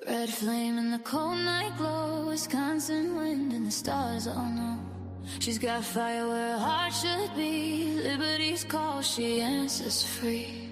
Red flame in the cold night glow, Wisconsin wind and the stars all know. She's got fire where her heart should be, liberty's call, she answers free.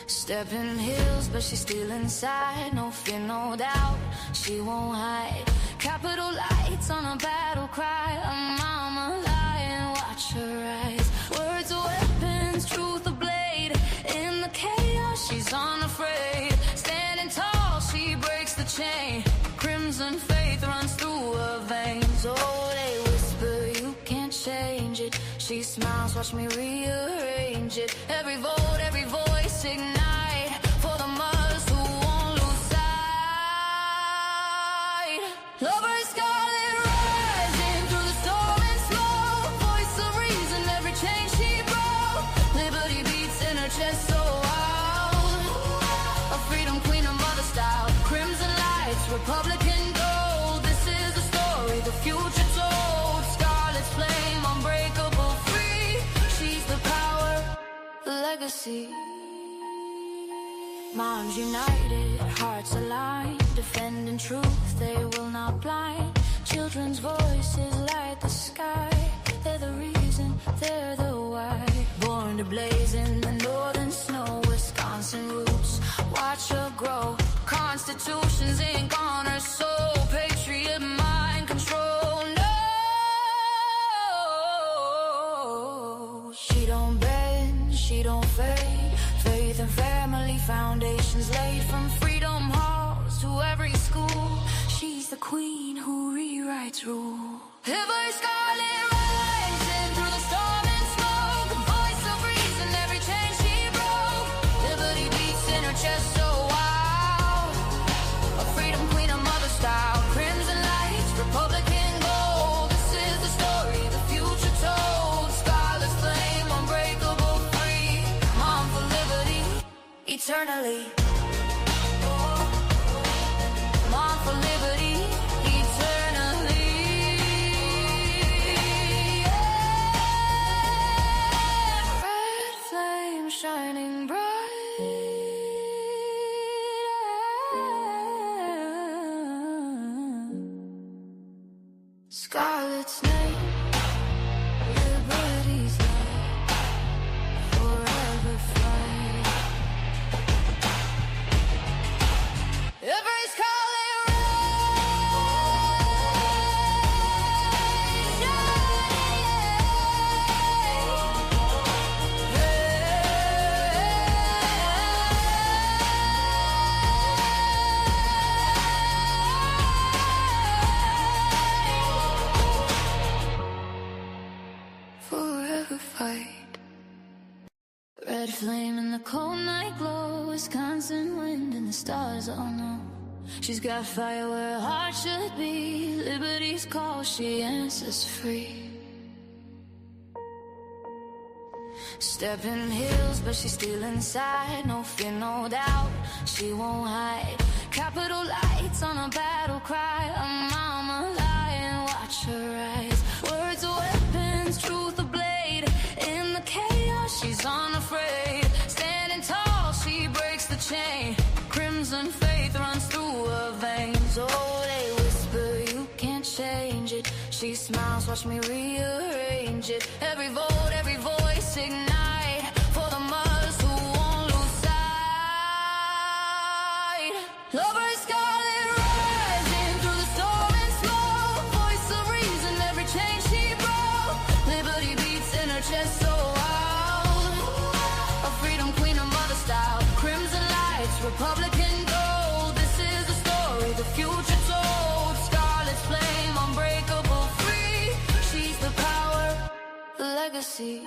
Stepping hills, but she's still inside, no fear, no doubt, she won't hide. Capital lights on a battle cry, a mama lying, watch her rise. Words are weapons, truth a blade, in the chaos she's unafraid. Standing tall, she breaks the chain, crimson faith runs through her veins. Oh, they whisper, you can't change it. She smiles, watch me rearrange it. Every vote, every voice, ignite for the mothers who won't lose sight. Lover Scarlett rising through the storm and smoke, voice of reason, every chain she broke. Liberty beats in her chest so loud, a freedom queen, a mother style. Crimson lights, Republican gold, this is the story the future told. Scarlett's flame, unbreakable, free, she's the power, the legacy. Moms united, hearts aligned, defending truth, they will not blind. Children's voices light the sky, they're the reason, they're the why. Born to blaze in the northern snow, Wisconsin roots, watch her grow. Constitution's ink on her soul, patriot mind control. No, she don't bend, she don't fade. Faith and family foundations laid, from freedom halls to every school. She's the queen who rewrites rule. Every Scarlett rising through the storm and smoke, a voice of reason, every chain she broke. Liberty beats in her chest so wild, a freedom queen, a mother style. Crimson lights, Republican gold, this is the story the future told. Scarlett's flame, unbreakable, free, mom for liberty, eternally. Mom for liberty, eternally. Yeah. Red flame shining bright, Scarlett's name, liberty's light, forever fight. Every Scarlett rise, forever fight. Red flame in the cold night glow, Wisconsin wind and the stars all know. She's got fire where her heart should be, liberty's call, she answers free. Stepping hills, but she's still inside, no fear, no doubt, she won't hide. Capital lights on a battle cry, a mama lying, watch her rise. Words are weapons, truth a blade, in the chaos she's unafraid. Standing tall, she breaks the chain, crimson faith runs through her veins. Oh, they whisper, you can't change it. She smiles, watch me rearrange it. Every vote, every voice, ignite for the mothers who won't lose sight. Lover Scarlett rising through the storm and smoke, voice of reason, every chain she broke. Liberty beats in her chest so loud, a freedom queen, a mother style. Crimson lights, Republican gold, this is the story the future told. Scarlett's flame, unbreakable, free, she's the power, the legacy.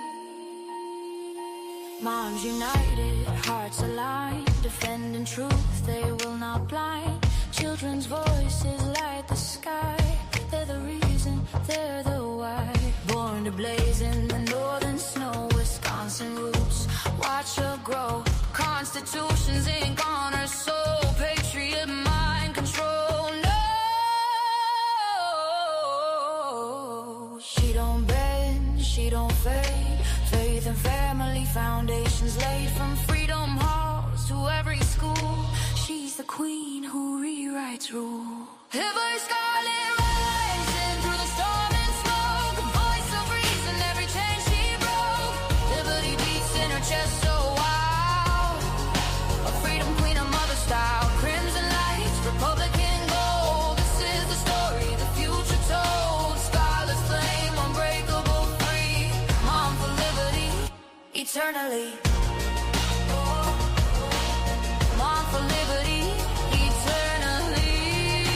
Moms united, hearts aligned, defending truth, they will not blind. Children's voices light the sky, they're the reason, they're the why. Born to blaze in the northern snow, Wisconsin roots, watch her grow. Constitution's ink on her soul, patriot mind control. No, she don't bend, she don't fade. Faith and family foundations laid, from freedom halls to every school. rewrites rule. Every scarlet rising through the storm and smoke, a voice of reason, every chain she broke. Liberty beats in her chest so wild, a freedom queen, a mother style. Crimson lights, Republican gold. This is the story the future told. Scarlet's flame, unbreakable, free. Mom for liberty, eternally. Mom for liberty, eternally.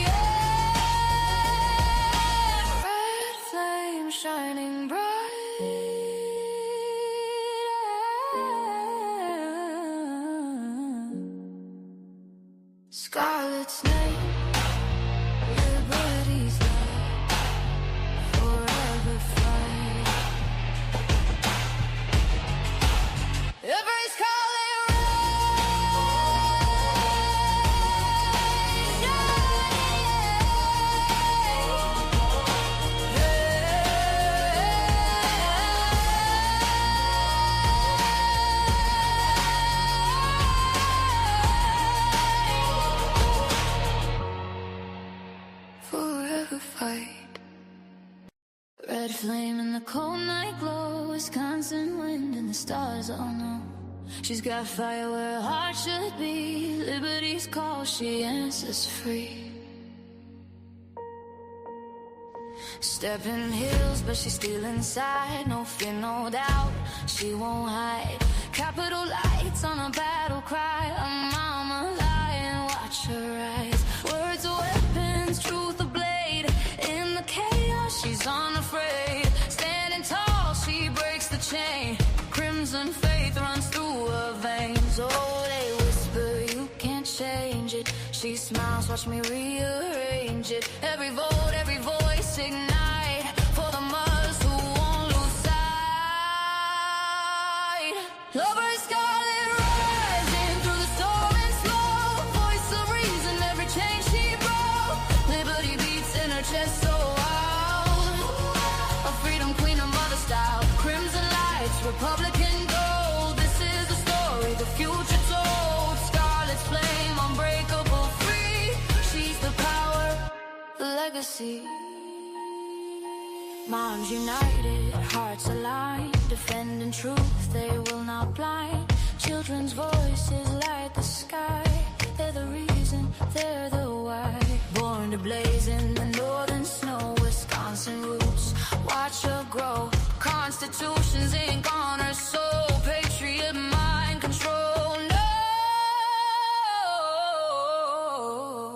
Yeah. Red flame shining bright. Scarlet's name, liberty's light, forever fight. Every scarlet forever fight. Red flame in the cold night glow, Wisconsin wind and the stars all know. She's got fire where her heart should be. Liberty's call, she answers free. Stepping hills, but she's still inside. No fear, no doubt, she won't hide. Capital lights on a battle cry. A mama lying, watch her rise. Words are weapons, truth a blade. In the chaos, she's unafraid. Standing tall, she breaks the chain. Crimson faith runs through her veins. Oh, they whisper, you can't change it. She smiles, watch me rearrange it. Every vote, every voice ignite for the mothers who won't lose sight. Lover scarlet rising through the storm and smoke. Voice of reason, every chain she broke. Liberty beats in her chest so wild, a freedom queen, a mother style. Crimson lights, Republican gold. This is the story the future told. Scarlet's flame, unbreakable, free. She's the power, the legacy. Moms united, hearts aligned, defending truth, they will not blind. Children's voices light the sky. They're the reason, they're the why. Born to blaze in the northern snow, Wisconsin roots, watch her grow. Constitution's ink on her soul, patriot mind control.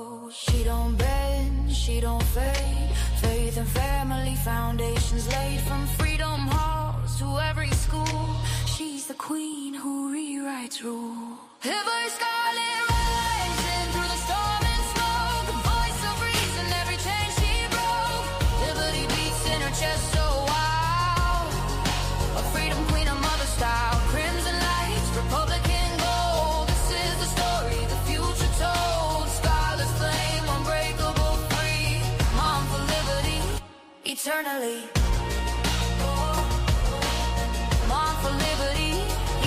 No, she don't bend, she don't fade. Faith and family foundations laid from freedom halls to every school. She's the queen who rewrites rule. Every scarlet rising through the storm and smoke, a voice of reason, every chain she broke. Liberty beats in her chest so wild, a freedom queen, a mother style. Crimson lights, Republican gold. This is the story the future told. Scarlet's flame, unbreakable, free. Mom for liberty, eternally. Mom for liberty,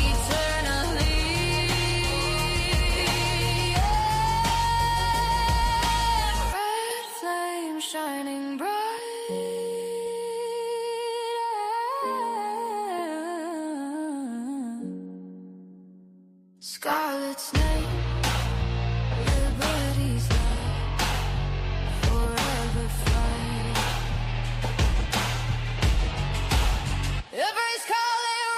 eternally. Yeah. Red flame shining bright. Scarlet's name, liberty's light, forever fight. Every scarlet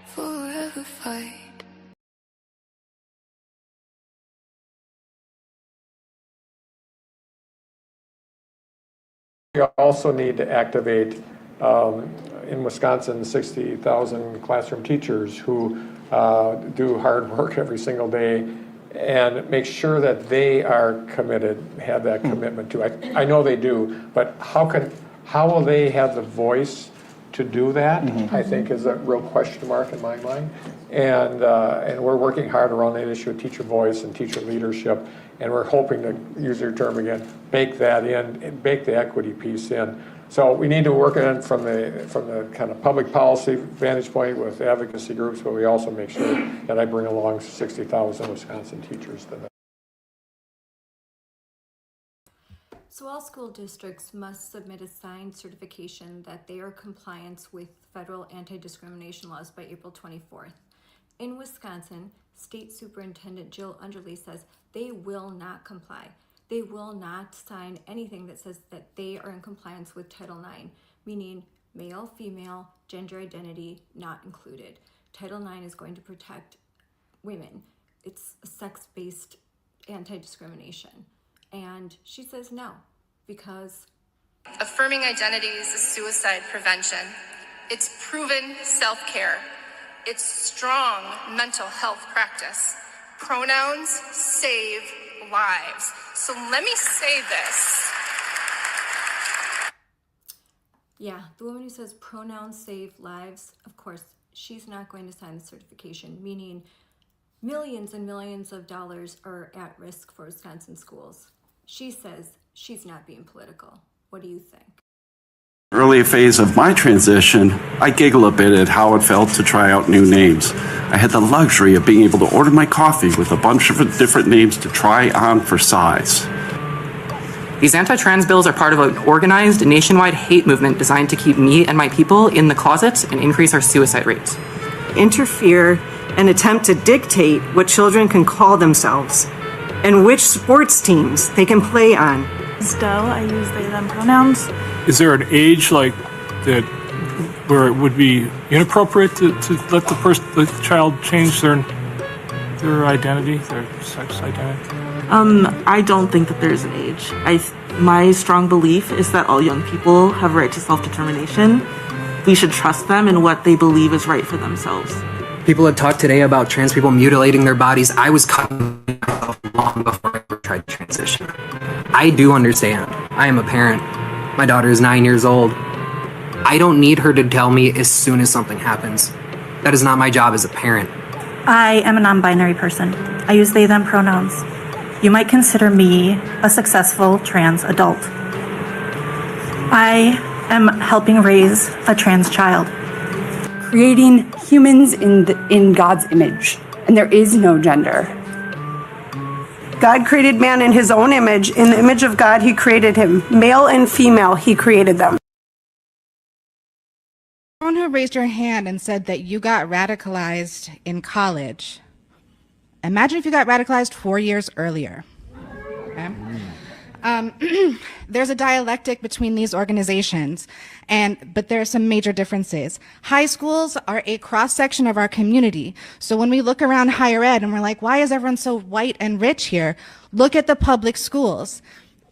forever fight. We also need to activate, in Wisconsin, 60,000 classroom teachers who do hard work every single day, and make sure that they are committed, have that commitment to. I know they do, but how will they have the voice to do that, I think is a real question mark in my mind. And we're working hard around that issue of teacher voice and teacher leadership, and we're hoping to, use your term again, bake that in, and bake the equity piece in. So we need to work on it from the kind of public policy vantage point with advocacy groups, but we also make sure that I bring along 60,000 Wisconsin teachers to that. So all school districts must submit a signed certification that they are in compliance with federal anti-discrimination laws by April 24th. In Wisconsin, State Superintendent Jill Underley says they will not comply. They will not sign anything that says that they are in compliance with Title IX, meaning male, female, gender identity not included. Title IX is going to protect women. It's sex-based anti-discrimination. And she says no, because affirming identities is suicide prevention. It's proven self-care. It's strong mental health practice. Pronouns save lives. So let me say this. Yeah, the woman who says pronouns save lives, of course, she's not going to sign the certification, meaning millions and millions of dollars are at risk for Wisconsin schools. She says she's not being political. What do you think? Early phase of my transition, I giggle a bit at how it felt to try out new names. I had the luxury of being able to order my coffee with a bunch of different names to try on for size. These anti-trans bills are part of an organized nationwide hate movement designed to keep me and my people in the closet and increase our suicide rates. Interfere and attempt to dictate what children can call themselves and which sports teams they can play on. Still, I use they, them pronouns. Is there an age like that where it would be inappropriate to let the child change their identity, their sex identity? I don't think that there's an age. My strong belief is that all young people have a right to self-determination. We should trust them in what they believe is right for themselves. People had talked today about trans people mutilating their bodies. I was cutting myself long before I ever tried to transition. I do understand. I am a parent. My daughter is 9 years old. I don't need her to tell me as soon as something happens. That is not my job as a parent. I am a non-binary person. I use they, them pronouns. You might consider me a successful trans adult. I am helping raise a trans child. Creating humans in God's image, and there is no gender. God created man in his own image. In the image of God, he created him. Male and female, he created them. Someone who raised your hand and said that you got radicalized in college. Imagine if you got radicalized 4 years earlier. Okay? There's a dialectic between these organizations, but there are some major differences. High schools are a cross-section of our community. So when we look around higher ed and we're like, why is everyone so white and rich here? Look at the public schools.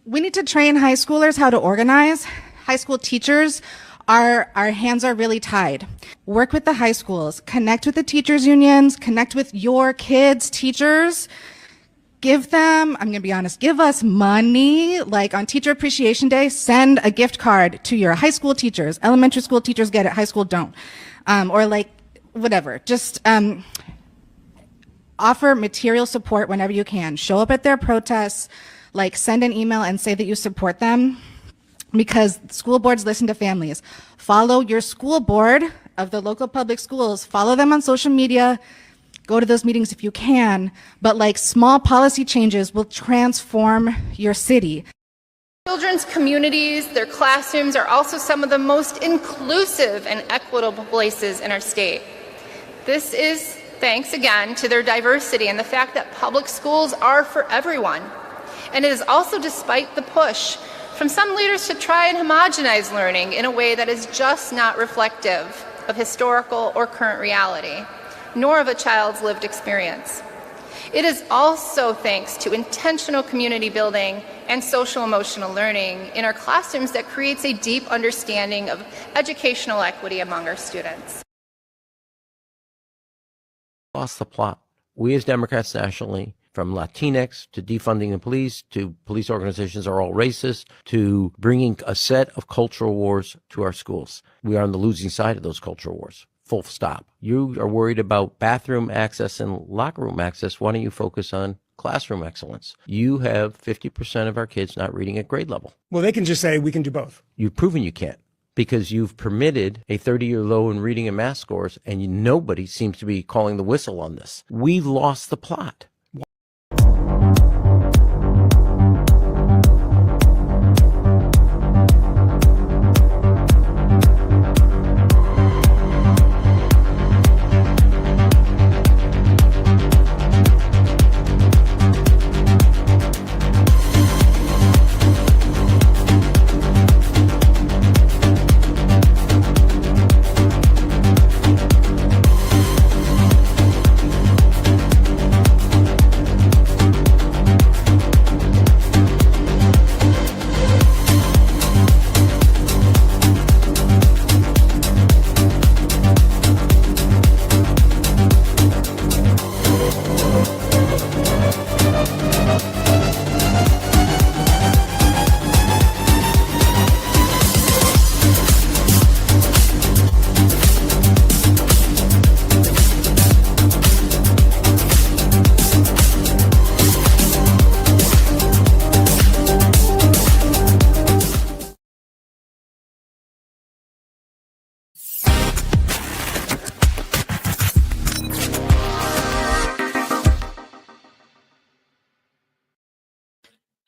We need to train high schoolers how to organize. High school teachers, our hands are really tied. Work with the high schools, connect with the teachers unions, connect with your kids' teachers. Give them, I'm going to be honest, give us money. Like on Teacher Appreciation Day, send a gift card to your high school teachers. Elementary school teachers get it, high school don't. Or like, whatever. Just offer material support whenever you can. Show up at their protests, like send an email and say that you support them. Because school boards listen to families. Follow your school board of the local public schools. Follow them on social media. Go to those meetings if you can, but like small policy changes will transform your city. Children's communities, their classrooms are also some of the most inclusive and equitable places in our state. This is thanks again to their diversity and the fact that public schools are for everyone. And it is also despite the push from some leaders to try and homogenize learning in a way that is just not reflective of historical or current reality, nor of a child's lived experience. It is also thanks to intentional community building and social emotional learning in our classrooms that creates a deep understanding of educational equity among our students. Lost the plot. We as Democrats nationally from Latinx to defunding the police to police organizations are all racist to bringing a set of cultural wars to our schools. We are on the losing side of those cultural wars. Full stop. You are worried about bathroom access and locker room access. Why don't you focus on classroom excellence? You have 50% of our kids not reading at grade level. Well, they can just say we can do both. You've proven you can't, because you've permitted a 30-year low in reading and math scores, and nobody seems to be calling the whistle on this. We've lost the plot.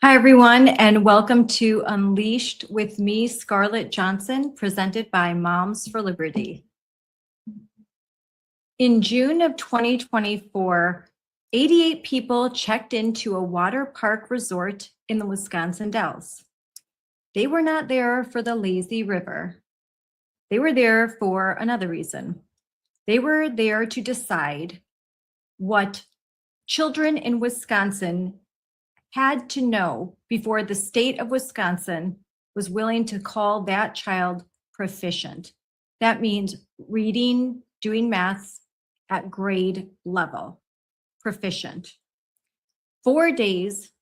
Hi, everyone, and welcome to Unleashed with me, Scarlett Johnson, presented by Moms for Liberty. In June of 2024, 88 people checked into a water park resort in the Wisconsin Dells. They were not there for the lazy river. They were there for another reason. They were there to decide what children in Wisconsin had to know before the state of Wisconsin was willing to call that child proficient. That means reading, doing math at grade level, proficient. 4 days,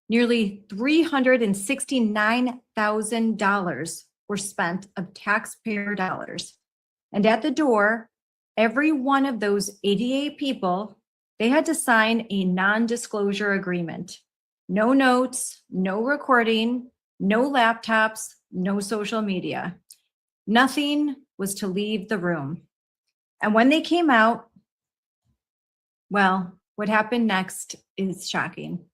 nearly $369,000 were spent of taxpayer dollars. And at the door, every one of those 88 people, they had to sign a non-disclosure agreement. No notes, no recording, no laptops, no social media. Nothing was to leave the room. And when they came out, well, what happened next is shocking.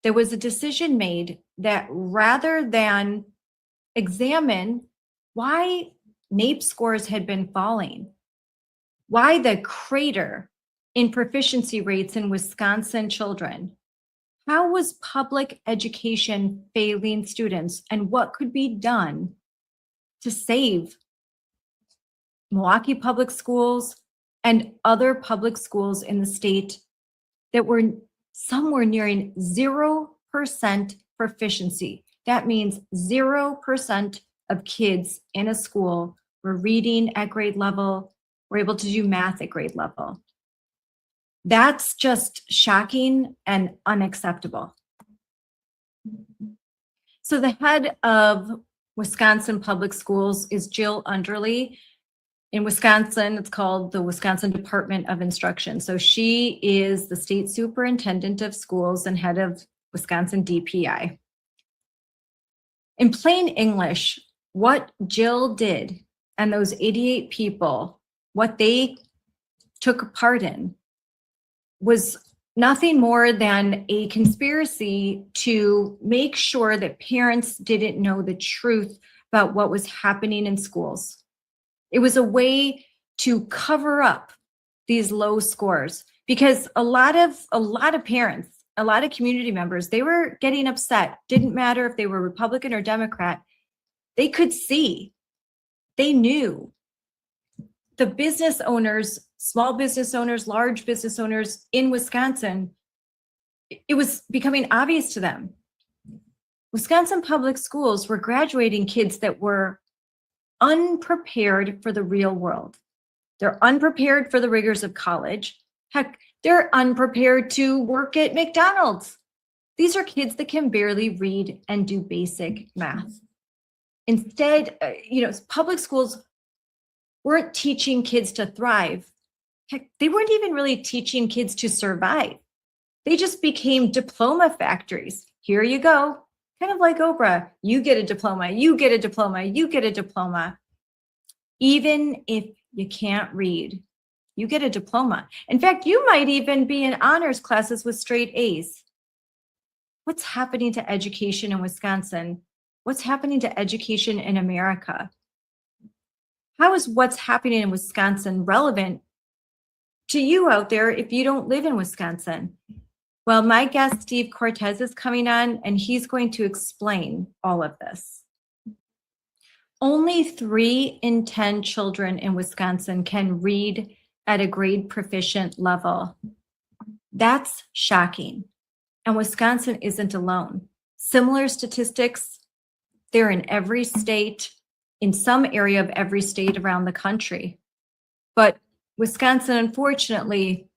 There was a decision made that rather than examine why NAEP scores had been falling, why the crater in proficiency rates in Wisconsin children, how was public education failing students, and what could be done to save Milwaukee Public Schools and other public schools in the state that were somewhere nearing 0% proficiency? That means 0% of kids in a school were reading at grade level, were able to do math at grade level. That's just shocking and unacceptable. So the head of Wisconsin Public Schools is Jill Underly. In Wisconsin, it's called the Wisconsin Department of Instruction. So she is the state superintendent of schools and head of Wisconsin DPI. In plain English, what Jill did and those 88 people, what they took part in, was nothing more than a conspiracy to make sure that parents didn't know the truth about what was happening in schools. It was a way to cover up these low scores because a lot of parents, a lot of community members, they were getting upset. Didn't matter if they were Republican or Democrat. They could see, they knew. The business owners, small business owners, large business owners in Wisconsin, it was becoming obvious to them. Wisconsin public schools were graduating kids that were unprepared for the real world. They're unprepared for the rigors of college. Heck, They're unprepared to work at McDonald's. These are kids that can barely read and do basic math. Instead, public schools weren't teaching kids to thrive. Heck, they weren't even really teaching kids to survive. They just became diploma factories. Here you go. Kind of like Oprah. You get a diploma, you get a diploma, you get a diploma. Even if you can't read, you get a diploma. In fact, you might even be in honors classes with straight A's. What's happening to education in Wisconsin? What's happening to education in America? How is what's happening in Wisconsin relevant to you out there if you don't live in Wisconsin? Well, my guest, Steve Cortes, is coming on, and he's going to explain all of this. Only 3 in 10 children in Wisconsin can read at a grade proficient level. That's shocking. And Wisconsin isn't alone. Similar statistics, they're in every state, in some area of every state around the country. But Wisconsin, unfortunately,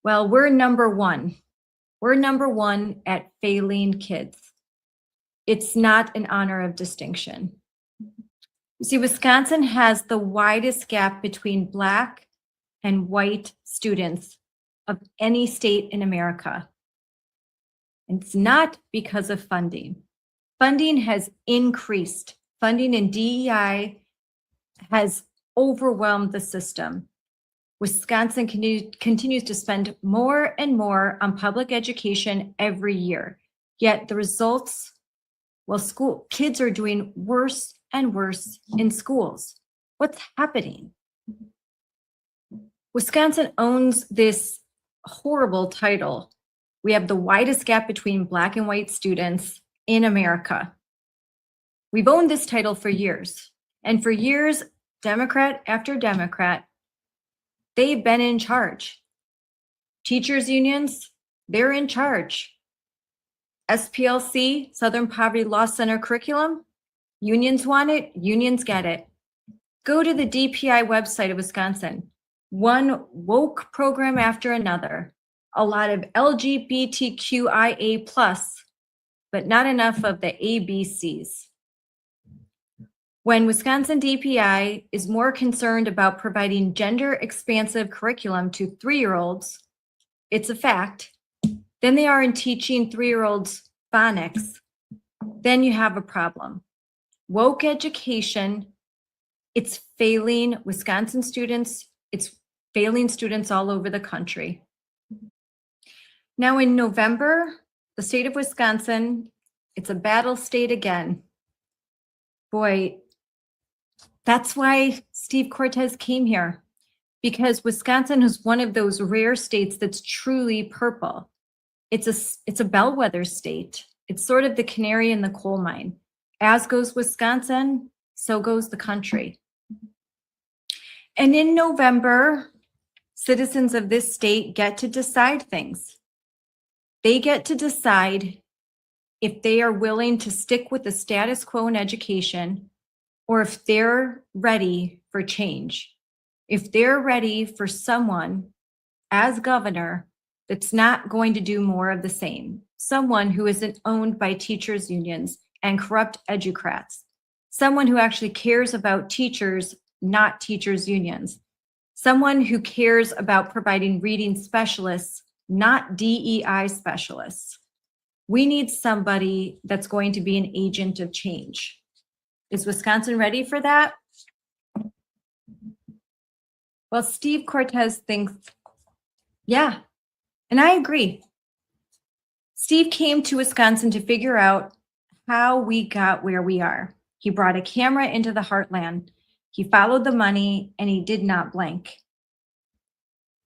well, we're number one. We're number one at failing kids. It's not an honor of distinction. You see, Wisconsin has the widest gap between Black and white students of any state in America. And it's not because of funding. Funding has increased. Funding in DEI has overwhelmed the system. Wisconsin continues to spend more and more on public education every year. Yet the results, well, kids are doing worse and worse in schools. What's happening? Wisconsin owns this horrible title. We have the widest gap between Black and white students in America. We've owned this title for years. And for years, Democrat after Democrat, they've been in charge. Teachers unions, they're in charge. SPLC, Southern Poverty Law Center curriculum, unions want it, unions get it. Go to the DPI website of Wisconsin. One woke program after another. A lot of LGBTQIA+, but not enough of the ABCs. When Wisconsin DPI is more concerned about providing gender-expansive curriculum to 3-year-olds, it's a fact, than they are in teaching 3-year-olds phonics, then you have a problem. Woke education, it's failing Wisconsin students, it's failing students all over the country. Now in November, the state of Wisconsin, it's a battle state again. Boy, that's why Steve Cortes came here, because Wisconsin is one of those rare states that's truly purple. It's a bellwether state. It's sort of the canary in the coal mine. As goes Wisconsin, so goes the country. And in November, citizens of this state get to decide things. They get to decide if they are willing to stick with the status quo in education, or if they're ready for change. If they're ready for someone as governor that's not going to do more of the same. Someone who isn't owned by teachers' unions and corrupt educrats. Someone who actually cares about teachers, not teachers' unions. Someone who cares about providing reading specialists, not DEI specialists. We need somebody that's going to be an agent of change. Is Wisconsin ready for that? Well, Steve Cortes thinks, yeah, and I agree. Steve came to Wisconsin to figure out how we got where we are. He brought a camera into the heartland. He followed the money and he did not blink.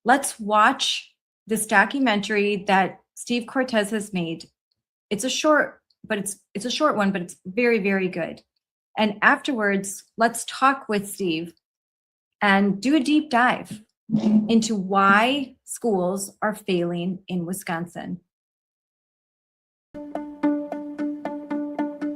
Let's watch this documentary that Steve Cortes has made. It's a short one, but it's very, very good. And afterwards, let's talk with Steve and do a deep dive into why schools are failing in Wisconsin.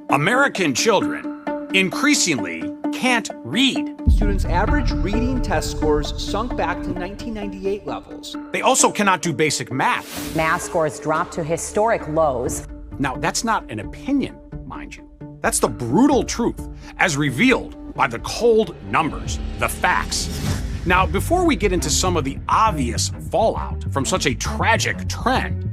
American children increasingly can't read. Students' average reading test scores sunk back to 1998 levels. They also cannot do basic math. Math scores dropped to historic lows. Now, that's not an opinion, mind you. That's the brutal truth, as revealed by the cold numbers, the facts. Now, before we get into some of the obvious fallout from such a tragic trend,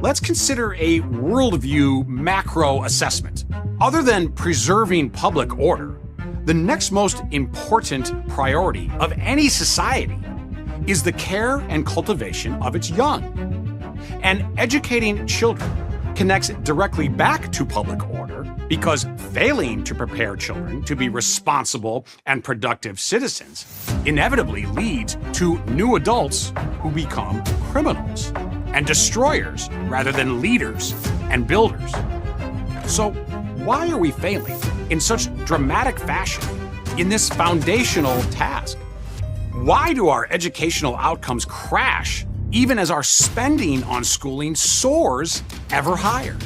let's consider a worldview macro assessment. Other than preserving public order, the next most important priority of any society is the care and cultivation of its young. And educating children connects directly back to public order because failing to prepare children to be responsible and productive citizens inevitably leads to new adults who become criminals and destroyers rather than leaders and builders. So why are we failing in such dramatic fashion in this foundational task? Why do our educational outcomes crash even as our spending on schooling soars ever higher?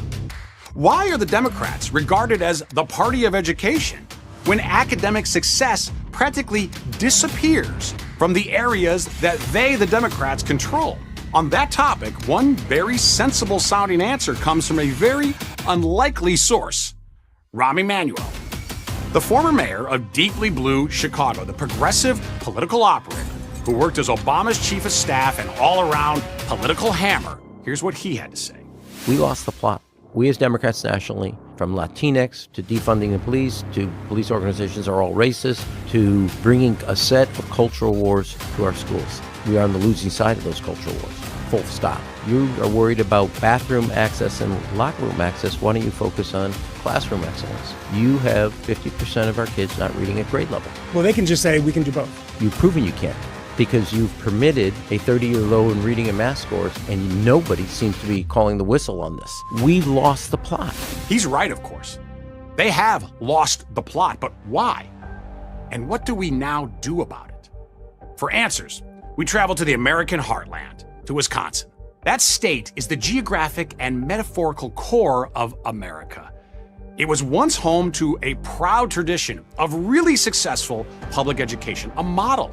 Why are the Democrats regarded as the party of education when academic success practically disappears from the areas that they, the Democrats, control? On that topic, one very sensible sounding answer comes from a very unlikely source, Rahm Emanuel, the former mayor of deeply blue Chicago, the progressive political operator who worked as Obama's chief of staff and all-around political hammer. Here's what he had to say. We lost the plot. We as Democrats nationally, from Latinx to defunding the police to police organizations are all racist to bringing a set of cultural wars to our schools. We are on the losing side of those cultural wars. Full stop. You are worried about bathroom access and locker room access. Why don't you focus on classroom excellence? You have 50% of our kids not reading at grade level. Well, they can just say we can do both. You've proven you can't, because you've permitted a 30-year low in reading and math scores, and nobody seems to be calling the whistle on this. We've lost the plot. He's right, of course. They have lost the plot, but why? And what do we now do about it? For answers, we travel to the American heartland, to Wisconsin. That state is the geographic and metaphorical core of America. It was once home to a proud tradition of really successful public education, a model.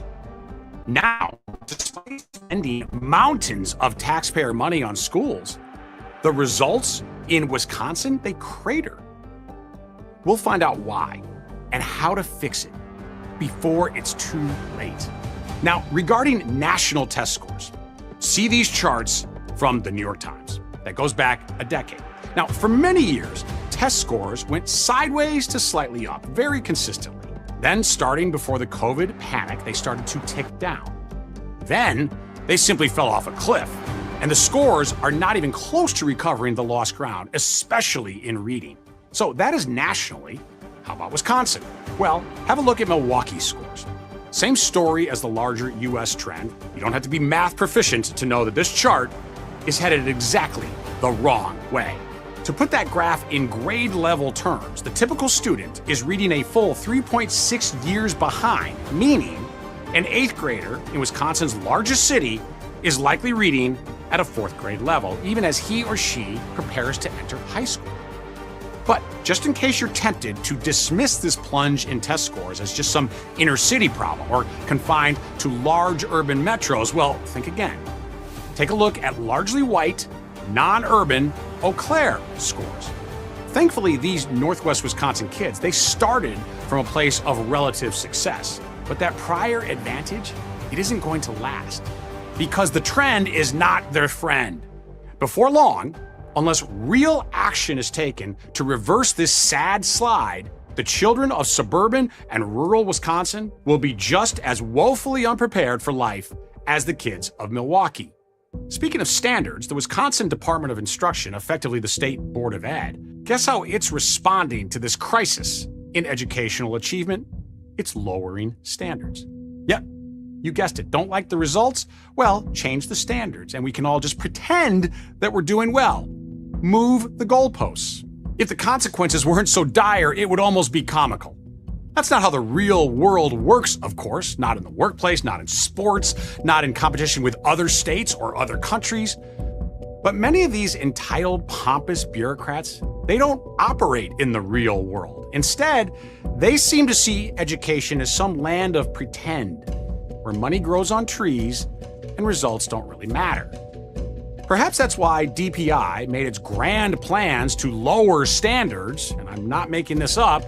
Now, despite spending mountains of taxpayer money on schools, the results in Wisconsin, they crater. We'll find out why and how to fix it before it's too late. Now, regarding national test scores, see these charts from the New York Times. That goes back a decade. Now, for many years, test scores went sideways to slightly up, very consistently. Then, starting before the COVID panic, they started to tick down. Then, they simply fell off a cliff, and the scores are not even close to recovering the lost ground, especially in reading. So that is nationally. How about Wisconsin? Well, have a look at Milwaukee's scores. Same story as the larger US trend. You don't have to be math proficient to know that this chart is headed exactly the wrong way. To put that graph in grade level terms, the typical student is reading a full 3.6 years behind, meaning an 8th grader in Wisconsin's largest city is likely reading at a 4th grade level, even as he or she prepares to enter high school. But just in case you're tempted to dismiss this plunge in test scores as just some inner city problem or confined to large urban metros, well, think again. Take a look at largely white, non-urban Eau Claire scores. Thankfully, these Northwest Wisconsin kids, they started from a place of relative success. But that prior advantage, it isn't going to last because the trend is not their friend. Before long, unless real action is taken to reverse this sad slide, the children of suburban and rural Wisconsin will be just as woefully unprepared for life as the kids of Milwaukee. Speaking of standards, the Wisconsin Department of Instruction, effectively the State Board of Ed, guess how it's responding to this crisis in educational achievement? It's lowering standards. Yep, you guessed it. Don't like the results? Well, change the standards, and we can all just pretend that we're doing well. Move the goalposts. If the consequences weren't so dire, it would almost be comical. That's not how the real world works, of course, not in the workplace, not in sports, not in competition with other states or other countries. But many of these entitled, pompous bureaucrats, They don't operate in the real world. Instead, they seem to see education as some land of pretend, where money grows on trees and results don't really matter. Perhaps that's why DPI made its grand plans to lower standards, and I'm not making this up,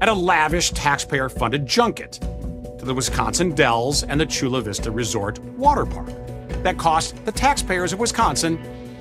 at a lavish taxpayer-funded junket to the Wisconsin Dells and the Chula Vista Resort water park that cost the taxpayers of Wisconsin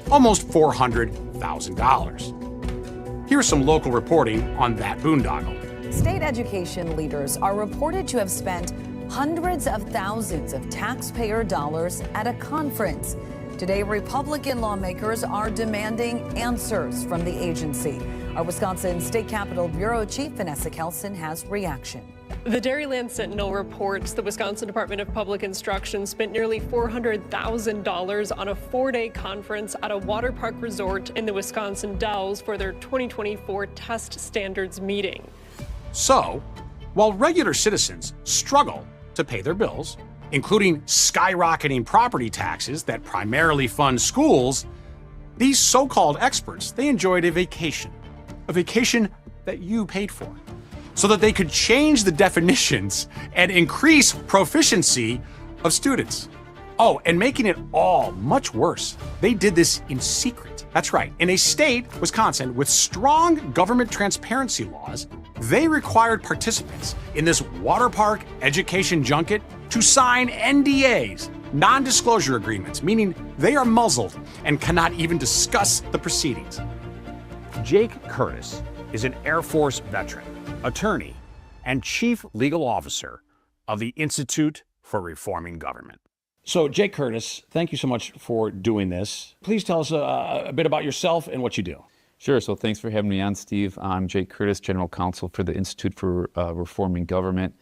almost $400,000. Here's some local reporting on that boondoggle. State education leaders are reported to have spent hundreds of thousands of taxpayer dollars at a conference. Today, Republican lawmakers are demanding answers from the agency. Our Wisconsin State Capitol Bureau Chief Vanessa Kelson has reaction. The Dairyland Sentinel reports the Wisconsin Department of Public Instruction spent nearly $400,000 on a 4-day conference at a water park resort in the Wisconsin Dells for their 2024 test standards meeting. So, while regular citizens struggle to pay their bills, including skyrocketing property taxes that primarily fund schools, these so-called experts, they enjoyed a vacation that you paid for, so that they could change the definitions and increase proficiency of students. Oh, and making it all much worse, they did this in secret. That's right. In a state, Wisconsin, with strong government transparency laws, they required participants in this water park education junket to sign NDAs, non-disclosure agreements, meaning they are muzzled and cannot even discuss the proceedings. Jake Curtis is an Air Force veteran, attorney, and chief legal officer of the Institute for Reforming Government. So, Jake Curtis, thank you so much for doing this. Please tell us a bit about yourself and what you do. Sure. So thanks for having me on, Steve. I'm Jake Curtis, General Counsel for the Institute for Reforming Government.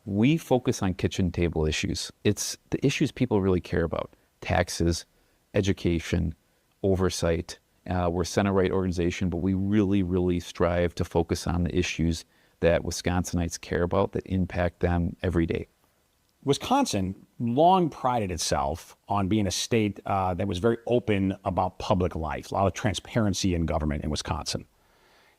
We focus on kitchen table issues. It's the issues people really care about: taxes, education, oversight. We're a center-right organization, but we really strive to focus on the issues that Wisconsinites care about that impact them every day. Wisconsin long prided itself on being a state that was very open about public life, a lot of transparency in government in Wisconsin.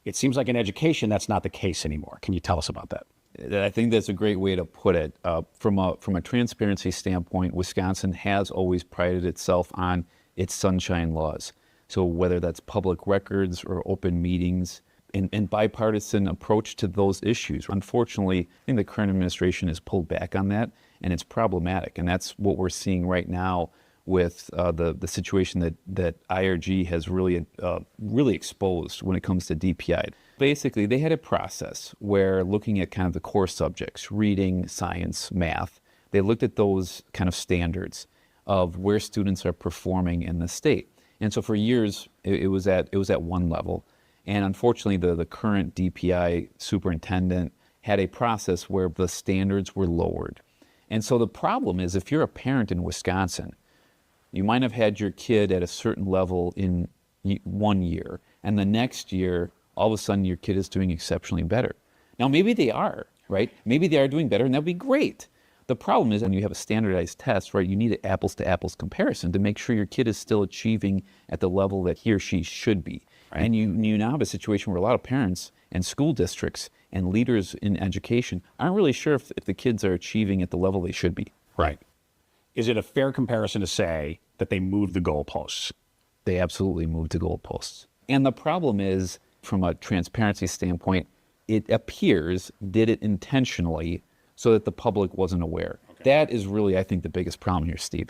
It seems like in education, that's not the case anymore. Can you tell us about that? I think that's a great way to put it. From a transparency standpoint, Wisconsin has always prided itself on its sunshine laws. So whether that's public records or open meetings and bipartisan approach to those issues. Unfortunately, I think the current administration has pulled back on that, and it's problematic. And that's what we're seeing right now with the situation that IRG has really exposed when it comes to DPI. Basically, they had a process where, looking at kind of the core subjects, reading, science, math, they looked at those kind of standards of where students are performing in the state. And so for years, it was at one level. And unfortunately, the current DPI superintendent had a process where the standards were lowered. And so the problem is, if you're a parent in Wisconsin, you might have had your kid at a certain level in 1 year, and the next year, all of a sudden, your kid is doing exceptionally better. Now, maybe they are, right? Maybe they are doing better, and that would be great. The problem is when you have a standardized test, right, you need an apples-to-apples comparison to make sure your kid is still achieving at the level that he or she should be. Right. And you now have a situation where a lot of parents and school districts and leaders in education aren't really sure if the kids are achieving at the level they should be. Right. Is it a fair comparison to say that they moved the goalposts? They absolutely moved the goalposts. And the problem is, from a transparency standpoint, it appears did it intentionally so that the public wasn't aware. Okay. That is really, I think, the biggest problem here, Steve.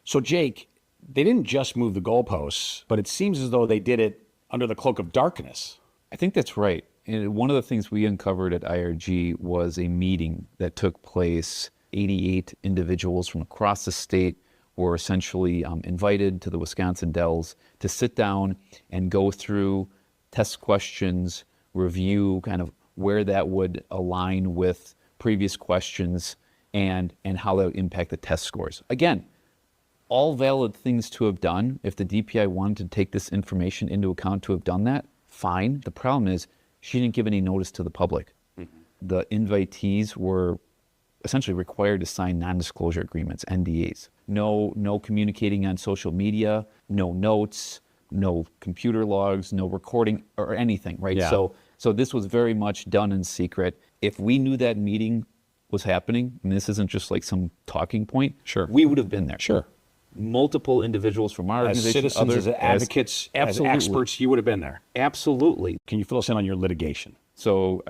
So, Jake, they didn't just move the goalposts, but it seems as though they did it under the cloak of darkness. I think that's right. And one of the things we uncovered at IRG was a meeting that took place. 88 individuals from across the state were essentially invited to the Wisconsin Dells to sit down and go through test questions, review kind of where that would align with previous questions and how that would impact the test scores. Again, all valid things to have done. If the DPI wanted to take this information into account to have done that, fine. The problem is she didn't give any notice to the public. Mm-hmm. The invitees were essentially required to sign non-disclosure agreements, NDAs. No communicating on social media, no notes, no computer logs, no recording or anything, right? Yeah. So this was very much done in secret. If we knew that meeting was happening, and this isn't just like some talking point, sure, we would have been there. Sure. Multiple individuals from our As organization, citizens, others, as advocates, as experts, you would have been there. Absolutely. Can you fill us in on your litigation? So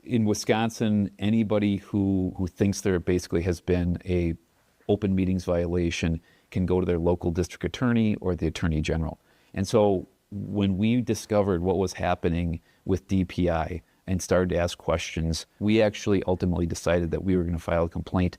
in Wisconsin, anybody who thinks there basically has been a open meetings violation can go to their local district attorney or the attorney general. And so when we discovered what was happening with DPI and started to ask questions, we actually ultimately decided that we were going to file a complaint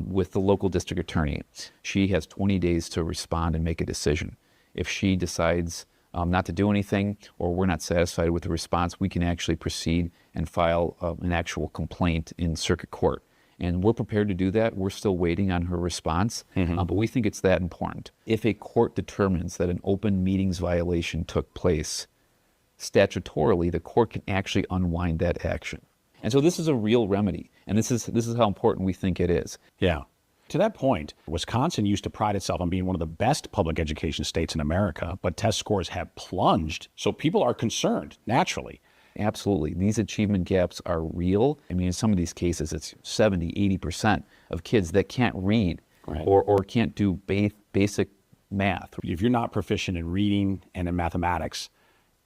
with the local district attorney. She has 20 days to respond and make a decision. If she decides not to do anything, or we're not satisfied with the response, we can actually proceed and file an actual complaint in circuit court. And we're prepared to do that. We're still waiting on her response, but we think it's that important. If a court determines that an open meetings violation took place, statutorily, the court can actually unwind that action. And so this is a real remedy, and this is how important we think it is. Yeah. To that point, Wisconsin used to pride itself on being one of the best public education states in America, but test scores have plunged, so people are concerned, naturally. Absolutely. These achievement gaps are real. I mean, in some of these cases, it's 70, 80% of kids that can't read or can't do basic math. If you're not proficient in reading and in mathematics,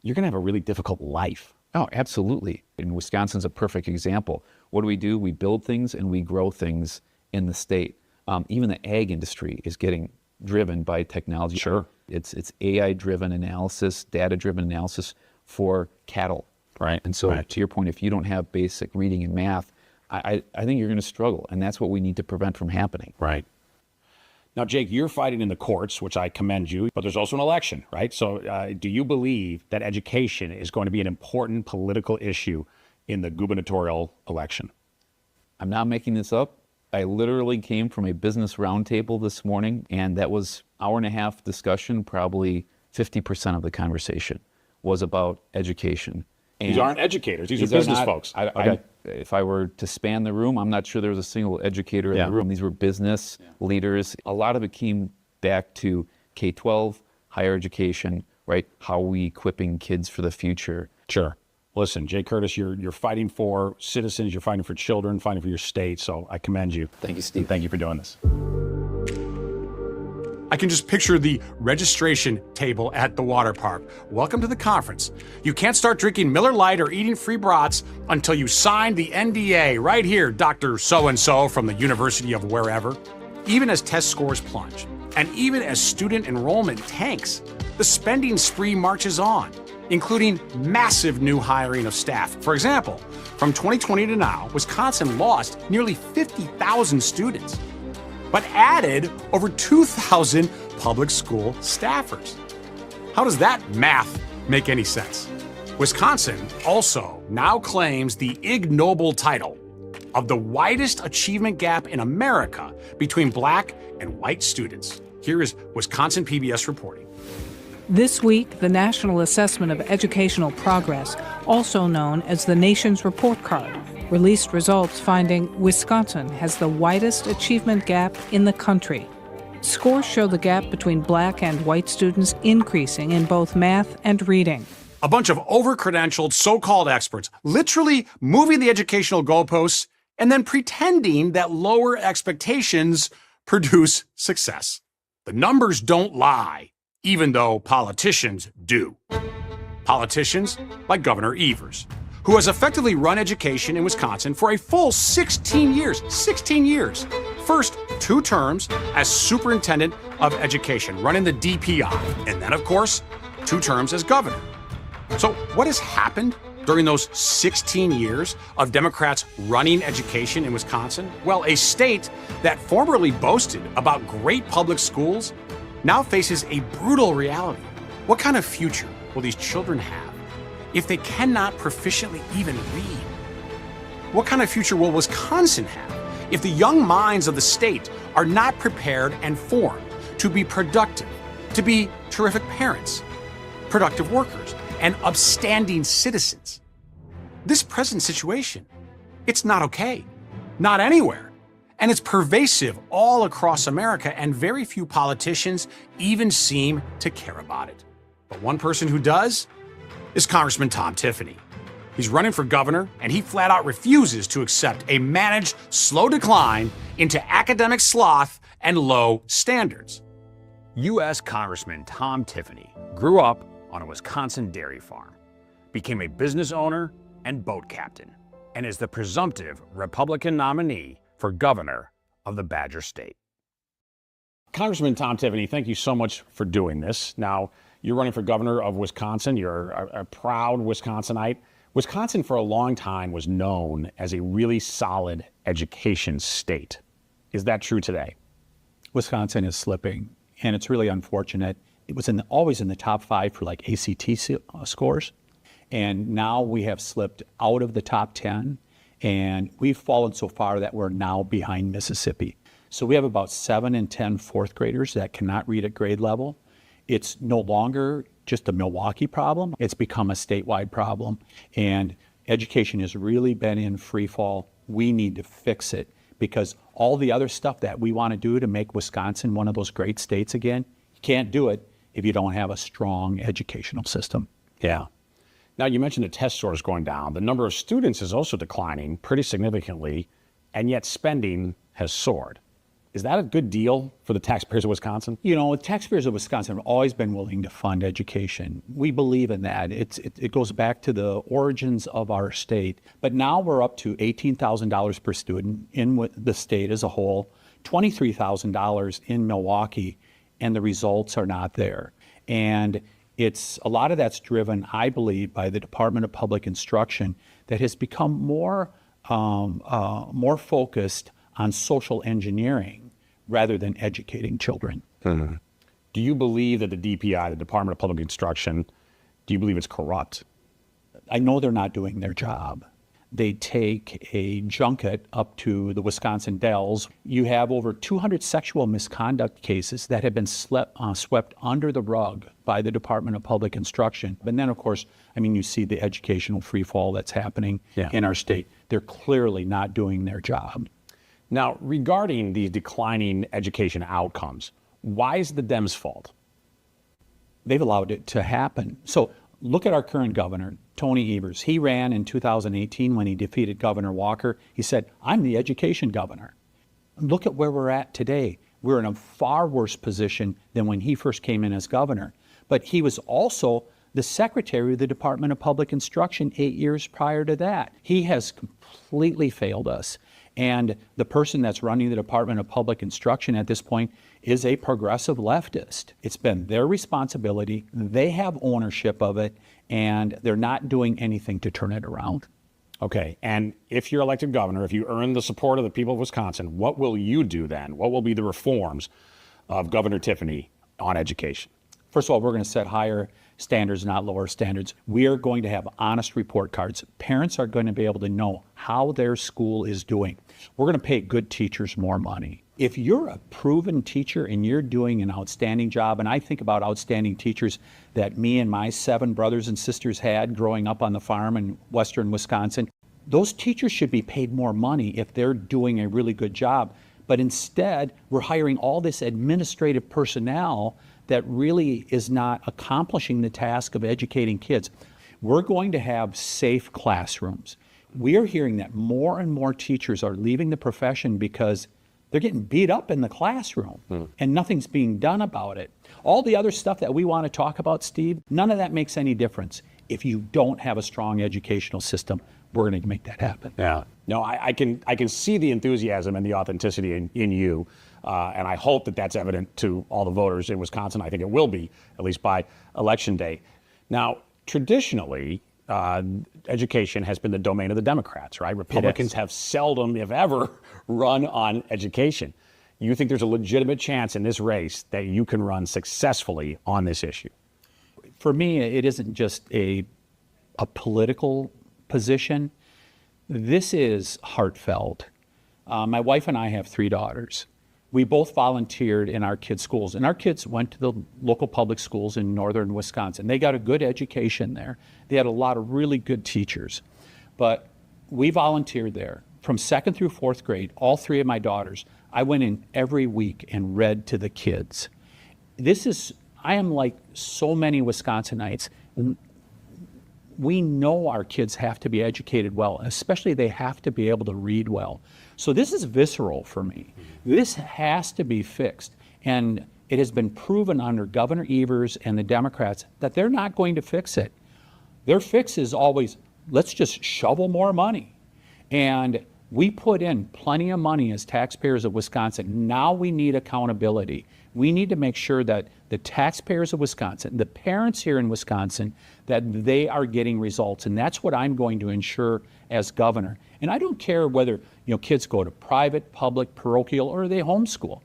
you're going to have a really difficult life. Oh, absolutely. And Wisconsin's a perfect example. What do? We build things and we grow things in the state. Even the ag industry is getting driven by technology. Sure. It's AI-driven analysis, data-driven analysis for cattle. Right. And so to your point, if you don't have basic reading and math, I think you're going to struggle. And that's what we need to prevent from happening. Right. Now, Jake, you're fighting in the courts, which I commend you, but there's also an election, right? So do you believe that education is going to be an important political issue in the gubernatorial election? I'm not making this up. I literally came from a business roundtable this morning, and that was hour and a half discussion. Probably 50% of the conversation was about education. And these aren't educators. These are business folks. If I were to span the room, I'm not sure there was a single educator in the room. These were business leaders. A lot of it came back to K-12, higher education, right? How are we equipping kids for the future? Sure. Listen, Jay Curtis, you're fighting for citizens, you're fighting for children, fighting for your state, so I commend you. Thank you, Steve. Thank you for doing this. I can just picture the registration table at the water park. Welcome to the conference. You can't start drinking Miller Lite or eating free brats until you sign the NDA. Right here, Dr. So-and-so from the University of wherever. Even as test scores plunge, and even as student enrollment tanks, the spending spree marches on, including massive new hiring of staff. For example, from 2020 to now, Wisconsin lost nearly 50,000 students, but added over 2,000 public school staffers. How does that math make any sense? Wisconsin also now claims the ignoble title of the widest achievement gap in America between black and white students. Here is Wisconsin PBS reporting. This week, the National Assessment of Educational Progress, also known as the Nation's Report Card, released results finding Wisconsin has the widest achievement gap in the country. Scores show the gap between black and white students increasing in both math and reading. A bunch of over-credentialed so-called experts literally moving the educational goalposts and then pretending that lower expectations produce success. The numbers don't lie, even though politicians do. Politicians like Governor Evers, who has effectively run education in Wisconsin for a full 16 years. 16 years. First, 2 terms as superintendent of education, running the DPI, and then, of course, 2 terms as governor. So what has happened during those 16 years of Democrats running education in Wisconsin? Well, a state that formerly boasted about great public schools now faces a brutal reality. What kind of future will these children have if they cannot proficiently even read? What kind of future will Wisconsin have if the young minds of the state are not prepared and formed to be productive, to be terrific parents, productive workers, and upstanding citizens? This present situation, it's not okay. Not anywhere. And it's pervasive all across America, and very few politicians even seem to care about it. But one person who does is Congressman Tom Tiffany. He's running for governor, and he flat out refuses to accept a managed slow decline into academic sloth and low standards. U.S. Congressman Tom Tiffany grew up on a Wisconsin dairy farm, became a business owner and boat captain, and is the presumptive Republican nominee for governor of the Badger State. Congressman Tom Tiffany, thank you so much for doing this. Now, you're running for governor of Wisconsin. You're a proud Wisconsinite. Wisconsin for a long time was known as a really solid education state. Is that true today? Wisconsin is slipping, and it's really unfortunate. It was always in the top 5 for like ACT scores, and now we have slipped out of the top 10, and we've fallen so far that we're now behind Mississippi. So we have about 7 in 10 fourth graders that cannot read at grade level. It's no longer just a Milwaukee problem. It's become a statewide problem, and education has really been in free fall. We need to fix it, because all the other stuff that we want to do to make Wisconsin one of those great states again, you can't do it if you don't have a strong educational system. Yeah. Now, you mentioned the test scores going down. The number of students is also declining pretty significantly, and yet spending has soared. Is that a good deal for the taxpayers of Wisconsin? You know, the taxpayers of Wisconsin have always been willing to fund education. We believe in that. It goes back to the origins of our state. But now we're up to $18,000 per student in the state as a whole, $23,000 in Milwaukee, and the results are not there. And it's a lot of that's driven, I believe, by the Department of Public Instruction that has become more focused on social engineering rather than educating children. Mm-hmm. Do you believe that the DPI, the Department of Public Instruction, do you believe it's corrupt? I know they're not doing their job. They take a junket up to the Wisconsin Dells. You have over 200 sexual misconduct cases that have been swept under the rug by the Department of Public Instruction. And then, of course, I mean, you see the educational freefall that's happening in our state. They're clearly not doing their job. Now, regarding these declining education outcomes, why is the Dems' fault? They've allowed it to happen. So look at our current governor, Tony Evers. He ran in 2018 when he defeated Governor Walker. He said, I'm the education governor. Look at where we're at today. We're in a far worse position than when he first came in as governor. But he was also the secretary of the Department of Public Instruction 8 years prior to that. He has completely failed us. And the person that's running the Department of Public Instruction at this point is a progressive leftist. It's been their responsibility. They have ownership of it, and they're not doing anything to turn it around. Okay, and if you're elected governor, if you earn the support of the people of Wisconsin, what will you do then? What will be the reforms of Governor Tiffany on education? First of all, we're going to set higher standards, not lower standards. We are going to have honest report cards. Parents are going to be able to know how their school is doing. We're going to pay good teachers more money. If you're a proven teacher and you're doing an outstanding job, and I think about outstanding teachers that me and my 7 brothers and sisters had growing up on the farm in western Wisconsin, those teachers should be paid more money if they're doing a really good job. But instead, we're hiring all this administrative personnel that really is not accomplishing the task of educating kids. We're going to have safe classrooms. We are hearing that more and more teachers are leaving the profession because they're getting beat up in the classroom and nothing's being done about it. All the other stuff that we want to talk about, Steve, none of that makes any difference. If you don't have a strong educational system, we're going to make that happen. Yeah. No, I can see the enthusiasm and the authenticity in you. And I hope that that's evident to all the voters in Wisconsin. I think it will be, at least by Election Day. Now, traditionally, education has been the domain of the Democrats, right? Republicans have seldom, if ever, run on education. You think there's a legitimate chance in this race that you can run successfully on this issue? For me, it isn't just a political position. This is heartfelt. My wife and I have 3 daughters. We both volunteered in our kids' schools, and our kids went to the local public schools in northern Wisconsin. They got a good education there. They had a lot of really good teachers. But we volunteered there. From 2nd through 4th grade, all 3 of my daughters, I went in every week and read to the kids. This is I am like so many Wisconsinites. We know our kids have to be educated well, especially they have to be able to read well. So this is visceral for me. This has to be fixed. And it has been proven under Governor Evers and the Democrats that they're not going to fix it. Their fix is always, let's just shovel more money. And we put in plenty of money as taxpayers of Wisconsin. Now we need accountability. We need to make sure that the taxpayers of Wisconsin, the parents here in Wisconsin, that they are getting results. And that's what I'm going to ensure as governor. And I don't care whether kids go to private, public, parochial, or they homeschool.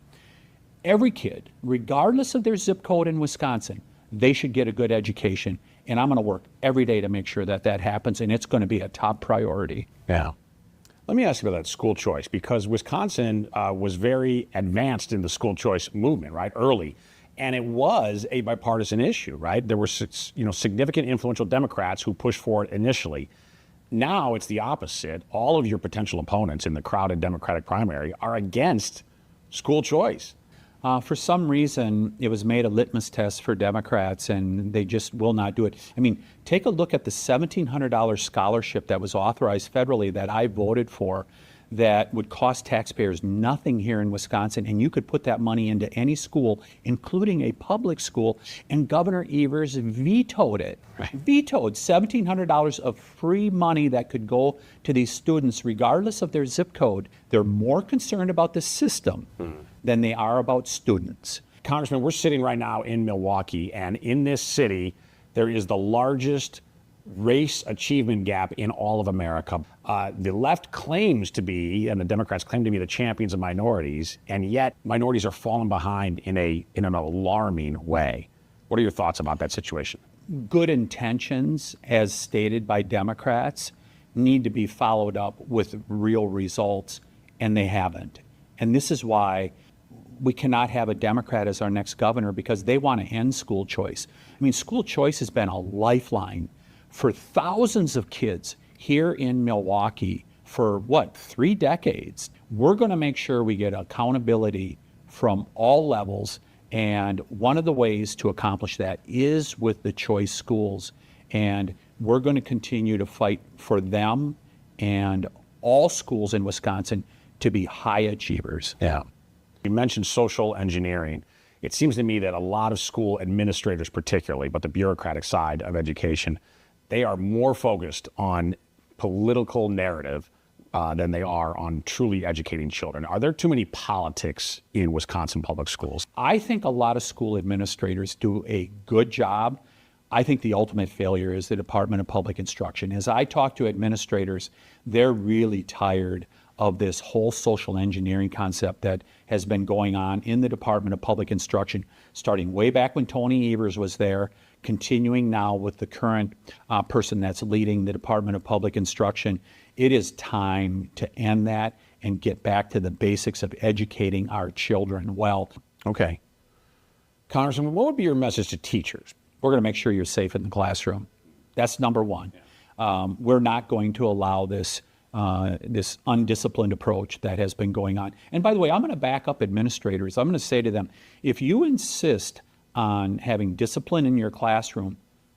Every kid, regardless of their zip code in Wisconsin, they should get a good education. And I'm going to work every day to make sure that that happens. And it's going to be a top priority. Yeah. Let me ask you about that school choice, because Wisconsin was very advanced in the school choice movement, right, early. And it was a bipartisan issue, right? There were significant influential Democrats who pushed for it initially. Now it's the opposite. All of your potential opponents in the crowded Democratic primary are against school choice. For some reason, it was made a litmus test for Democrats, and they just will not do it. I mean, take a look at the $1,700 scholarship that was authorized federally that I voted for that would cost taxpayers nothing here in Wisconsin, and you could put that money into any school, including a public school, and Governor Evers vetoed it. Right. Vetoed $1,700 of free money that could go to these students regardless of their zip code. They're more concerned about the system than they are about students. Congressman, we're sitting right now in Milwaukee, and in this city, there is the largest race achievement gap in all of America. The left claims to be, and the Democrats claim to be, the champions of minorities, and yet minorities are falling behind in an alarming way. What are your thoughts about that situation? Good intentions, as stated by Democrats, need to be followed up with real results, and they haven't. And this is why we cannot have a Democrat as our next governor, because they want to end school choice. I mean, school choice has been a lifeline for thousands of kids here in Milwaukee for 3 decades. We're going to make sure we get accountability from all levels, and one of the ways to accomplish that is with the choice schools. And we're going to continue to fight for them and all schools in Wisconsin to be high achievers. Yeah. You mentioned social engineering. It seems to me that a lot of school administrators particularly, but the bureaucratic side of education, they are more focused on political narrative than they are on truly educating children. Are there too many politics in Wisconsin public schools? I think a lot of school administrators do a good job. I think the ultimate failure is the Department of Public Instruction. As I talk to administrators, they're really tired of this whole social engineering concept that has been going on in the Department of Public Instruction, starting way back when Tony Evers was there, continuing now with the current person that's leading the Department of Public Instruction. It is time to end that and get back to the basics of educating our children well. Okay. Congressman, what would be your message to teachers? We're going to make sure you're safe in the classroom. That's number one. We're not going to allow this undisciplined approach that has been going on. And by the way, I'm going to back up administrators. I'm going to say to them, if you insist on having discipline in your classroom,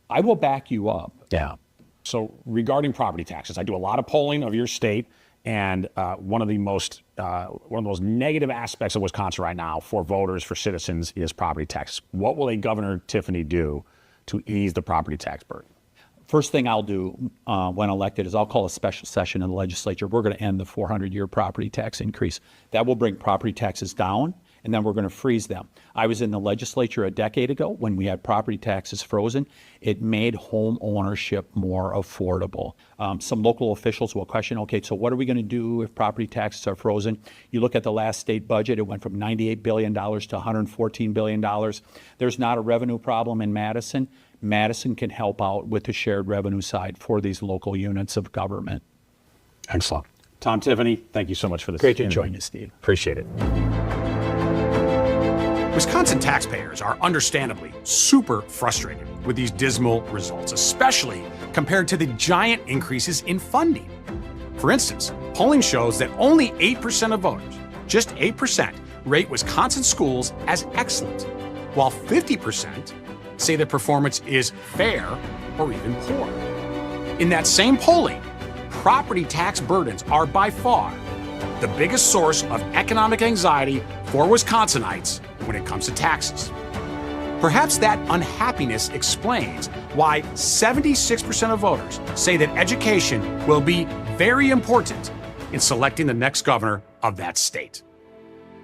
I will back you up. Yeah. So regarding property taxes, I do a lot of polling of your state, and one of the most negative aspects of Wisconsin right now for voters, for citizens, is property taxes. What will a Governor Tiffany do to ease the property tax burden? First thing I'll do when elected is I'll call a special session in the legislature. We're going to end the 400-year property tax increase. That will bring property taxes down, and then we're going to freeze them. I was in the legislature a decade ago when we had property taxes frozen. It made home ownership more affordable. Some local officials will question, okay, so what are we going to do if property taxes are frozen? You look at the last state budget, it went from $98 billion to $114 billion. There's not a revenue problem in Madison. Madison can help out with the shared revenue side for these local units of government. Excellent. Tom, Tiffany, thank you so much for this. Great to join you, Steve. Appreciate it. Wisconsin taxpayers are understandably super frustrated with these dismal results, especially compared to the giant increases in funding. For instance, polling shows that only 8% of voters, just 8%, rate Wisconsin schools as excellent. while 50% say that performance is fair or even poor. In that same polling, property tax burdens are by far the biggest source of economic anxiety for Wisconsinites when it comes to taxes. Perhaps that unhappiness explains why 76% of voters say that education will be very important in selecting the next governor of that state.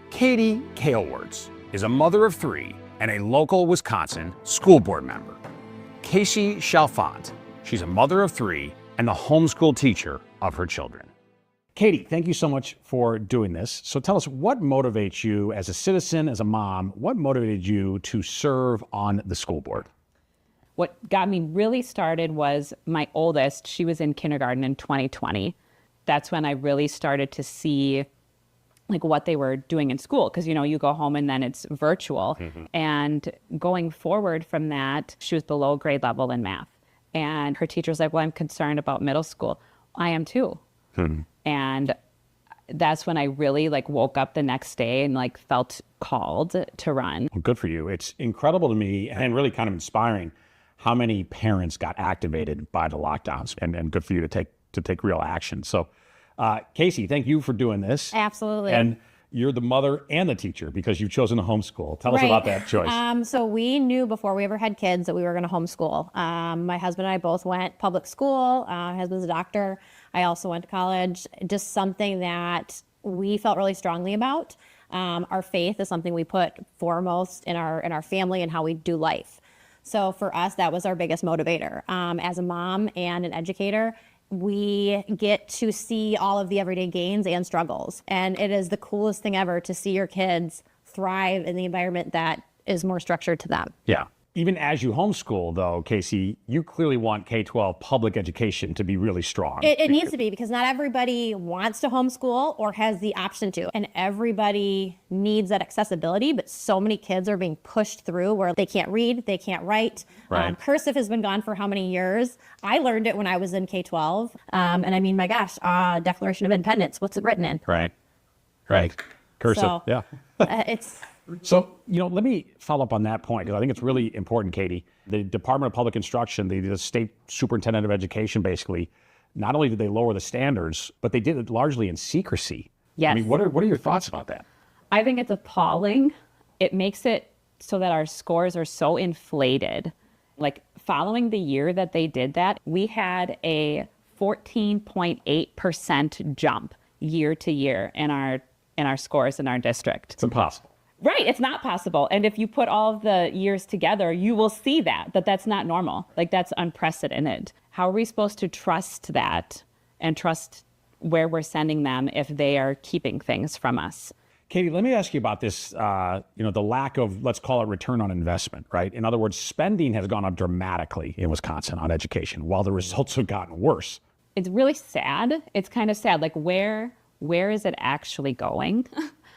Katie Kalewords is a mother of 3 and a local Wisconsin school board member. Casey Chalfant, she's a mother of 3 and the homeschool teacher of her children. Katie, thank you so much for doing this. So tell us, what motivates you as a citizen, as a mom, what motivated you to serve on the school board? What got me really started was my oldest. She was in kindergarten in 2020. That's when I really started to see like what they were doing in school. Because, you know, you go home and then it's virtual. And going forward from that, she was below grade level in math. And her teacher was like, well, I'm concerned about middle school. I am too. And that's when I really like woke up the next day and like felt called to run. Well, good for you. It's incredible to me and really kind of inspiring how many parents got activated by the lockdowns, and good for you to take real action. So Casey, thank you for doing this. Absolutely. And you're the mother and the teacher because you've chosen to homeschool. Tell us about that choice. So we knew before we ever had kids that we were going to homeschool. My husband and I both went public school. My husband's a doctor. I also went to college. Just something that we felt really strongly about. Our faith is something we put foremost in our family and how we do life. So for us, that was our biggest motivator. As a mom and an educator, we get to see all of the everyday gains and struggles. And it is the coolest thing ever to see your kids thrive in the environment that is more structured to them. Yeah. Even as you homeschool, though, Casey, you clearly want K-12 public education to be really strong. It needs to be, because not everybody wants to homeschool or has the option to. And everybody needs that accessibility, but so many kids are being pushed through where they can't read, they can't write. Right. Cursive has been gone for how many years? I learned it when I was in K-12. And I mean, my gosh, Declaration of Independence, what's it written in? Right. Cursive, So, yeah. It's... So, you know, let me follow up on that point, because I think it's really important, Katie. The Department of Public Instruction, the state superintendent of education, basically, not only did they lower the standards, but they did it largely in secrecy. Yes. I mean, what are your thoughts about that? I think it's appalling. It makes it so that our scores are so inflated. Like following the year that they did that, we had a 14.8% jump year to year in our scores in our district. It's impossible. Right, it's not possible. And if you put all of the years together, you will see that that's not normal. Like, that's unprecedented. How are we supposed to trust that and trust where we're sending them if they are keeping things from us? Katie, let me ask you about this, the lack of, let's call it return on investment, right? In other words, spending has gone up dramatically in Wisconsin on education, while the results have gotten worse. It's really sad. It's kind of sad. Like, where is it actually going?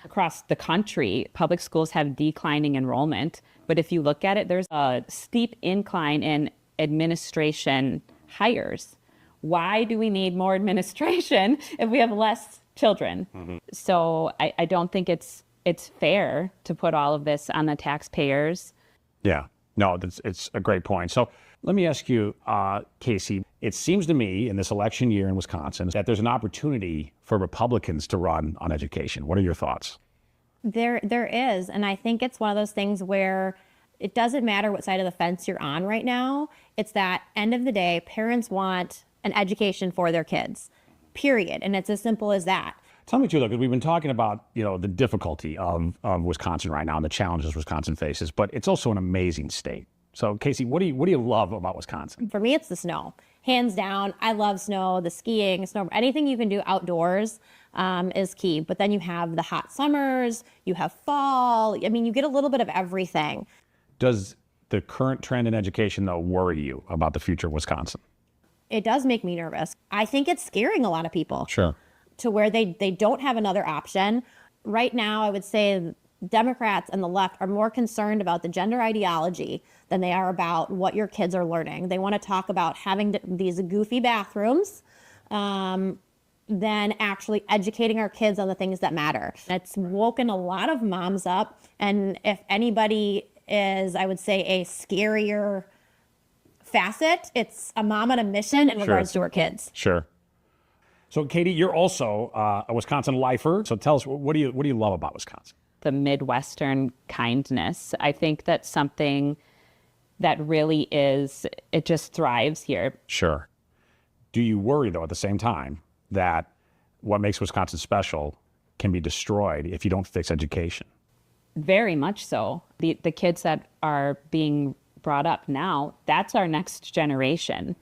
Across the country, public schools have declining enrollment. But if you look at it, there's a steep incline in administration hires. Why do we need more administration if we have less children? So I don't think it's fair to put all of this on the taxpayers. Yeah, no, it's a great point. So let me ask you, Casey, it seems to me in this election year in Wisconsin that there's an opportunity for Republicans to run on education. What are your thoughts? There is. And I think it's one of those things where it doesn't matter what side of the fence you're on right now. It's that end of the day, parents want an education for their kids, period. And it's as simple as that. Tell me too, though, because we've been talking about, the difficulty of Wisconsin right now and the challenges Wisconsin faces, but it's also an amazing state. So, Casey, what do you love about Wisconsin? For me, it's the snow. Hands down, I love snow, the skiing, snow, anything you can do outdoors is key. But then you have the hot summers, you have fall. I mean, you get a little bit of everything. Does the current trend in education, though, worry you about the future of Wisconsin? It does make me nervous. I think it's scaring a lot of people. Sure. To where they don't have another option. Right now, I would say Democrats and the left are more concerned about the gender ideology than they are about what your kids are learning. They want to talk about having these goofy bathrooms than actually educating our kids on the things that matter. It's woken a lot of moms up. And if anybody is, I would say, a scarier facet. It's a mom on a mission in regards to her kids. Sure. So, Katie, you're also a Wisconsin lifer. So tell us, what do you love about Wisconsin? The Midwestern kindness. I think that's something that really it just thrives here. Sure. Do you worry, though, at the same time, that what makes Wisconsin special can be destroyed if you don't fix education? Very much so. The kids that are being brought up now, that's our next generation.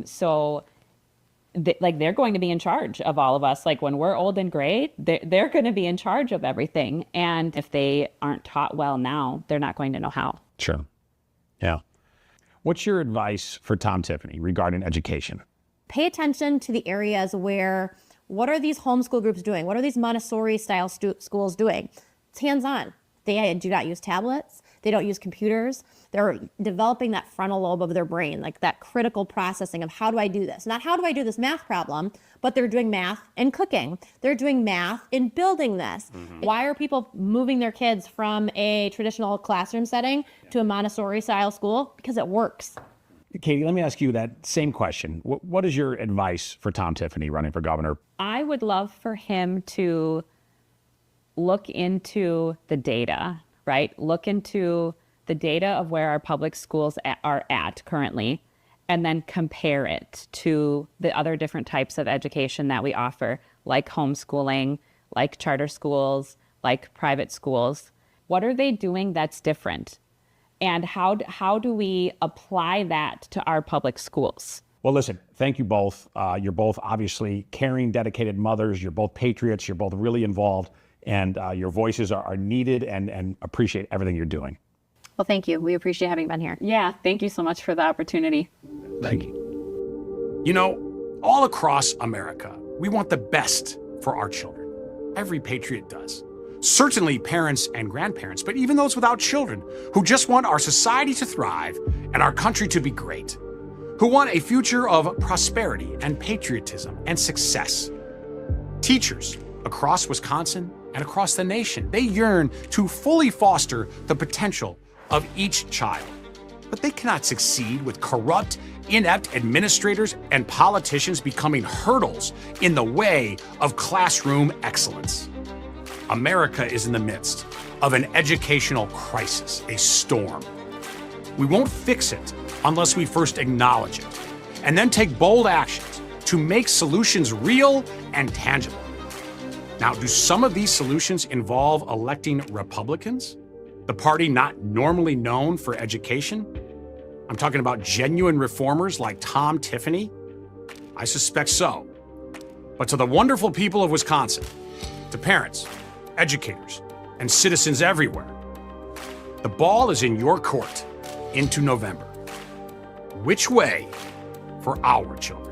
So they're going to be in charge of all of us. Like when we're old and gray, they're going to be in charge of everything. And if they aren't taught well now, they're not going to know how. Sure. Yeah. What's your advice for Tom Tiffany regarding education? Pay attention to the areas where, what are these homeschool groups doing? What are these Montessori style schools doing? It's hands-on. They do not use tablets. They don't use computers. They're developing that frontal lobe of their brain, like that critical processing of how do I do this? Not how do I do this math problem, but they're doing math in cooking. They're doing math in building this. Why are people moving their kids from a traditional classroom setting to a Montessori style school? Because it works. Katie, let me ask you that same question. What is your advice for Tom Tiffany running for governor? I would love for him to look into the data, right? Look into the data of where our public schools are at currently, and then compare it to the other different types of education that we offer, like homeschooling, like charter schools, like private schools. What are they doing that's different? And how do we apply that to our public schools? Well, listen, thank you both. You're both obviously caring, dedicated mothers. You're both patriots. You're both really involved. And your voices are needed and appreciate everything you're doing. Well, thank you. We appreciate having been here. Yeah, thank you so much for the opportunity. Thank you. You know, all across America, we want the best for our children. Every patriot does. Certainly parents and grandparents, but even those without children who just want our society to thrive and our country to be great, who want a future of prosperity and patriotism and success. Teachers across Wisconsin and across the nation, they yearn to fully foster the potential of each child. But they cannot succeed with corrupt, inept administrators and politicians becoming hurdles in the way of classroom excellence. America is in the midst of an educational crisis, a storm. We won't fix it unless we first acknowledge it and then take bold actions to make solutions real and tangible. Now, do some of these solutions involve electing Republicans, the party not normally known for education? I'm talking about genuine reformers like Tom Tiffany? I suspect so. But to the wonderful people of Wisconsin, to parents, educators, and citizens everywhere, the ball is in your court into November. Which way for our children?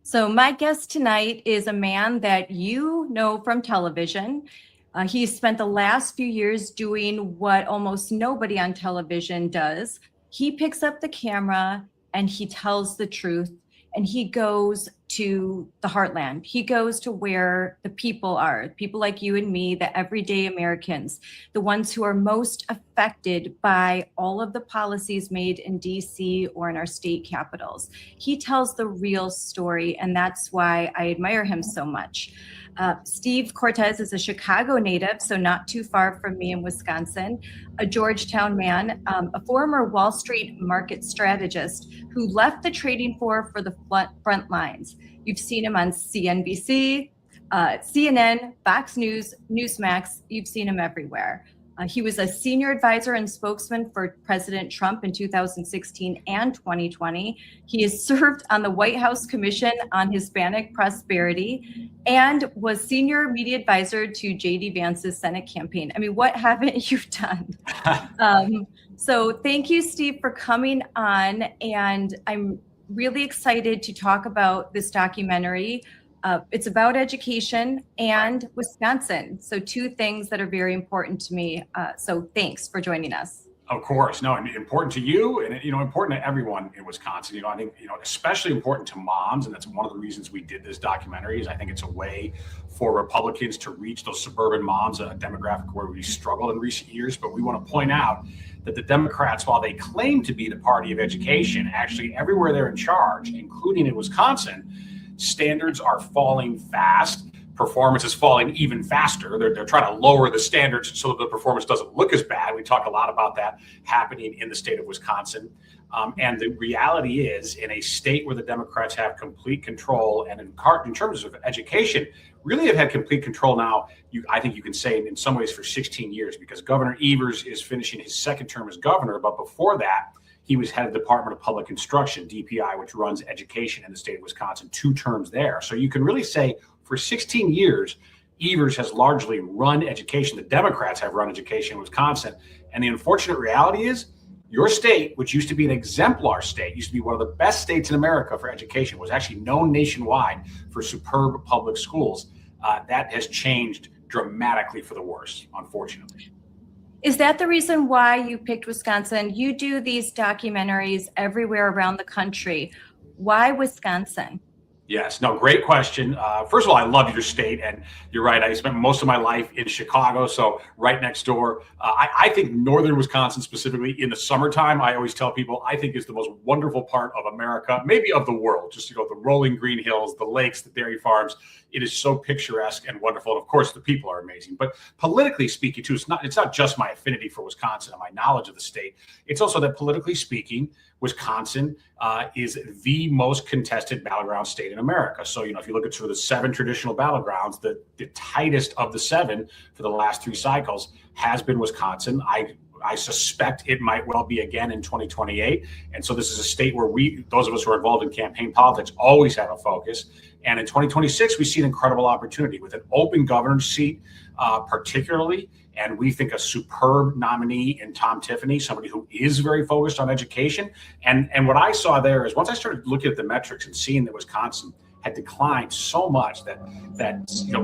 So my guest tonight is a man that you know from television. He's spent the last few years doing what almost nobody on television does. He picks up the camera and he tells the truth, and he goes to the heartland. He goes to where the people are, people like you and me, the everyday Americans, the ones who are most affected by all of the policies made in DC or in our state capitals. He tells the real story, and that's why I admire him so much. Steve Cortes is a Chicago native, so not too far from me in Wisconsin, a Georgetown man, a former Wall Street market strategist who left the trading floor for the front lines. You've seen him on CNBC, CNN, Fox News, Newsmax. You've seen him everywhere. He was a senior advisor and spokesman for President Trump in 2016 and 2020. He has served on the White House Commission on Hispanic Prosperity and was senior media advisor to J.D. Vance's Senate campaign. I mean, what haven't you done? So thank you, Steve, for coming on. And I'm really excited to talk about this documentary. It's about education and Wisconsin. So two things that are very important to me. So thanks for joining us. Of course, no, and important to you, and important to everyone in Wisconsin. I think especially important to moms, and that's one of the reasons we did this documentary. Is I think it's a way for Republicans to reach those suburban moms, a demographic where we struggled in recent years. But we want to point out that the Democrats, while they claim to be the party of education, actually everywhere they're in charge, including in Wisconsin, standards are falling fast. Performance is falling even faster. They're trying to lower the standards so that the performance doesn't look as bad. We talk a lot about that happening in the state of Wisconsin. And the reality is, in a state where the Democrats have complete control, and in terms of education, really have had complete control now, I think you can say in some ways for 16 years, because Governor Evers is finishing his second term as governor. But before that, he was head of the Department of Public Instruction, DPI, which runs education in the state of Wisconsin, 2 terms there. So you can really say for 16 years, Evers has largely run education. The Democrats have run education in Wisconsin. And the unfortunate reality is your state, which used to be an exemplar state, used to be one of the best states in America for education, was actually known nationwide for superb public schools. That has changed dramatically for the worse, unfortunately. Is that the reason why you picked Wisconsin? You do these documentaries everywhere around the country. Why Wisconsin? Yes, no, great question. First of all, I love your state, and you're right. I spent most of my life in Chicago, so right next door. I think northern Wisconsin, specifically in the summertime, I always tell people I think is the most wonderful part of America, maybe of the world. Just the rolling green hills, the lakes, the dairy farms. It is so picturesque and wonderful. And of course, the people are amazing. But politically speaking, too, it's not just my affinity for Wisconsin and my knowledge of the state. It's also that politically speaking, Wisconsin is the most contested battleground state in America. So, if you look at sort of the 7 traditional battlegrounds, the tightest of the 7 for the last 3 cycles has been Wisconsin. I suspect it might well be again in 2028. And so this is a state where those of us who are involved in campaign politics, always have a focus. And in 2026, we see an incredible opportunity with an open governor's seat, particularly. And we think a superb nominee in Tom Tiffany, somebody who is very focused on education. And what I saw there is once I started looking at the metrics and seeing that Wisconsin had declined so much that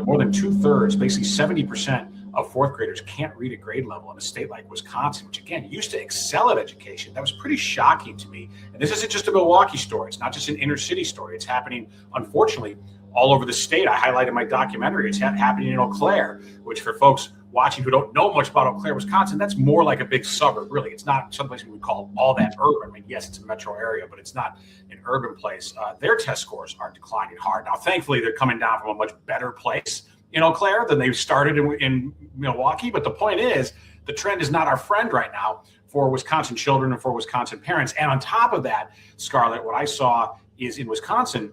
more than 2/3, basically 70% of 4th graders can't read at grade level in a state like Wisconsin, which again used to excel at education. That was pretty shocking to me. And this isn't just a Milwaukee story. It's not just an inner city story. It's happening, unfortunately, all over the state. I highlighted in my documentary. It's happening in Eau Claire, which for folks watching who don't know much about Eau Claire, Wisconsin, that's more like a big suburb, really. It's not someplace we would call all that urban. I mean, yes, it's a metro area, but it's not an urban place. Their test scores are declining hard. Now, thankfully, they're coming down from a much better place in Eau Claire than they started in Milwaukee. But the point is, the trend is not our friend right now for Wisconsin children and for Wisconsin parents. And on top of that, Scarlett, what I saw is in Wisconsin,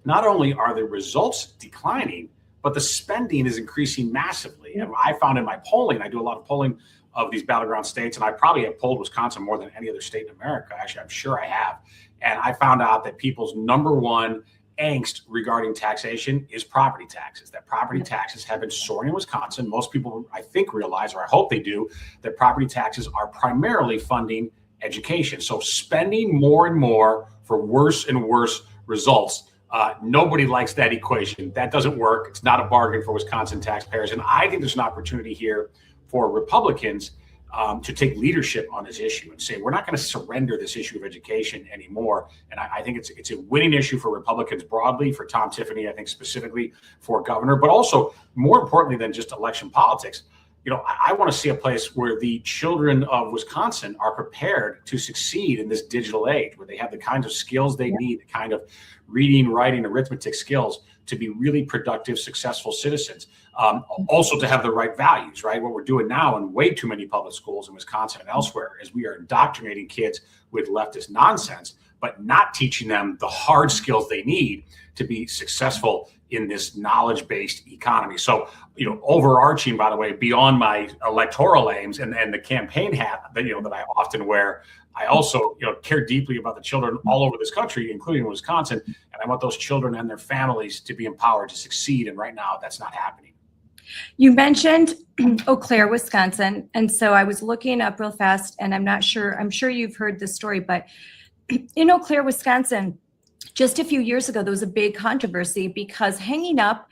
not only are the results declining, but the spending is increasing massively. And I found in my polling, I do a lot of polling of these battleground states, and I probably have polled Wisconsin more than any other state in America. Actually, I'm sure I have. And I found out that people's number one angst regarding taxation is property taxes, that property taxes have been soaring in Wisconsin. Most people, I think, realize, or I hope they do, that property taxes are primarily funding education. So spending more and more for worse and worse results. Nobody likes that equation. That doesn't work. It's not a bargain for Wisconsin taxpayers. And I think there's an opportunity here for Republicans to take leadership on this issue and say, we're not going to surrender this issue of education anymore. And I think it's a winning issue for Republicans broadly, for Tom Tiffany, I think specifically for governor, but also more importantly than just election politics. I want to see a place where the children of Wisconsin are prepared to succeed in this digital age, where they have the kinds of skills they need, the kind of reading, writing, arithmetic skills to be really productive, successful citizens. Also to have the right values, right? What we're doing now in way too many public schools in Wisconsin and elsewhere is we are indoctrinating kids with leftist nonsense, but not teaching them the hard skills they need to be successful in this knowledge-based economy. So, overarching, by the way, beyond my electoral aims and the campaign hat that I often wear, I also, care deeply about the children all over this country, including Wisconsin, and I want those children and their families to be empowered to succeed. And right now, that's not happening. You mentioned Eau Claire, Wisconsin, and so I was looking up real fast, and I'm sure you've heard this story, but in Eau Claire, Wisconsin, just a few years ago, there was a big controversy because hanging up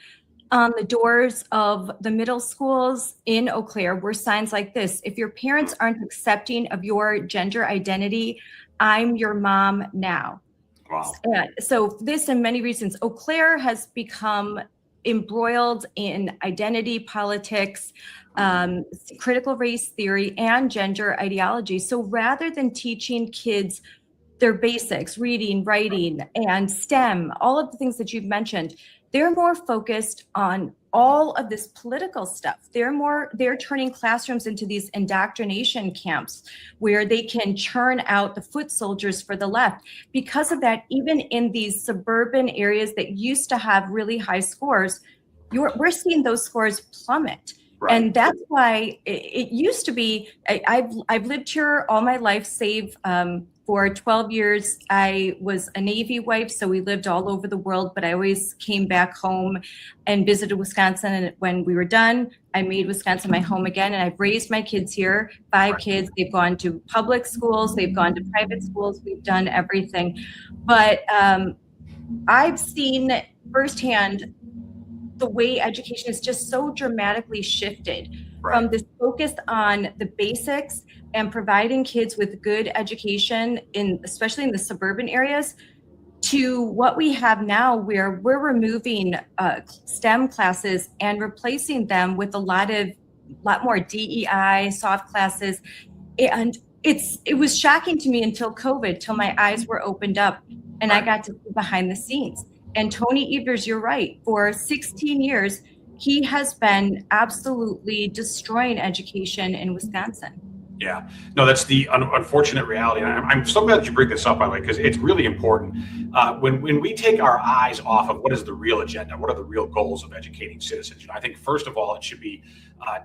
on the doors of the middle schools in Eau Claire were signs like this: if your parents aren't accepting of your gender identity, I'm your mom now. Wow. So this and many reasons, Eau Claire has become embroiled in identity politics, critical race theory, and gender ideology. So rather than teaching kids their basics, reading, writing, and STEM, all of the things that you've mentioned, they're more focused on all of this political stuff. They're turning classrooms into these indoctrination camps where they can churn out the foot soldiers for the left. Because of that, even in these suburban areas that used to have really high scores, we're seeing those scores plummet. Right. And that's why it used to be, I've lived here all my life, save for 12 years. I was a Navy wife, so we lived all over the world, but I always came back home and visited Wisconsin. And when we were done, I made Wisconsin my home again. And I've raised my kids here, 5 kids. They've gone to public schools, they've gone to private schools, we've done everything. But I've seen firsthand the way education is just so dramatically shifted from this focus on the basics and providing kids with good education, especially in the suburban areas, to what we have now, where we're removing STEM classes and replacing them with a lot more DEI, soft classes. And it was shocking to me until COVID, till my eyes were opened up and I got to see behind the scenes. And Tony Evers, you're right, for 16 years, he has been absolutely destroying education in Wisconsin. Yeah, no, that's the unfortunate reality. And I'm so glad that you bring this up, by the way, because it's really important. When we take our eyes off of what is the real agenda, what are the real goals of educating citizens, I think first of all, it should be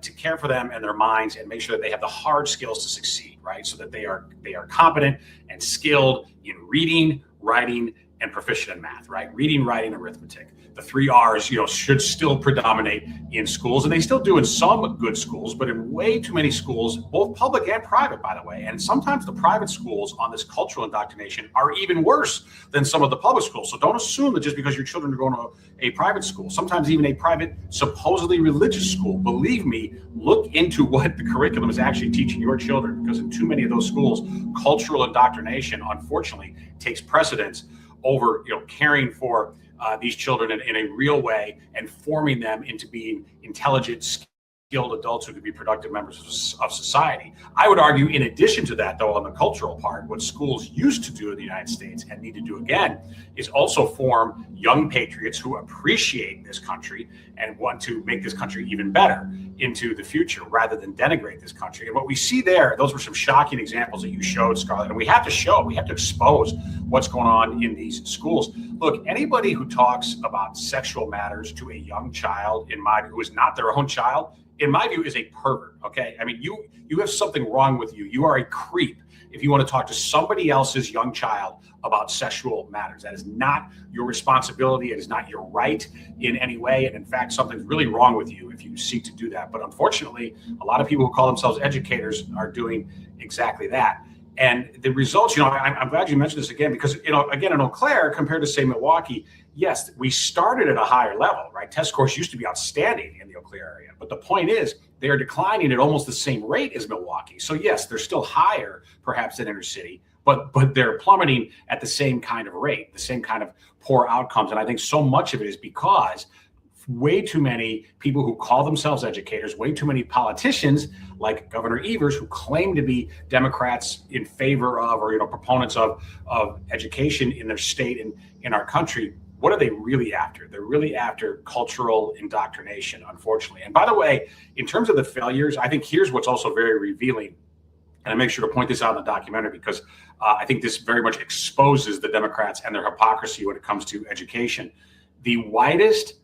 to care for them and their minds and make sure that they have the hard skills to succeed, right? So that they are competent and skilled in reading, writing, and proficient in math, right? Reading, writing, arithmetic. The 3 R's, should still predominate in schools, and they still do in some good schools, but in way too many schools, both public and private, by the way. And sometimes the private schools on this cultural indoctrination are even worse than some of the public schools. So don't assume that just because your children are going to a private school, sometimes even a private, supposedly religious school, believe me, look into what the curriculum is actually teaching your children, because in too many of those schools, cultural indoctrination, unfortunately, takes precedence over caring for these children in a real way and forming them into being intelligent, skilled adults who could be productive members of society. I would argue, in addition to that, though, on the cultural part, what schools used to do in the United States and need to do again is also form young patriots who appreciate this country and want to make this country even better into the future rather than denigrate this country. And what we see there, those were some shocking examples that you showed, Scarlett, and we have to expose what's going on in these schools. Look, anybody who talks about sexual matters to a young child, who is not their own child, in my view, is a pervert, okay? I mean, you have something wrong with you. You are a creep if you want to talk to somebody else's young child about sexual matters. That is not your responsibility. It is not your right in any way. And in fact, something's really wrong with you if you seek to do that. But unfortunately, a lot of people who call themselves educators are doing exactly that. And the results, I'm glad you mentioned this again, because, again, in Eau Claire, compared to, say, Milwaukee, yes, we started at a higher level, right? Test scores used to be outstanding in the Eau Claire area. But the point is, they are declining at almost the same rate as Milwaukee. So, yes, they're still higher, perhaps, than inner city, but they're plummeting at the same kind of rate, the same kind of poor outcomes. And I think so much of it is because way too many people who call themselves educators, way too many politicians like Governor Evers, who claim to be Democrats in favor of or proponents of education in their state and in our country. What are they really after? They're really after cultural indoctrination, unfortunately. And by the way, in terms of the failures, I think here's what's also very revealing. And I make sure to point this out in the documentary because I think this very much exposes the Democrats and their hypocrisy when it comes to education. The widest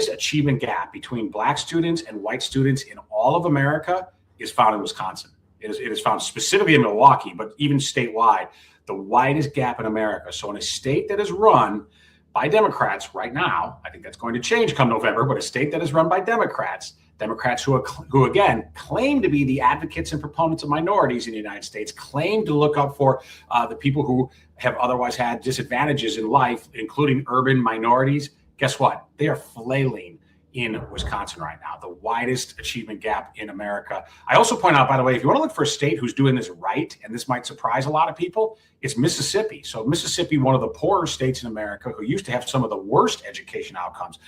achievement gap between Black students and white students in all of America is found in Wisconsin. It is found specifically in Milwaukee, but even statewide, the widest gap in America. So in a state that is run by Democrats right now, I think that's going to change come November, but a state that is run by Democrats who again claim to be the advocates and proponents of minorities in the United States, claim to look up for the people who have otherwise had disadvantages in life, including urban minorities. Guess what? They are flailing in Wisconsin right now, the widest achievement gap in America. I also point out, by the way, if you want to look for a state who's doing this right, and this might surprise a lot of people, it's Mississippi. So Mississippi, one of the poorer states in America, who used to have some of the worst education outcomes.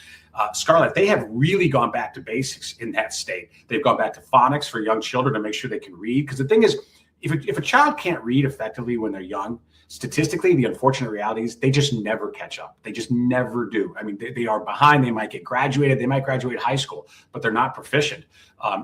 Scarlett, they have really gone back to basics in that state. They've gone back to phonics for young children to make sure they can read. Because the thing is, if a child can't read effectively when they're young, statistically, the unfortunate reality is they just never catch up. They just never do. I mean, they are behind. They might get graduated. They might graduate high school, but they're not proficient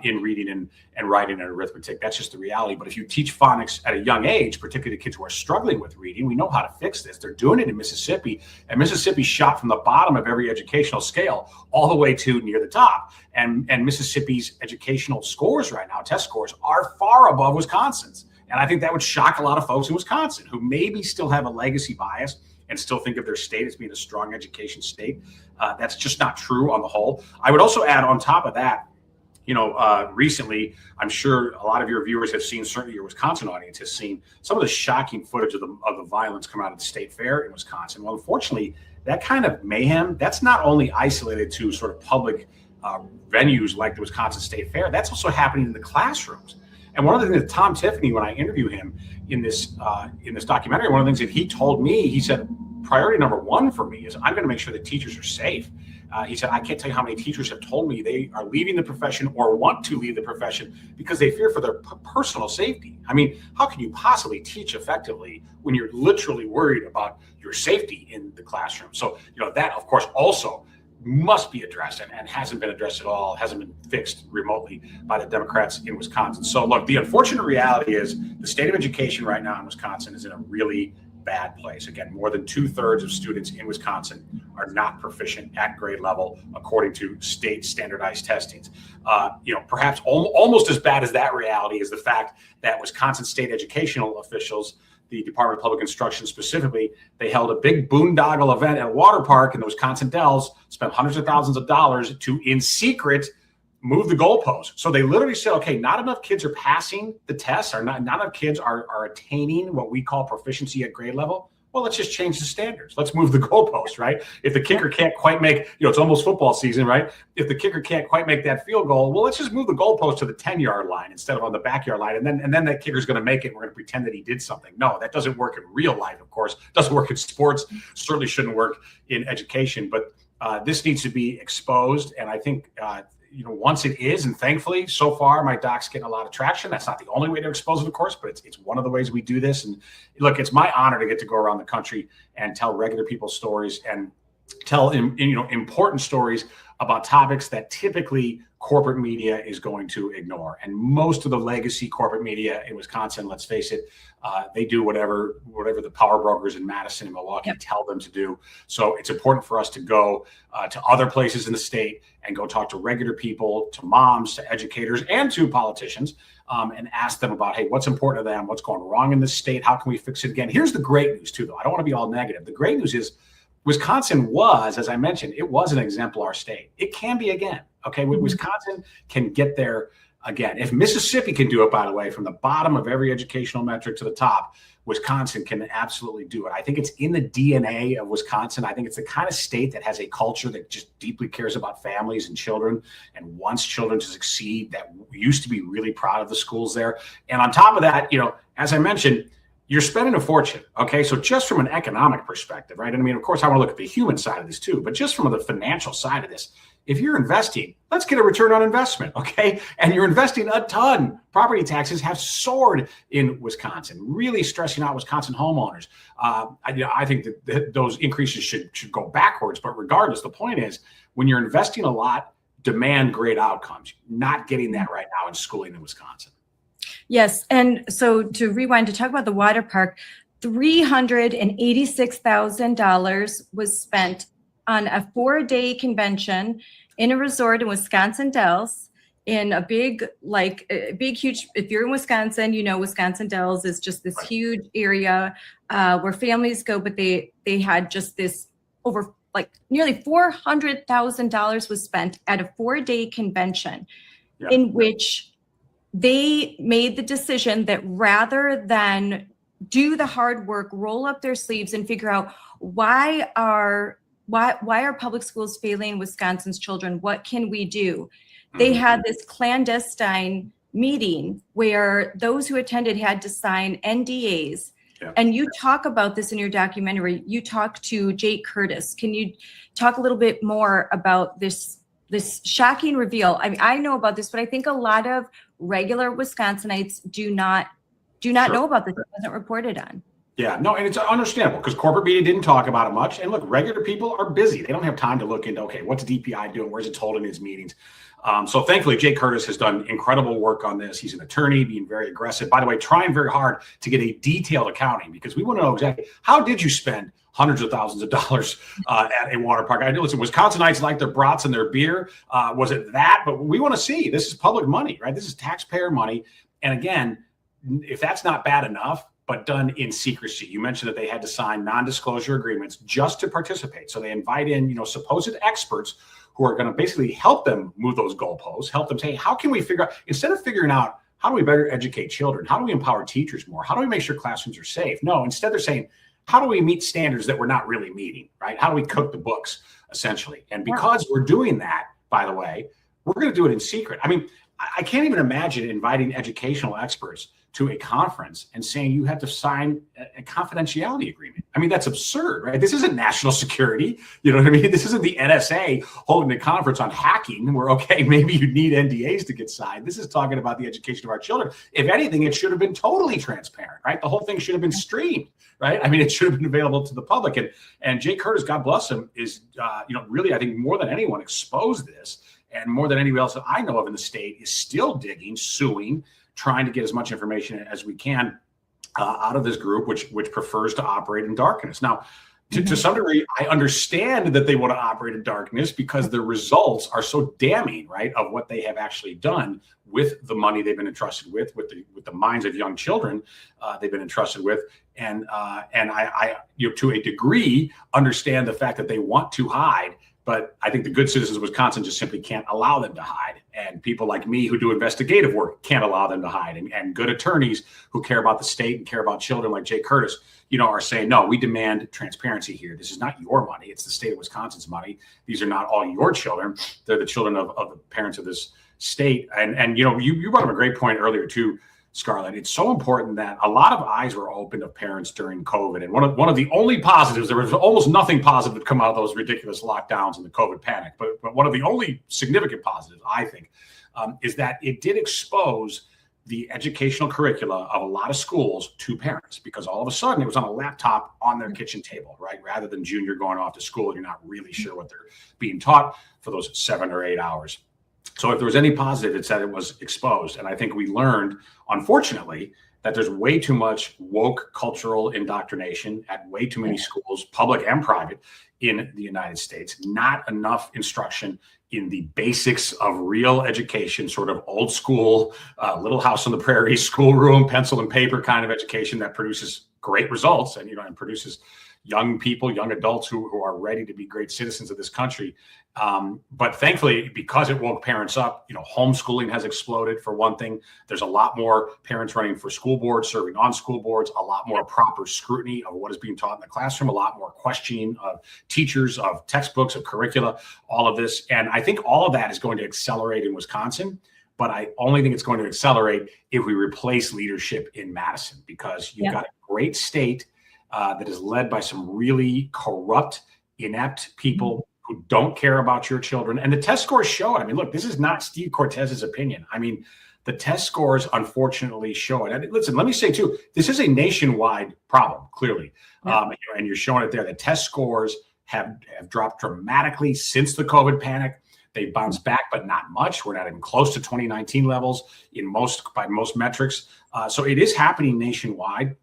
in reading and writing and arithmetic. That's just the reality. But if you teach phonics at a young age, particularly the kids who are struggling with reading, we know how to fix this. They're doing it in Mississippi, and Mississippi shot from the bottom of every educational scale all the way to near the top. And Mississippi's educational scores right now, test scores, are far above Wisconsin's. And I think that would shock a lot of folks in Wisconsin who maybe still have a legacy bias and still think of their state as being a strong education state. That's just not true on the whole. I would also add on top of that, recently, I'm sure a lot of your viewers have seen, certainly your Wisconsin audience has seen some of the shocking footage of the violence come out of the state fair in Wisconsin. Well, unfortunately, that kind of mayhem, that's not only isolated to sort of public venues like the Wisconsin State Fair, that's also happening in the classrooms. And one of the things that Tom Tiffany, when I interviewed him in this documentary, one of the things that he told me, he said, priority number one for me is I'm going to make sure that teachers are safe. He said, I can't tell you how many teachers have told me they are leaving the profession or want to leave the profession because they fear for their personal safety. I mean, how can you possibly teach effectively when you're literally worried about your safety in the classroom? So, that, of course, also must be addressed and hasn't been addressed at all, hasn't been fixed remotely by the Democrats in Wisconsin. So look, the unfortunate reality is the state of education right now in Wisconsin is in a really bad place. Again, more than 2/3 of students in Wisconsin are not proficient at grade level, according to state standardized testings. Perhaps almost as bad as that reality is the fact that Wisconsin state educational officials, the Department of Public Instruction specifically, they held a big boondoggle event at a water park in the Wisconsin Dells, spent hundreds of thousands of dollars to, in secret, move the goalposts. So they literally said, okay, not enough kids are passing the tests, or not enough kids are attaining what we call proficiency at grade level. Well, let's just change the standards. Let's move the goalpost, right? If the kicker can't quite make, it's almost football season, right? If the kicker can't quite make that field goal, well, let's just move the goalpost to the 10-yard line instead of on the backyard line. And then that kicker's going to make it. And we're going to pretend that he did something. No, that doesn't work in real life, of course. It doesn't work in sports. Certainly shouldn't work in education. But this needs to be exposed. And I think, once it is, and thankfully, so far, my doc's getting a lot of traction. That's not the only way to expose it, of course, but it's one of the ways we do this. And look, it's my honor to get to go around the country and tell regular people's stories and tell important stories about topics that typically corporate media is going to ignore. And most of the legacy corporate media in Wisconsin, let's face it, they do whatever the power brokers in Madison and Milwaukee tell them to do. So it's important for us to go to other places in the state and go talk to regular people, to moms, to educators, and to politicians, and ask them about, hey, what's important to them? What's going wrong in this state? How can we fix it again? Here's the great news, too, though. I don't want to be all negative. The great news is Wisconsin was, as I mentioned, it was an exemplar state. It can be again. Okay, Wisconsin can get there again. If Mississippi can do it, by the way, from the bottom of every educational metric to the top, Wisconsin can absolutely do it. I think it's in the DNA of Wisconsin. I think it's the kind of state that has a culture that just deeply cares about families and children and wants children to succeed, that used to be really proud of the schools there. And on top of that, as I mentioned, you're spending a fortune. Okay, so just from an economic perspective, right? And I mean, of course, I want to look at the human side of this too, but just from the financial side of this, if you're investing, let's get a return on investment, okay? And you're investing a ton. Property taxes have soared in Wisconsin, really stressing out Wisconsin homeowners. I think that those increases should go backwards, but regardless, the point is, when you're investing a lot, demand great outcomes. You're not getting that right now in schooling in Wisconsin. Yes, and so to rewind, to talk about the water park, $386,000 was spent on a 4-day convention in a resort in Wisconsin Dells, in a big, huge, if you're in Wisconsin, Wisconsin Dells is just this huge area where families go, but they had just this over nearly $400,000 was spent at a 4-day convention in which they made the decision that rather than do the hard work, roll up their sleeves and figure out why are why are public schools failing Wisconsin's children? What can we do? They had this clandestine meeting where those who attended had to sign NDAs. Yeah. And you talk about this in your documentary. You talk to Jake Cortes. Can you talk a little bit more about this shocking reveal? I mean, I know about this, but I think a lot of regular Wisconsinites do not know about this. It wasn't reported on. Yeah, no, and it's understandable because corporate media didn't talk about it much. And look, regular people are busy. They don't have time to look into, okay, what's DPI doing? Where's it told in his meetings? So thankfully, Jake Cortes has done incredible work on this. He's an attorney, being very aggressive. By the way, trying very hard to get a detailed accounting because we want to know exactly how did you spend hundreds of thousands of dollars at a water park. I know, listen, Wisconsinites like their brats and their beer. Was it that? But we want to see. This is public money, right? This is taxpayer money. And again, if that's not bad enough, but done in secrecy. You mentioned that they had to sign non-disclosure agreements just to participate. So they invite in, supposed experts who are going to basically help them move those goalposts, help them say, how can we figure out, instead of figuring out how do we better educate children? How do we empower teachers more? How do we make sure classrooms are safe? No, instead they're saying, how do we meet standards that we're not really meeting, right? How do we cook the books, essentially? And because we're doing that, by the way, we're going to do it in secret. I mean, I can't even imagine inviting educational experts to a conference and saying you have to sign a confidentiality agreement. I mean, that's absurd, right? This isn't national security. You know what I mean? This isn't the NSA holding a conference on hacking where, okay, maybe you need NDAs to get signed. This is talking about the education of our children. If anything, it should have been totally transparent, right? The whole thing should have been streamed, right? I mean, it should have been available to the public. And Jake Cortes, God bless him, is, really, I think more than anyone exposed this, and more than anybody else that I know of in the state is still digging, suing, trying to get as much information as we can out of this group, which prefers to operate in darkness. Now, to some degree, I understand that they want to operate in darkness because the results are so damning, right, of what they have actually done with the money they've been entrusted with the minds of young children they've been entrusted with, and I to a degree understand the fact that they want to hide. But I think the good citizens of Wisconsin just simply can't allow them to hide. And people like me who do investigative work can't allow them to hide. And good attorneys who care about the state and care about children like Jake Cortes, are saying, no, we demand transparency here. This is not your money. It's the state of Wisconsin's money. These are not all your children. They're the children of the parents of this state. And you brought up a great point earlier, too, Scarlett. It's so important that a lot of eyes were opened of parents during COVID. And one of the only positives, there was almost nothing positive to come out of those ridiculous lockdowns and the COVID panic. But one of the only significant positives, I think, is that it did expose the educational curricula of a lot of schools to parents, because all of a sudden it was on a laptop on their kitchen table, right? Rather than junior going off to school, you're not really sure what they're being taught for those 7 or 8 hours. So if there was any positive, it's that it was exposed. And I think we learned, unfortunately, that there's way too much woke cultural indoctrination at way too many schools, public and private, in the United States. Not enough instruction in the basics of real education, sort of old school, Little House on the Prairie, schoolroom, pencil and paper kind of education that produces great results and produces young people, young adults who are ready to be great citizens of this country. But thankfully, because it woke parents up, homeschooling has exploded, for one thing. There's a lot more parents running for school boards, serving on school boards, a lot more proper scrutiny of what is being taught in the classroom, a lot more questioning of teachers, of textbooks, of curricula, all of this. And I think all of that is going to accelerate in Wisconsin. But I only think it's going to accelerate if we replace leadership in Madison, because you've got a great state that is led by some really corrupt, inept people who don't care about your children. And the test scores show it. I mean, look, this is not Steve Cortes's opinion. I mean, the test scores unfortunately show it. And listen, let me say too, this is a nationwide problem, clearly. And you're showing it there. The test scores have dropped dramatically since the COVID panic. They bounced back, but not much. We're not even close to 2019 levels by most metrics. So it is happening nationwide.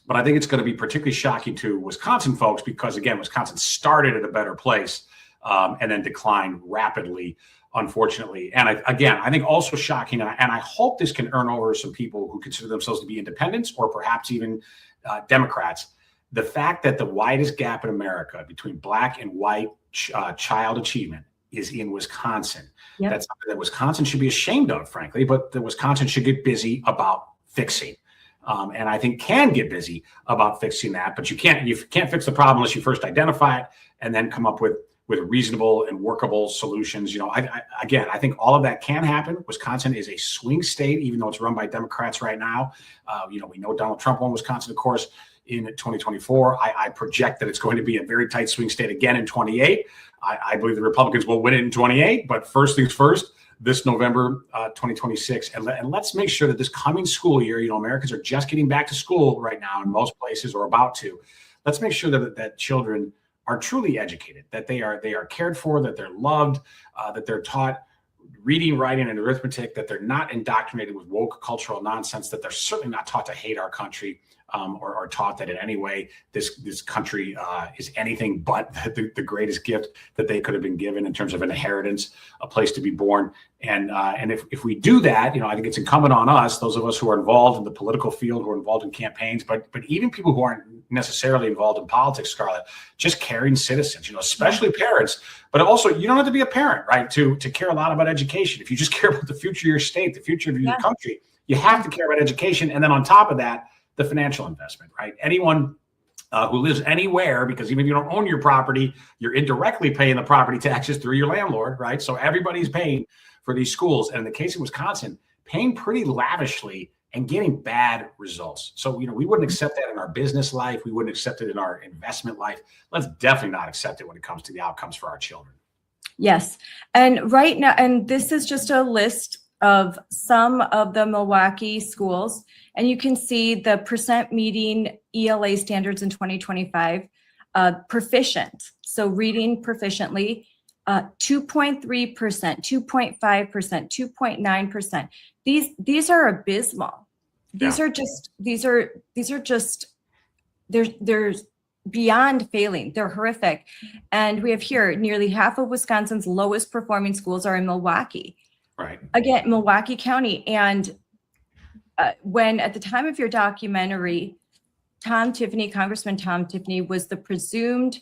But I think it's going to be particularly shocking to Wisconsin folks because, again, Wisconsin started at a better place and then declined rapidly, unfortunately. And I think also shocking, and I hope this can earn over some people who consider themselves to be independents or perhaps even Democrats, the fact that the widest gap in America between Black and white child achievement is in Wisconsin. Yep. That's something that Wisconsin should be ashamed of, frankly, but that Wisconsin should get busy about fixing. and I think can get busy about fixing that. But you can't fix the problem unless you first identify it and then come up with reasonable and workable solutions. I think all of that can happen. Wisconsin is a swing state, even though it's run by Democrats right now. We know Donald Trump won Wisconsin, of course, in 2024. I project that it's going to be a very tight swing state again in 28. I believe the Republicans will win it in 28, but first things first, this November 2026. And let's make sure that this coming school year, Americans are just getting back to school right now in most places, or about to. Let's make sure that children are truly educated, that they are cared for, that they're loved, that they're taught reading, writing, and arithmetic, that they're not indoctrinated with woke cultural nonsense, that they're certainly not taught to hate our country, or taught that in any way this country is anything but the greatest gift that they could have been given in terms of an inheritance, a place to be born. And if we do that, I think it's incumbent on us, those of us who are involved in the political field, who are involved in campaigns, but even people who aren't necessarily involved in politics, Scarlett, just caring citizens, especially parents, but also you don't have to be a parent, right, to care a lot about education. If you just care about the future of your state, the future of your country, you have to care about education. And then on top of that, the financial investment, right? Anyone who lives anywhere, because even if you don't own your property, you're indirectly paying the property taxes through your landlord, right? So everybody's paying for these schools. And in the case of Wisconsin, paying pretty lavishly and getting bad results. So, we wouldn't accept that in our business life. We wouldn't accept it in our investment life. Let's definitely not accept it when it comes to the outcomes for our children. Yes. And right now, and this is just a list of some of the Milwaukee schools, and you can see the percent meeting ELA standards in 2025, proficient. So reading proficiently, 2.3%, 2.5%, 2.9%. These are abysmal. They're beyond failing. They're horrific. And we have here nearly half of Wisconsin's lowest performing schools are in Milwaukee. Right. Again, Milwaukee County. And when at the time of your documentary, Congressman Tom Tiffany was the presumed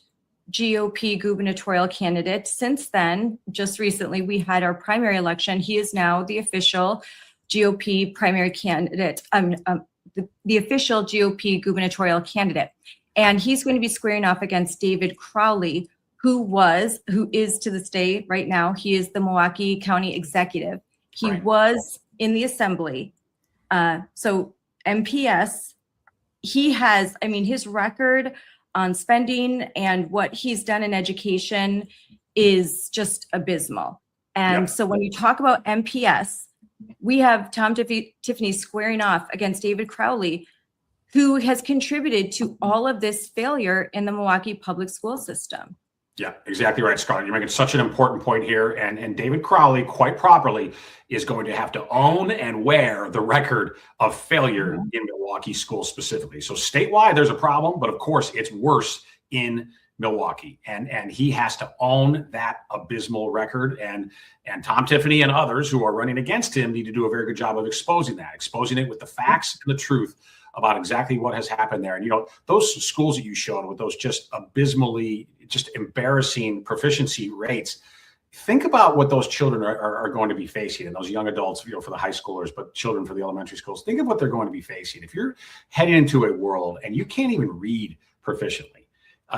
GOP gubernatorial candidate. Since then, just recently, we had our primary election. He is now the official GOP primary candidate, the official GOP gubernatorial candidate. And he's going to be squaring off against David Crowley, who is to this day right now, he is the Milwaukee County executive. He was in the assembly. So MPS, he has, his record on spending and what he's done in education is just abysmal. And so when you talk about MPS, we have Tom Tiffany squaring off against David Crowley, who has contributed to all of this failure in the Milwaukee public school system. Yeah, exactly right, Scarlett. You're making such an important point here. And David Crowley, quite properly, is going to have to own and wear the record of failure in Milwaukee schools specifically. So statewide, there's a problem, but of course, it's worse in Milwaukee. And he has to own that abysmal record. And Tom Tiffany and others who are running against him need to do a very good job of exposing it with the facts and the truth about exactly what has happened there. And, those schools that you showed with those just abysmally, just embarrassing proficiency rates, think about what those children are going to be facing, and those young adults, for the high schoolers, but children for the elementary schools. Think of what they're going to be facing. If you're heading into a world and you can't even read proficiently,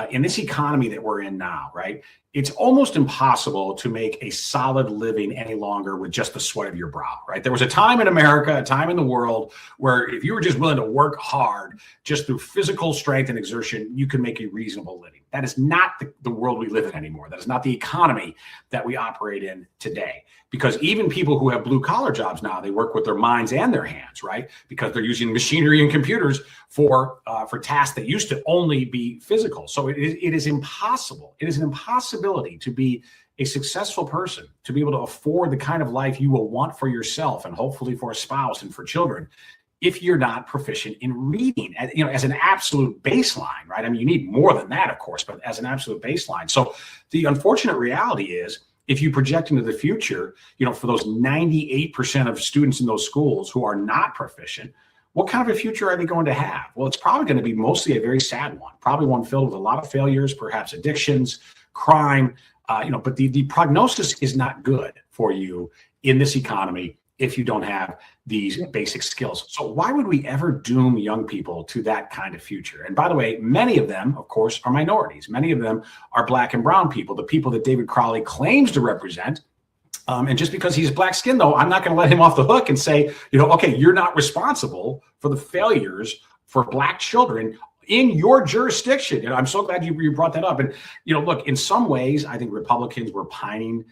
in this economy that we're in now, right? It's almost impossible to make a solid living any longer with just the sweat of your brow, right? There was a time in America, a time in the world where if you were just willing to work hard, just through physical strength and exertion, you could make a reasonable living. That is not the world we live in anymore. That is not the economy that we operate in today. Because even people who have blue collar jobs now, they work with their minds and their hands, right? Because they're using machinery and computers for tasks that used to only be physical. So it is impossible. It is an impossibility to be a successful person, to be able to afford the kind of life you will want for yourself and hopefully for a spouse and for children, if you're not proficient in reading, as an absolute baseline, right? You need more than that, of course, but as an absolute baseline. So the unfortunate reality is, if you project into the future, for those 98% of students in those schools who are not proficient, what kind of a future are they going to have? Well, it's probably going to be mostly a very sad one, probably one filled with a lot of failures, perhaps addictions, crime, but the prognosis is not good for you in this economy if you don't have these basic skills. So why would we ever doom young people to that kind of future? And by the way, many of them, of course, are minorities. Many of them are Black and brown people, the people that David Crowley claims to represent. And just because he's black skinned, though, I'm not going to let him off the hook and say, okay, you're not responsible for the failures for Black children in your jurisdiction. And I'm so glad you brought that up. And, look, in some ways, I think Republicans were pining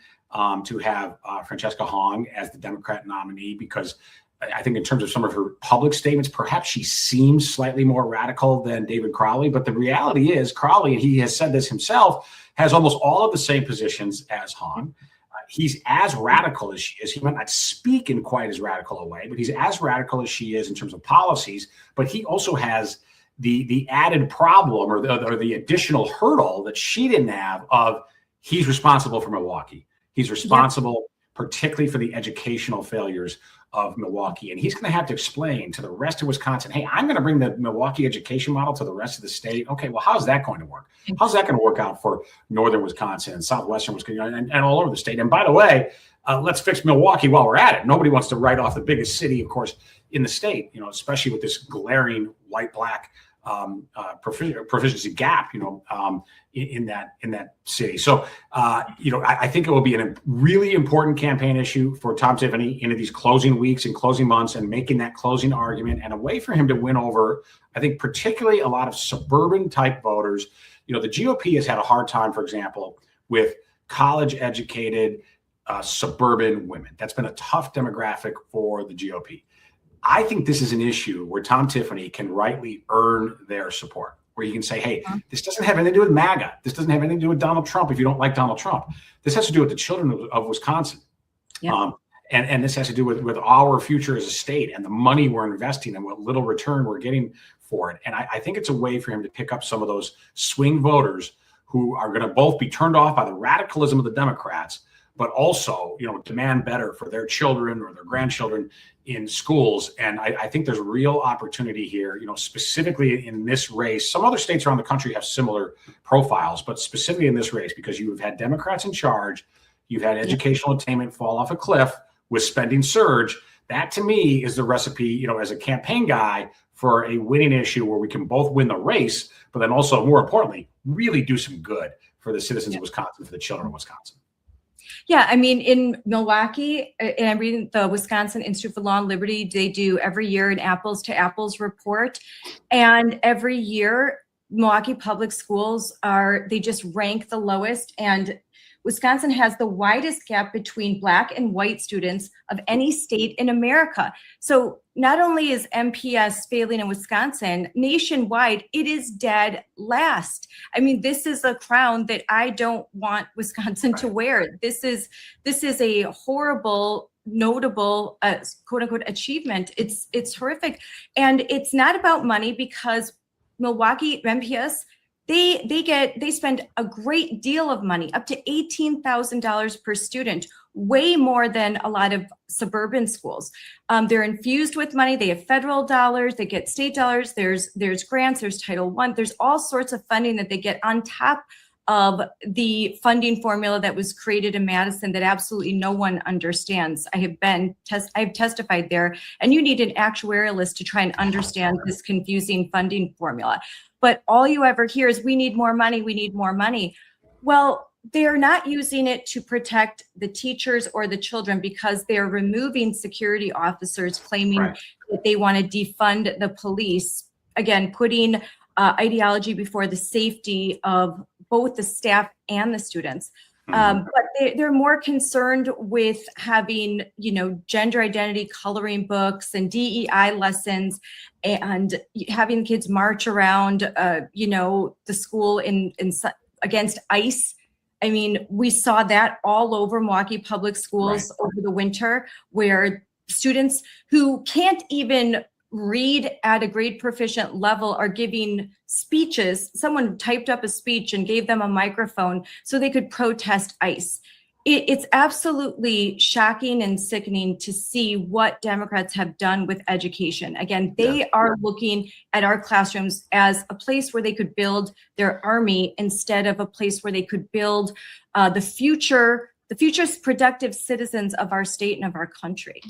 to have Francesca Hong as the Democrat nominee, because I think in terms of some of her public statements, perhaps she seems slightly more radical than David Crowley. But the reality is Crowley, and he has said this himself, has almost all of the same positions as Hong. He's as radical as she is. He might not speak in quite as radical a way, but he's as radical as she is in terms of policies. But he also has the added problem or the additional hurdle that she didn't have of he's responsible for Milwaukee. He's responsible particularly for the educational failures of Milwaukee. And he's going to have to explain to the rest of Wisconsin, hey, I'm going to bring the Milwaukee education model to the rest of the state. Okay, well, how's that going to work? How's that going to work out for northern Wisconsin and southwestern Wisconsin and all over the state? And by the way, let's fix Milwaukee while we're at it. Nobody wants to write off the biggest city, of course, in the state, especially with this glaring white-black proficiency gap, in that city. So, I think it will be a really important campaign issue for Tom Tiffany into these closing weeks and closing months, and making that closing argument and a way for him to win over, I think, particularly a lot of suburban type voters. The GOP has had a hard time, for example, with college educated suburban women. That's been a tough demographic for the GOP. I think this is an issue where Tom Tiffany can rightly earn their support, where you can say, hey, this doesn't have anything to do with MAGA. This doesn't have anything to do with Donald Trump if you don't like Donald Trump. This has to do with the children of Wisconsin. Yeah. And this has to do with our future as a state and the money we're investing and what little return we're getting for it. And I think it's a way for him to pick up some of those swing voters who are going to both be turned off by the radicalism of the Democrats, but also, demand better for their children or their grandchildren in schools. And I think there's a real opportunity here, specifically in this race. Some other states around the country have similar profiles, but specifically in this race, because you've had Democrats in charge, you've had educational attainment fall off a cliff with spending surge. That to me is the recipe, as a campaign guy, for a winning issue where we can both win the race, but then also, more importantly, really do some good for the citizens of Wisconsin, for the children of Wisconsin. Yeah, I mean, in Milwaukee, and I'm reading the Wisconsin Institute for Law and Liberty, they do every year an apples to apples report. And every year, Milwaukee public schools they just rank the lowest. And Wisconsin has the widest gap between Black and white students of any state in America. So not only is MPS failing in Wisconsin, nationwide, it is dead last. I mean, this is a crown that I don't want Wisconsin to wear. This is a horrible, notable, quote unquote, achievement. It's horrific. And it's not about money, because Milwaukee MPS, they spend a great deal of money, up to $18,000 per student, way more than a lot of suburban schools. They're infused with money. They have federal dollars, they get state dollars, there's grants, there's Title I, there's all sorts of funding that they get on top of the funding formula that was created in Madison that absolutely no one understands. I've testified there, and you need an actuarialist to try and understand this confusing funding formula. But all you ever hear is, we need more money, we need more money. Well, they're not using it to protect the teachers or the children, because they're removing security officers, claiming that they want to defund the police. Again, putting ideology before the safety of both the staff and the students. But they're more concerned with having, gender identity coloring books and DEI lessons, and having kids march around, the school against ICE. I mean, we saw that all over Milwaukee public schools over the winter, where students who can't even read at a grade proficient level are giving speeches. Someone typed up a speech and gave them a microphone so they could protest ICE. It's absolutely shocking and sickening to see what Democrats have done with education. Again, they are looking at our classrooms as a place where they could build their army, instead of a place where they could build the future's productive citizens of our state and of our country.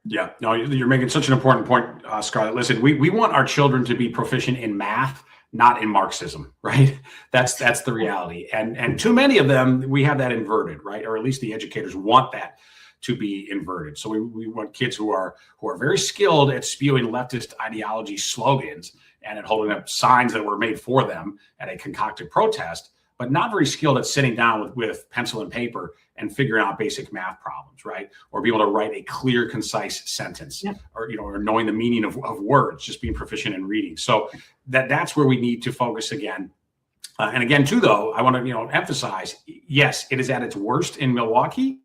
Yeah, no, you're making such an important point, Scarlett. Listen, we want our children to be proficient in math, not in Marxism, right? That's the reality. And too many of them, we have that inverted, right? Or at least the educators want that to be inverted. So we want kids who are very skilled at spewing leftist ideology slogans and at holding up signs that were made for them at a concocted protest, but not very skilled at sitting down with pencil and paper and figuring out basic math problems, right? Or be able to write a clear, concise sentence, or knowing the meaning of words, just being proficient in reading. So that's where we need to focus again. And again, too, though, I want to emphasize, yes, it is at its worst in Milwaukee,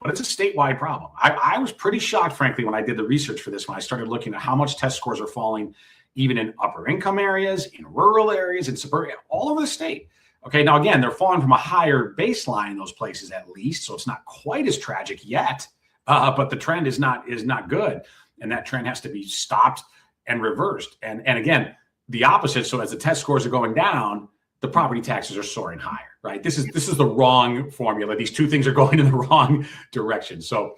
but it's a statewide problem. I was pretty shocked, frankly, when I did the research for this, when I started looking at how much test scores are falling, even in upper income areas, in rural areas, in suburbia, all over the state. Okay, now again, they're falling from a higher baseline in those places at least, so it's not quite as tragic yet, but the trend is not good, and that trend has to be stopped and reversed. And again, the opposite. So as the test scores are going down, the property taxes are soaring higher, right? This is the wrong formula. These two things are going in the wrong direction. So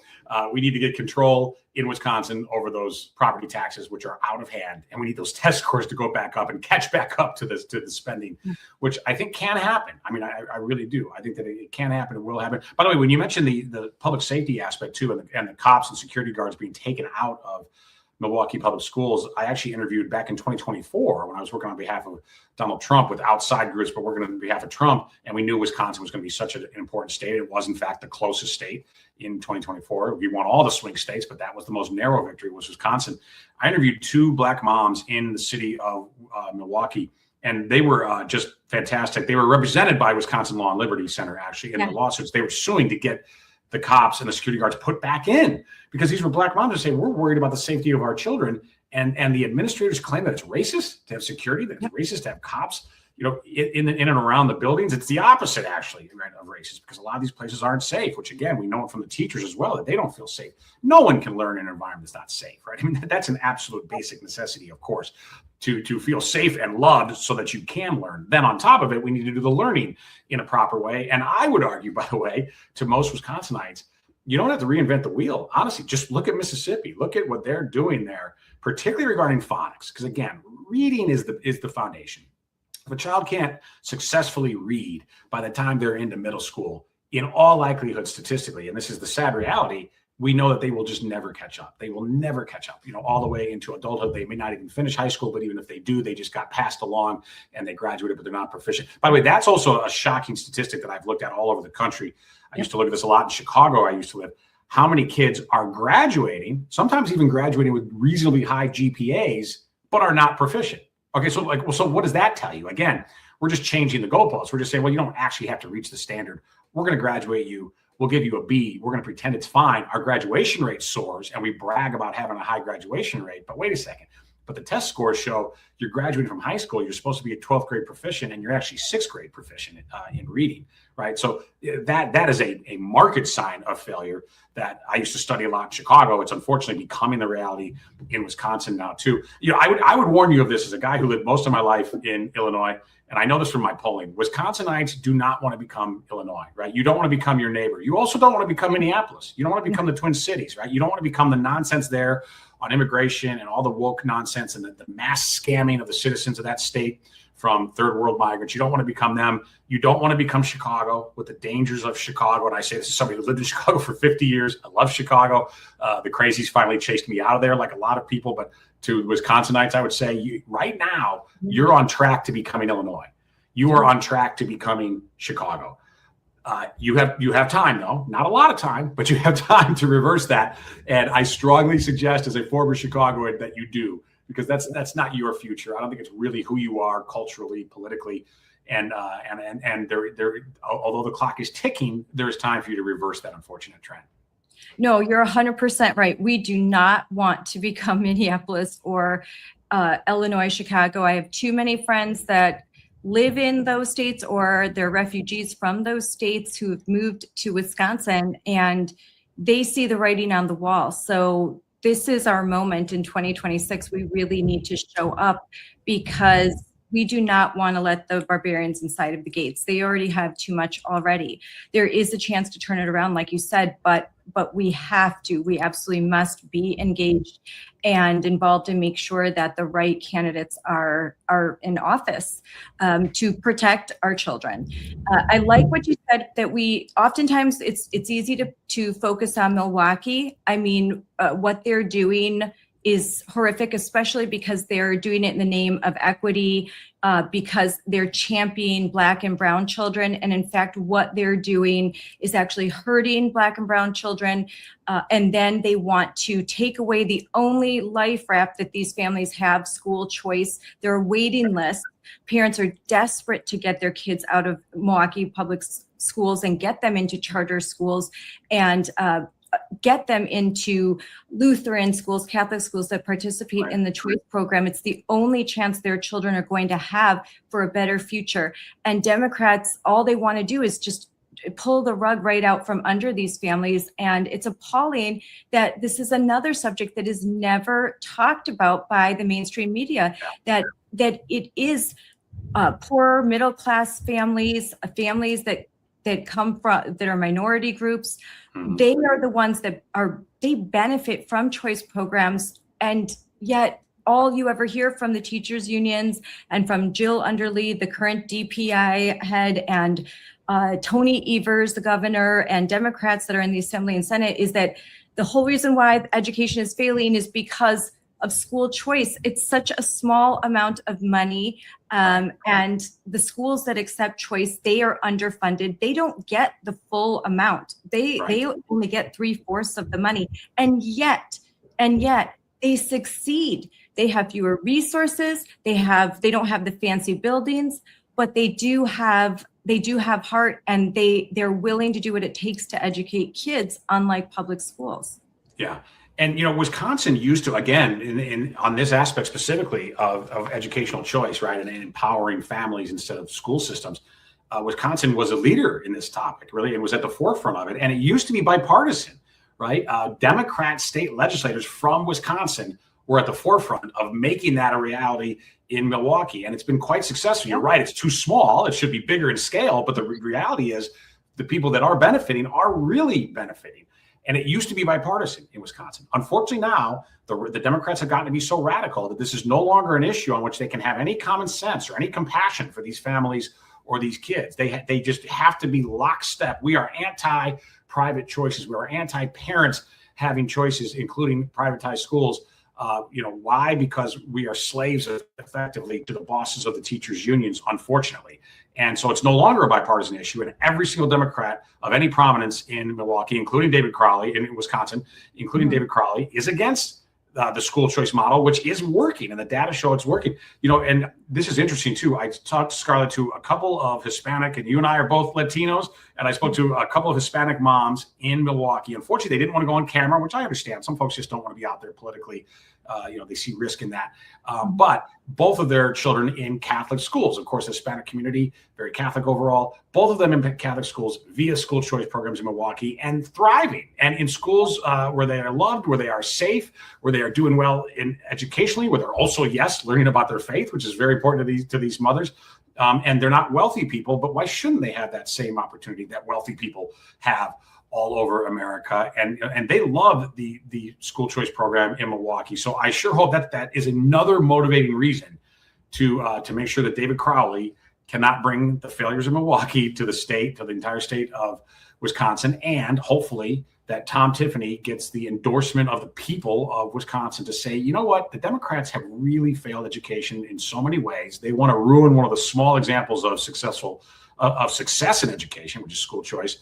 we need to get control in Wisconsin over those property taxes, which are out of hand, and we need those test scores to go back up and catch back up to the spending, which I think can happen. I mean, I really do. I think that it can happen. It will happen. By the way, when you mentioned the public safety aspect too, and the cops and security guards being taken out of Milwaukee Public Schools, I actually interviewed back in 2024 when I was working on behalf of Donald Trump with outside groups, but working on behalf of Trump. And we knew Wisconsin was going to be such an important state. It was, in fact, the closest state in 2024. We won all the swing states, but that was the most narrow victory, was Wisconsin. I interviewed 2 Black moms in the city of Milwaukee, and they were just fantastic. They were represented by Wisconsin Law and Liberty Center, actually, in the lawsuits. They were suing to get the cops and the security guards put back in, because these were Black moms who say, we're worried about the safety of our children. And the administrators claim that it's racist to have security, that it's racist to have cops, in and around the buildings. It's the opposite, actually, right, of racist, because a lot of these places aren't safe, which, again, we know it from the teachers as well, that they don't feel safe. No one can learn in an environment that's not safe, right? I mean, that's an absolute basic necessity, of course, to feel safe and loved so that you can learn. Then on top of it, we need to do the learning in a proper way. And I would argue, by the way, to most Wisconsinites, you don't have to reinvent the wheel. Honestly, just look at Mississippi. Look at what they're doing there, particularly regarding phonics. Because again, reading is the foundation. If a child can't successfully read by the time they're into middle school, in all likelihood, statistically, and this is the sad reality, we know that they will just never catch up. They will never catch up, all the way into adulthood. They may not even finish high school, but even if they do, they just got passed along and they graduated, but they're not proficient. By the way, that's also a shocking statistic that I've looked at all over the country. I used to look at this a lot in Chicago. I used to live. How many kids are graduating, sometimes even graduating with reasonably high GPAs, but are not proficient? Okay, so what does that tell you? Again, we're just changing the goalposts. We're just saying, well, you don't actually have to reach the standard. We're going to graduate you. We'll give you a B. We're going to pretend it's fine. Our graduation rate soars, and we brag about having a high graduation rate. But wait a second. But the test scores show you're graduating from high school. You're supposed to be a 12th grade proficient, and you're actually 6th grade proficient in reading, right? So that is a marked sign of failure that I used to study a lot in Chicago. It's unfortunately becoming the reality in Wisconsin now too. I would warn you of this as a guy who lived most of my life in Illinois. And I know this from my polling. Wisconsinites do not want to become Illinois, right? You don't want to become your neighbor. You also don't want to become Minneapolis. You don't want to become the Twin Cities, right? You don't want to become the nonsense there on immigration and all the woke nonsense and the mass scamming of the citizens of that state from third world migrants. You don't want to become them. You don't want to become Chicago with the dangers of Chicago. And I say this is somebody who lived in Chicago for 50 years. I love Chicago. The crazies finally chased me out of there, like a lot of people. But to Wisconsinites, I would say right now, you're on track to becoming Illinois. You are on track to becoming Chicago. You have time, though. Not a lot of time, but you have time to reverse that. And I strongly suggest, as a former Chicagoan, that you do, because that's not your future. I don't think it's really who you are culturally, politically. And there, although the clock is ticking, there is time for you to reverse that unfortunate trend. No, you're 100% right. We do not want to become Minneapolis or Illinois, Chicago. I have too many friends that live in those states, or they're refugees from those states who have moved to Wisconsin, and they see the writing on the wall. So this is our moment in 2026. We really need to show up, because We do not want to let the barbarians inside of the gates. They already have too much already. There is a chance to turn it around, like you said, but we have to. We absolutely must be engaged and involved and make sure that the right candidates are in office to protect our children. I like what you said, that we oftentimes it's easy to focus on Milwaukee. I mean, what they're doing is horrific, especially because they're doing it in the name of equity, because they're championing Black and brown children. And in fact, what they're doing is actually hurting Black and brown children. And then they want to take away the only life raft that these families have, school choice. There are waiting lists. Parents are desperate to get their kids out of Milwaukee public schools and get them into charter schools and get them into Lutheran schools, Catholic schools that participate in the choice program. It's the only chance their children are going to have for a better future. And Democrats, all they want to do is just pull the rug right out from under these families. And it's appalling that this is another subject that is never talked about by the mainstream media, that it is poor middle class families, families that come from, that are minority groups. They are the ones that they benefit from choice programs. And yet all you ever hear from the teachers unions and from Jill Underly, the current DPI head, and Tony Evers, the governor, and Democrats that are in the Assembly and Senate, is that the whole reason why education is failing is because of school choice. It's such a small amount of money. And the schools that accept choice, they are underfunded. They don't get the full amount. They only get 3/4 of the money. And yet they succeed. They have fewer resources. They don't have the fancy buildings, but they do have heart, and they're willing to do what it takes to educate kids, unlike public schools. Yeah. And, Wisconsin used to, again, on this aspect specifically of educational choice, right, and empowering families instead of school systems, Wisconsin was a leader in this topic, really, and was at the forefront of it. And it used to be bipartisan, right? Democrat state legislators from Wisconsin were at the forefront of making that a reality in Milwaukee. And it's been quite successful. You're right. It's too small. It should be bigger in scale. But the reality is the people that are benefiting are really benefiting. And it used to be bipartisan in Wisconsin. Unfortunately, now the Democrats have gotten to be so radical that this is no longer an issue on which they can have any common sense or any compassion for these families or these kids. They just have to be lockstep. We are anti-private choices. We are anti-parents having choices, including privatized schools. Why? Because we are slaves effectively to the bosses of the teachers' unions, unfortunately. And so it's no longer a bipartisan issue. And every single Democrat of any prominence in Milwaukee, including David Crowley, in Wisconsin, including David Crowley, is against the school choice model, which is working. And the data show it's working. And this is interesting, too. I talked, Scarlett, to a couple of Hispanic, and you and I are both Latinos, and I spoke to a couple of Hispanic moms in Milwaukee. Unfortunately, they didn't want to go on camera, which I understand. Some folks just don't want to be out there politically. They see risk in that. But both of their children in Catholic schools, of course, the Hispanic community, very Catholic overall, both of them in Catholic schools via school choice programs in Milwaukee, and thriving, and in schools where they are loved, where they are safe, where they are doing well in educationally, where they're also, yes, learning about their faith, which is very important to these mothers. And they're not wealthy people, but why shouldn't they have that same opportunity that wealthy people have all over America? And they love the school choice program in Milwaukee. So I sure hope that is another motivating reason to make sure that David Crowley cannot bring the failures of Milwaukee to the state, to the entire state of Wisconsin, and hopefully that Tom Tiffany gets the endorsement of the people of Wisconsin to say, you know what, the Democrats have really failed education in so many ways. They want to ruin one of the small examples of success in education, which is school choice.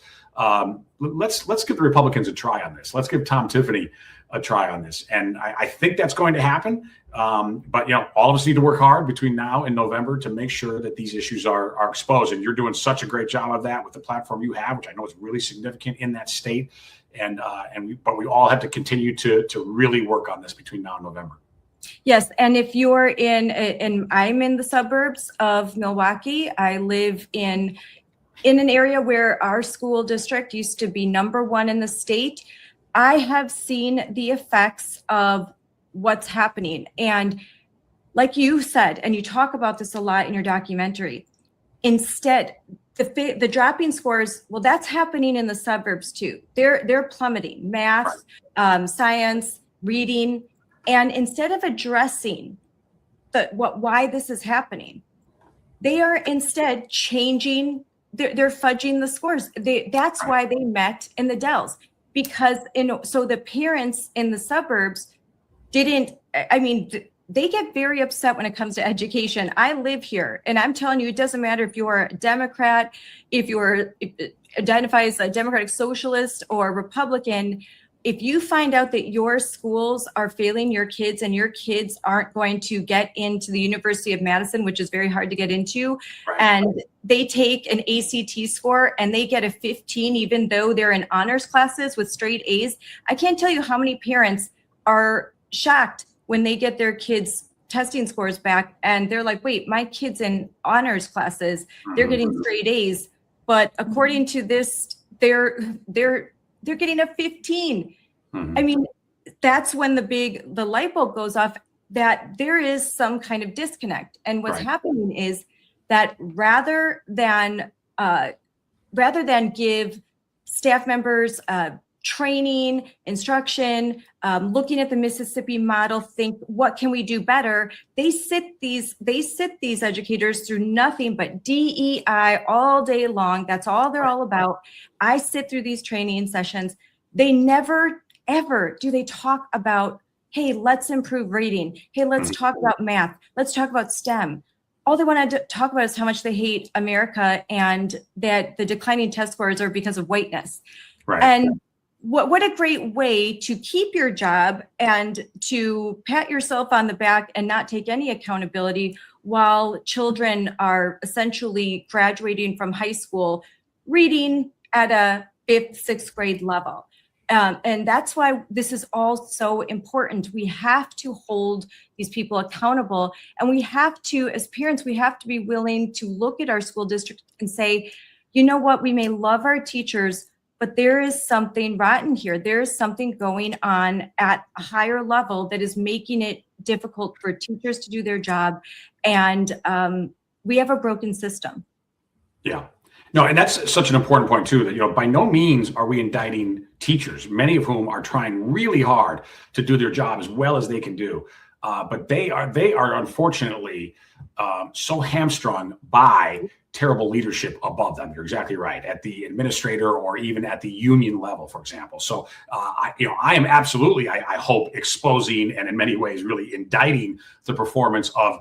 Let's give the Republicans a try on this. Let's give Tom Tiffany a try on this. And I think that's going to happen. But all of us need to work hard between now and November to make sure that these issues are exposed. And you're doing such a great job of that with the platform you have, which I know is really significant in that state. But we all have to continue to really work on this between now and November. Yes, and if you're and I'm in the suburbs of Milwaukee. I live in an area where our school district used to be #1 in the state. I have seen the effects of what's happening, and like you said, and you talk about this a lot in your documentary, instead, the dropping scores, well, that's happening in the suburbs too. They're plummeting, math, science, reading, and instead of addressing why this is happening, they are instead changing. They're fudging the scores. That's why they met in the Dells, because so the parents in the suburbs didn't. I mean, they get very upset when it comes to education. I live here, and I'm telling you, it doesn't matter if you're a Democrat, if you identify as a Democratic Socialist or Republican. If you find out that your schools are failing your kids and your kids aren't going to get into the University of Madison, which is very hard to get into, and they take an ACT score and they get a 15, even though they're in honors classes with straight A's, I can't tell you how many parents are shocked when they get their kids' testing scores back and they're like, wait, my kid's in honors classes, they're getting straight A's, but according to this, they're getting a 15. I mean, that's when the light bulb goes off, that there is some kind of disconnect. And what's happening is that rather than give staff members training, instruction, looking at the Mississippi model, think, what can we do better? They sit these educators through nothing but DEI all day long. That's all they're all about. I sit through these training sessions. They never, ever do they talk about, hey, let's improve reading. Hey, let's talk about math. Let's talk about STEM. All they want to talk about is how much they hate America and that the declining test scores are because of whiteness. And what a great way to keep your job and to pat yourself on the back and not take any accountability while children are essentially graduating from high school, reading at a 5th, 6th grade level. And that's why this is all so important. We have to hold these people accountable. And we have to, as parents, we have to be willing to look at our school district and say, you know what, we may love our teachers, but there is something rotten here. There is something going on at a higher level that is making it difficult for teachers to do their job. And we have a broken system. Yeah. No, and that's such an important point too, that, by no means are we indicting teachers, many of whom are trying really hard to do their job as well as they can do. But they are unfortunately so hamstrung by terrible leadership above them. You're exactly right, at the administrator or even at the union level, for example. So, I am absolutely, I hope, exposing and in many ways really indicting the performance of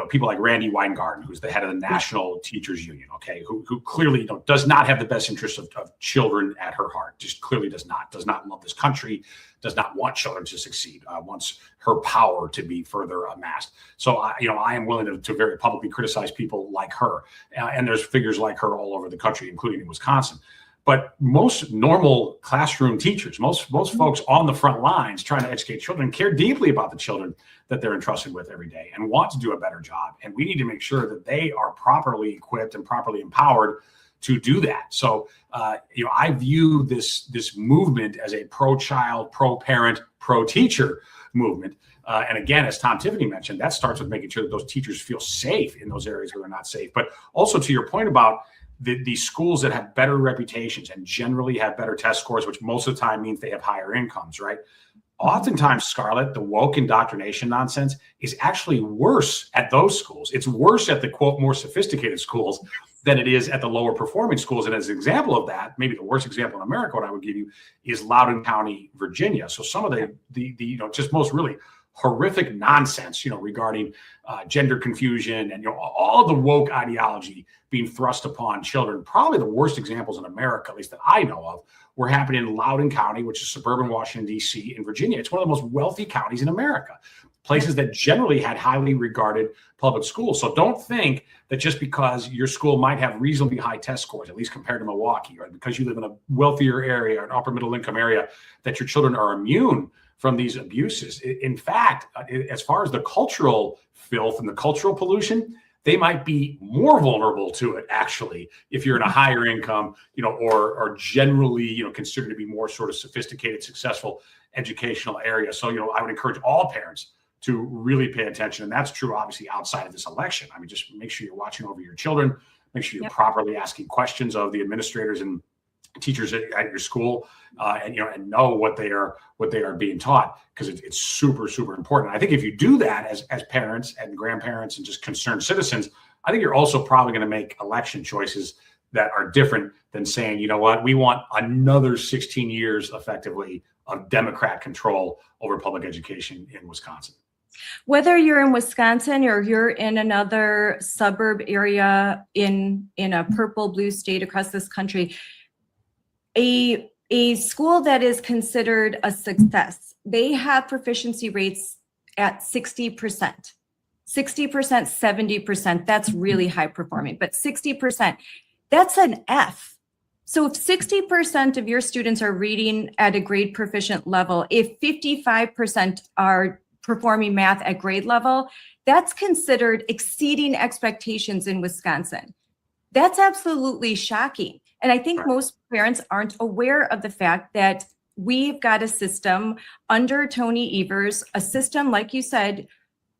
people like Randy Weingarten, who's the head of the National Teachers Union, who clearly does not have the best interests of children at her heart, just clearly does not love this country, does not want children to succeed, wants her power to be further amassed. So, I am willing to very publicly criticize people like her. And there's figures like her all over the country, including in Wisconsin. But most normal classroom teachers, most folks on the front lines trying to educate children care deeply about the children that they're entrusted with every day and want to do a better job. And we need to make sure that they are properly equipped and properly empowered to do that. So, I view this movement as a pro-child, pro-parent, pro-teacher movement. And again, as Tom Tiffany mentioned, that starts with making sure that those teachers feel safe in those areas where they're not safe. But also to your point about the schools that have better reputations and generally have better test scores, which most of the time means they have higher incomes, right? Oftentimes, Scarlett, the woke indoctrination nonsense is actually worse at those schools. It's worse at the, quote, more sophisticated schools than it is at the lower performing schools. And as an example of that, maybe the worst example in America, what I would give you is Loudoun County, Virginia. So some of the just most really horrific nonsense, regarding gender confusion and all of the woke ideology being thrust upon children. Probably the worst examples in America, at least that I know of, were happening in Loudoun County, which is suburban Washington, D.C. in Virginia. It's one of the most wealthy counties in America, places that generally had highly regarded public schools. So don't think that just because your school might have reasonably high test scores, at least compared to Milwaukee, or because you live in a wealthier area or an upper middle income area, that your children are immune from these abuses. In fact, as far as the cultural filth and the cultural pollution, they might be more vulnerable to it, actually, if you're in a higher income, or generally, considered to be more sort of sophisticated, successful educational area. So, I would encourage all parents to really pay attention. And that's true, obviously, outside of this election. I mean, just make sure you're watching over your children, make sure you're properly asking questions of the administrators and teachers at your school, and know what they are being taught, because it's super, super important. I think if you do that as parents and grandparents and just concerned citizens, I think you're also probably going to make election choices that are different than saying, you know what, we want another 16 years effectively of Democrat control over public education in Wisconsin. Whether you're in Wisconsin or you're in another suburb area in a purple blue state across this country, a school that is considered a success, they have proficiency rates at 60%. 60%, 70%, that's really high performing, but 60%, that's an F. So if 60% of your students are reading at a grade proficient level, if 55% are performing math at grade level, that's considered exceeding expectations in Wisconsin. That's absolutely shocking. And I think most parents aren't aware of the fact that we've got a system under Tony Evers, a system, like you said,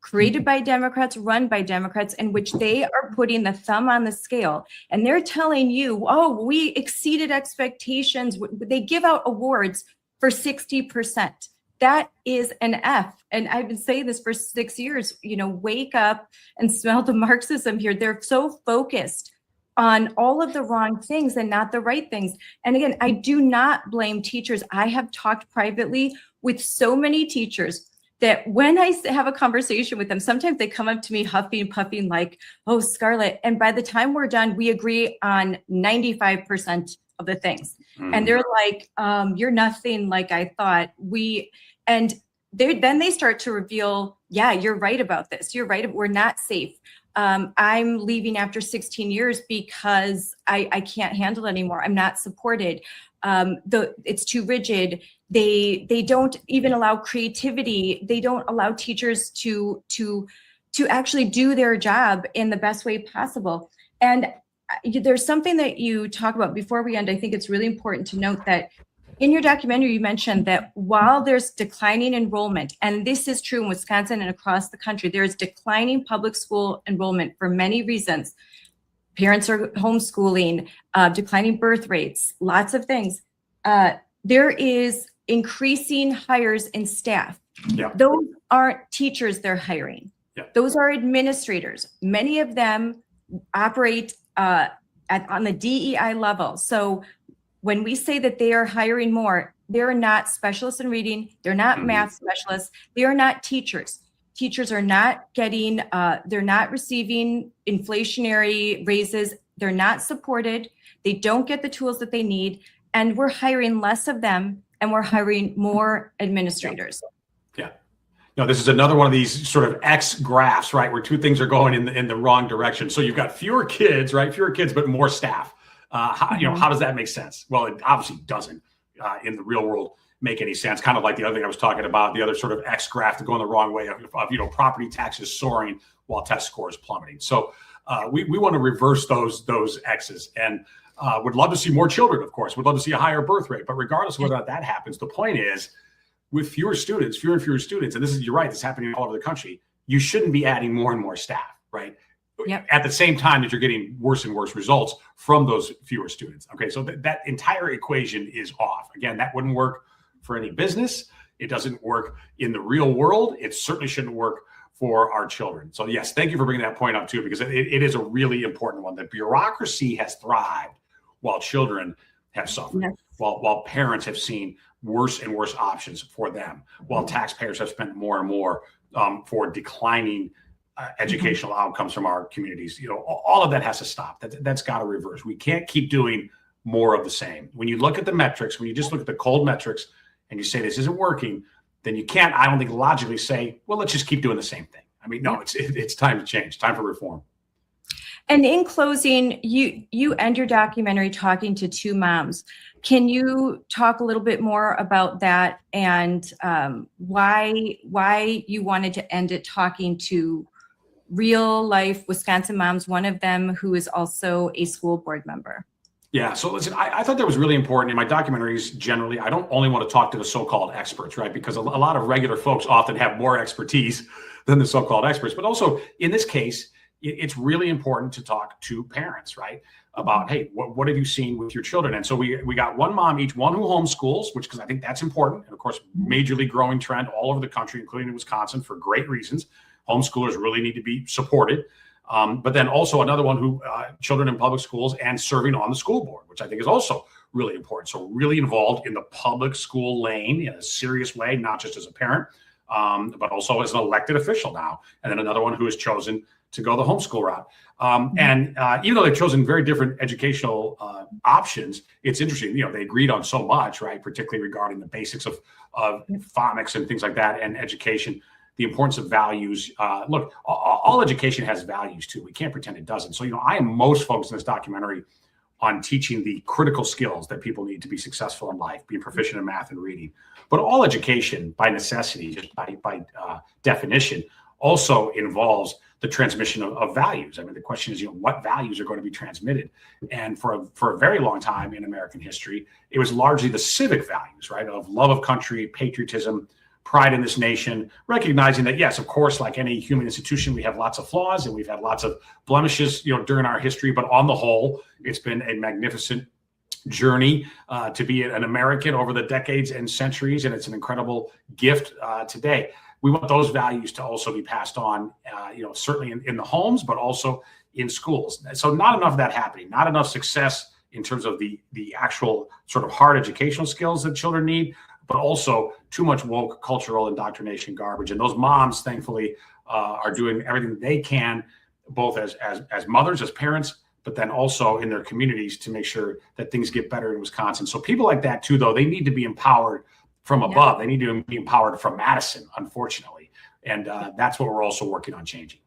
created by Democrats, run by Democrats, in which they are putting the thumb on the scale. And they're telling you, oh, we exceeded expectations. They give out awards for 60%. That is an F. And I've been saying this for 6 years, wake up and smell the Marxism here. They're so focused on all of the wrong things and not the right things. And again, I do not blame teachers. I have talked privately with so many teachers that when I have a conversation with them, sometimes they come up to me huffing, puffing like, oh, Scarlett. And by the time we're done, we agree on 95% of the things. And they're like, you're nothing like I thought. Then they start to reveal, yeah, you're right about this. You're right. We're not safe. I'm leaving after 16 years because I can't handle it anymore. I'm not supported. It's too rigid. They don't even allow creativity. They don't allow teachers to actually do their job in the best way possible. And there's something that you talk about before we end. I think it's really important to note that in your documentary, you mentioned that while there's declining enrollment, and this is true in Wisconsin and across the country, there's declining public school enrollment for many reasons. Parents are homeschooling, declining birth rates, lots of things. There is increasing hires in staff. Yeah. Those aren't teachers they're hiring. Yeah. Those are administrators. Many of them operate on the DEI level. So when we say that they are hiring more, they're not specialists in reading, they're not math specialists, they are not teachers. Teachers are not getting, they're not receiving inflationary raises, they're not supported, they don't get the tools that they need, and we're hiring less of them, and we're hiring more administrators. Yeah. No, this is another one of these sort of X graphs, right, where two things are going in the wrong direction. So you've got fewer kids, right, fewer kids, but more staff. How does that make sense? Well, it obviously doesn't in the real world make any sense. Kind of like the other thing I was talking about, the other sort of X graph to go in the wrong way of property taxes soaring while test scores plummeting. So we want to reverse those X's, and would love to see more children, of course. Would love to see a higher birth rate. But regardless of whether or not that happens, the point is, with fewer and fewer students, and you're right, this is happening all over the country, you shouldn't be adding more and more staff, right? Yep. At the same time that you're getting worse and worse results from those fewer students. Okay, so that entire equation is off. Again, that wouldn't work for any business. It doesn't work in the real world. It certainly shouldn't work for our children. So yes, thank you for bringing that point up too, because it is a really important one. The bureaucracy has thrived while children have suffered, Yes. while parents have seen worse and worse options for them, while taxpayers have spent more and more for declining educational outcomes from our communities. All of that has to stop. That's got to reverse. We can't keep doing more of the same. When you look at the metrics, when you just look at the cold metrics and you say this isn't working, then you can't, I don't think, logically say, well, let's just keep doing the same thing. I mean, no, it's time to change, time for reform. And in closing, you end your documentary talking to two moms. Can you talk a little bit more about that and why you wanted to end it talking to real life Wisconsin moms, one of them who is also a school board member? Yeah. So listen, I thought that was really important in my documentaries. Generally, I don't only want to talk to the so-called experts, right? Because a lot of regular folks often have more expertise than the so-called experts. But also in this case, it's really important to talk to parents, right? About, hey, what have you seen with your children? And so we got one mom each, one who homeschools, which, because I think that's important. And of course, majorly growing trend all over the country, including in Wisconsin, for great reasons. Homeschoolers really need to be supported. But then also another one who children in public schools and serving on the school board, which I think is also really important. So really involved in the public school lane in a serious way, not just as a parent, but also as an elected official now. And then another one who has chosen to go the homeschool route. And even though they've chosen very different educational options, it's interesting, they agreed on so much, right? Particularly regarding the basics of phonics and things like that, and education. The importance of values. Look, all education has values too. We can't pretend it doesn't. So, I am most focused in this documentary on teaching the critical skills that people need to be successful in life, being proficient in math and reading. But all education, by necessity, just by definition, also involves the transmission of values. I mean, the question is, what values are going to be transmitted? And for a very long time in American history, it was largely the civic values, right, of love of country, patriotism, pride in this nation, recognizing that, yes, of course, like any human institution, we have lots of flaws and we've had lots of blemishes, during our history. But on the whole, it's been a magnificent journey to be an American over the decades and centuries. And it's an incredible gift today. We want those values to also be passed on, certainly in the homes, but also in schools. So not enough of that happening, not enough success in terms of the actual sort of hard educational skills that children need, but also too much woke cultural indoctrination garbage. And those moms, thankfully, are doing everything they can, both as mothers, as parents, but then also in their communities to make sure that things get better in Wisconsin. So people like that too, though, they need to be empowered from above. Yeah. They need to be empowered from Madison, unfortunately. And that's what we're also working on changing.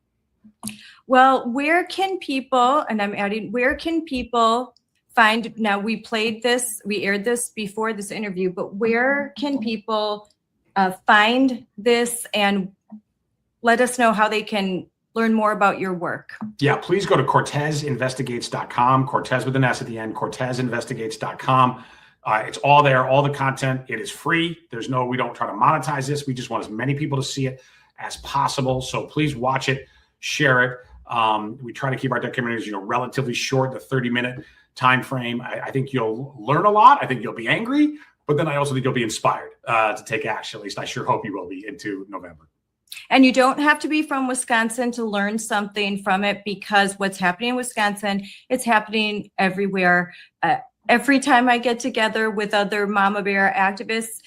Well, where can people, and I'm adding, where can people find, now we aired this before this interview, but where can people find this, and let us know how they can learn more about your work? Yeah, please go to CortesInvestigates.com, Cortes with an S at the end, CortesInvestigates.com. It's all there, all the content. It is free. We don't try to monetize this. We just want as many people to see it as possible. So please watch it, share it. We try to keep our documentaries, relatively short, the 30-minute time frame. I think you'll learn a lot. I think you'll be angry, but then I also think you'll be inspired to take action. At least I sure hope you will be into November. And you don't have to be from Wisconsin to learn something from it, because what's happening in Wisconsin, it's happening everywhere. Every time I get together with other Mama Bear activists,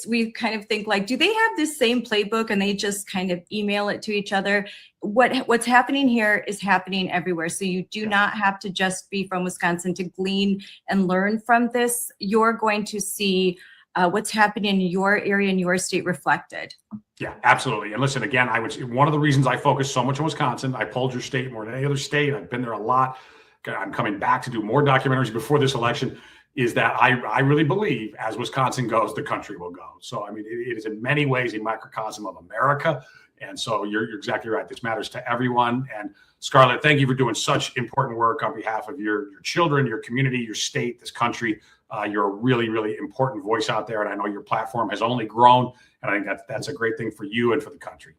we kind of think like, do they have this same playbook and they just kind of email it to each other? What's happening here is happening everywhere. So you do not have to just be from Wisconsin to glean and learn from this. You're going to see what's happening in your area and your state reflected. Yeah, absolutely. And listen, again, one of the reasons I focus so much on Wisconsin, I polled your state more than any other state. I've been there a lot. I'm coming back to do more documentaries before this election, is that I really believe as Wisconsin goes, the country will go. So, I mean, it is in many ways a microcosm of America. And so you're exactly right. This matters to everyone. And Scarlett, thank you for doing such important work on behalf of your children, your community, your state, this country. You're a really, really important voice out there. And I know your platform has only grown. And I think that's a great thing for you and for the country.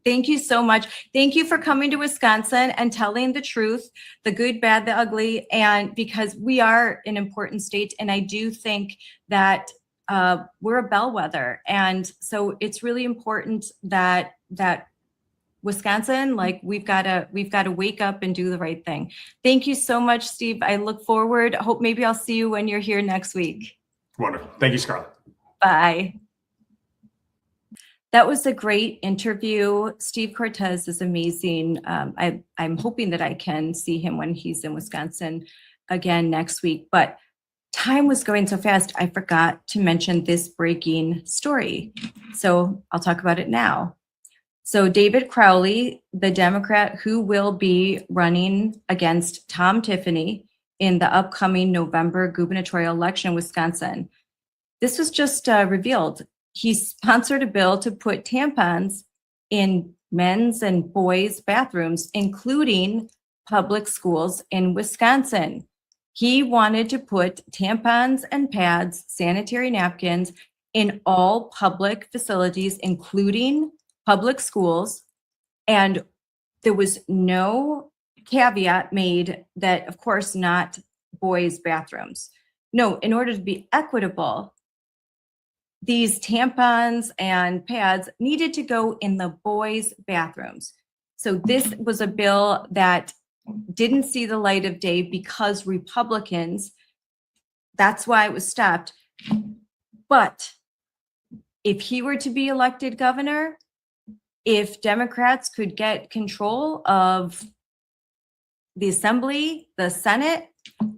Thank you so much. Thank you for coming to Wisconsin and telling the truth, the good, bad, the ugly, and because we are an important state. And I do think that we're a bellwether. And so it's really important that Wisconsin, like we've got to wake up and do the right thing. Thank you so much, Steve. I look forward. Hope maybe I'll see you when you're here next week. Wonderful. Thank you, Scarlett. Bye. That was a great interview. Steve Cortes is amazing. I'm hoping that I can see him when he's in Wisconsin again next week. But time was going so fast, I forgot to mention this breaking story. So I'll talk about it now. So David Crowley, the Democrat who will be running against Tom Tiffany in the upcoming November gubernatorial election in Wisconsin, this was just revealed. He sponsored a bill to put tampons in men's and boys' bathrooms, including public schools in Wisconsin. He wanted to put tampons and pads, sanitary napkins in all public facilities, including public schools. And there was no caveat made that, of course, not boys' bathrooms. No, in order to be equitable, these tampons and pads needed to go in the boys' bathrooms. So this was a bill that didn't see the light of day because Republicans, that's why it was stopped. But if he were to be elected governor, if Democrats could get control of the Assembly, the Senate,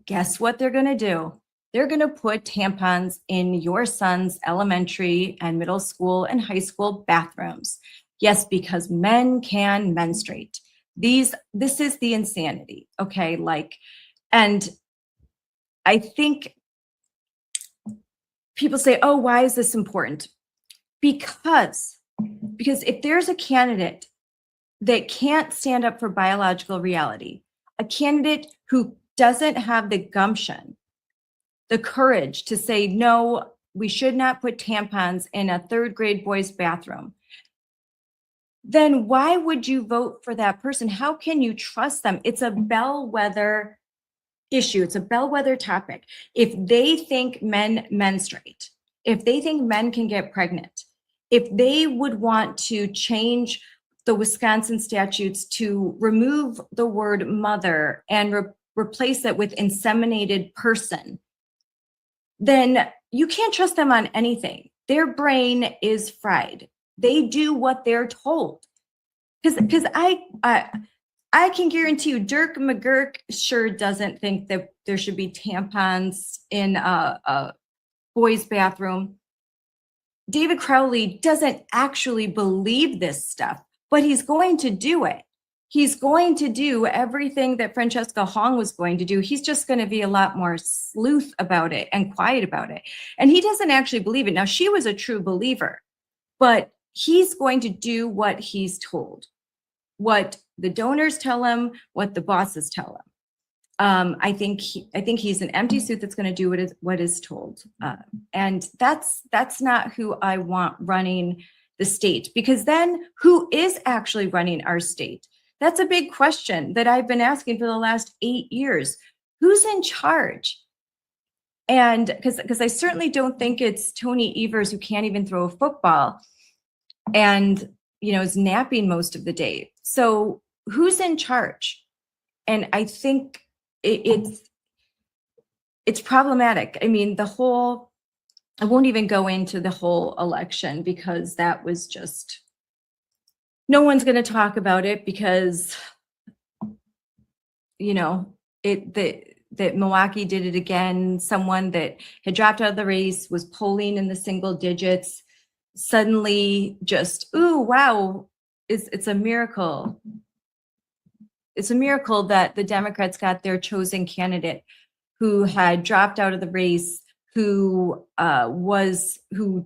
guess what they're going to do? They're going to put tampons in your son's elementary and middle school and high school bathrooms. Yes, because men can menstruate. This is the insanity, okay? And I think people say, oh, why is this important? Because if there's a candidate that can't stand up for biological reality, a candidate who doesn't have the gumption, the courage to say, no, we should not put tampons in a third grade boy's bathroom, then why would you vote for that person? How can you trust them? It's a bellwether issue. It's a bellwether topic. If they think men menstruate, if they think men can get pregnant, if they would want to change the Wisconsin statutes to remove the word mother and replace it with inseminated person, then you can't trust them on anything. Their brain is fried. They do what they're told. Because I can guarantee you, Dirk McGurk sure doesn't think that there should be tampons in a boys' bathroom. David Crowley doesn't actually believe this stuff, but he's going to do it. He's going to do everything that Francesca Hong was going to do. He's just going to be a lot more sleuth about it and quiet about it. And he doesn't actually believe it. Now, she was a true believer, but he's going to do what he's told, what the donors tell him, what the bosses tell him. I think he's an empty suit that's going to do what is told, and that's not who I want running the state. Because then, who is actually running our state? That's a big question that I've been asking for the last 8 years. Who's in charge? And because I certainly don't think it's Tony Evers, who can't even throw a football and is napping most of the day. So who's in charge? And I think it's problematic. I mean, I won't even go into the whole election because that was just, no one's going to talk about it because, that Milwaukee did it again. Someone that had dropped out of the race was polling in the single digits. Suddenly just, ooh, wow, it's a miracle. It's a miracle that the Democrats got their chosen candidate who had dropped out of the race, who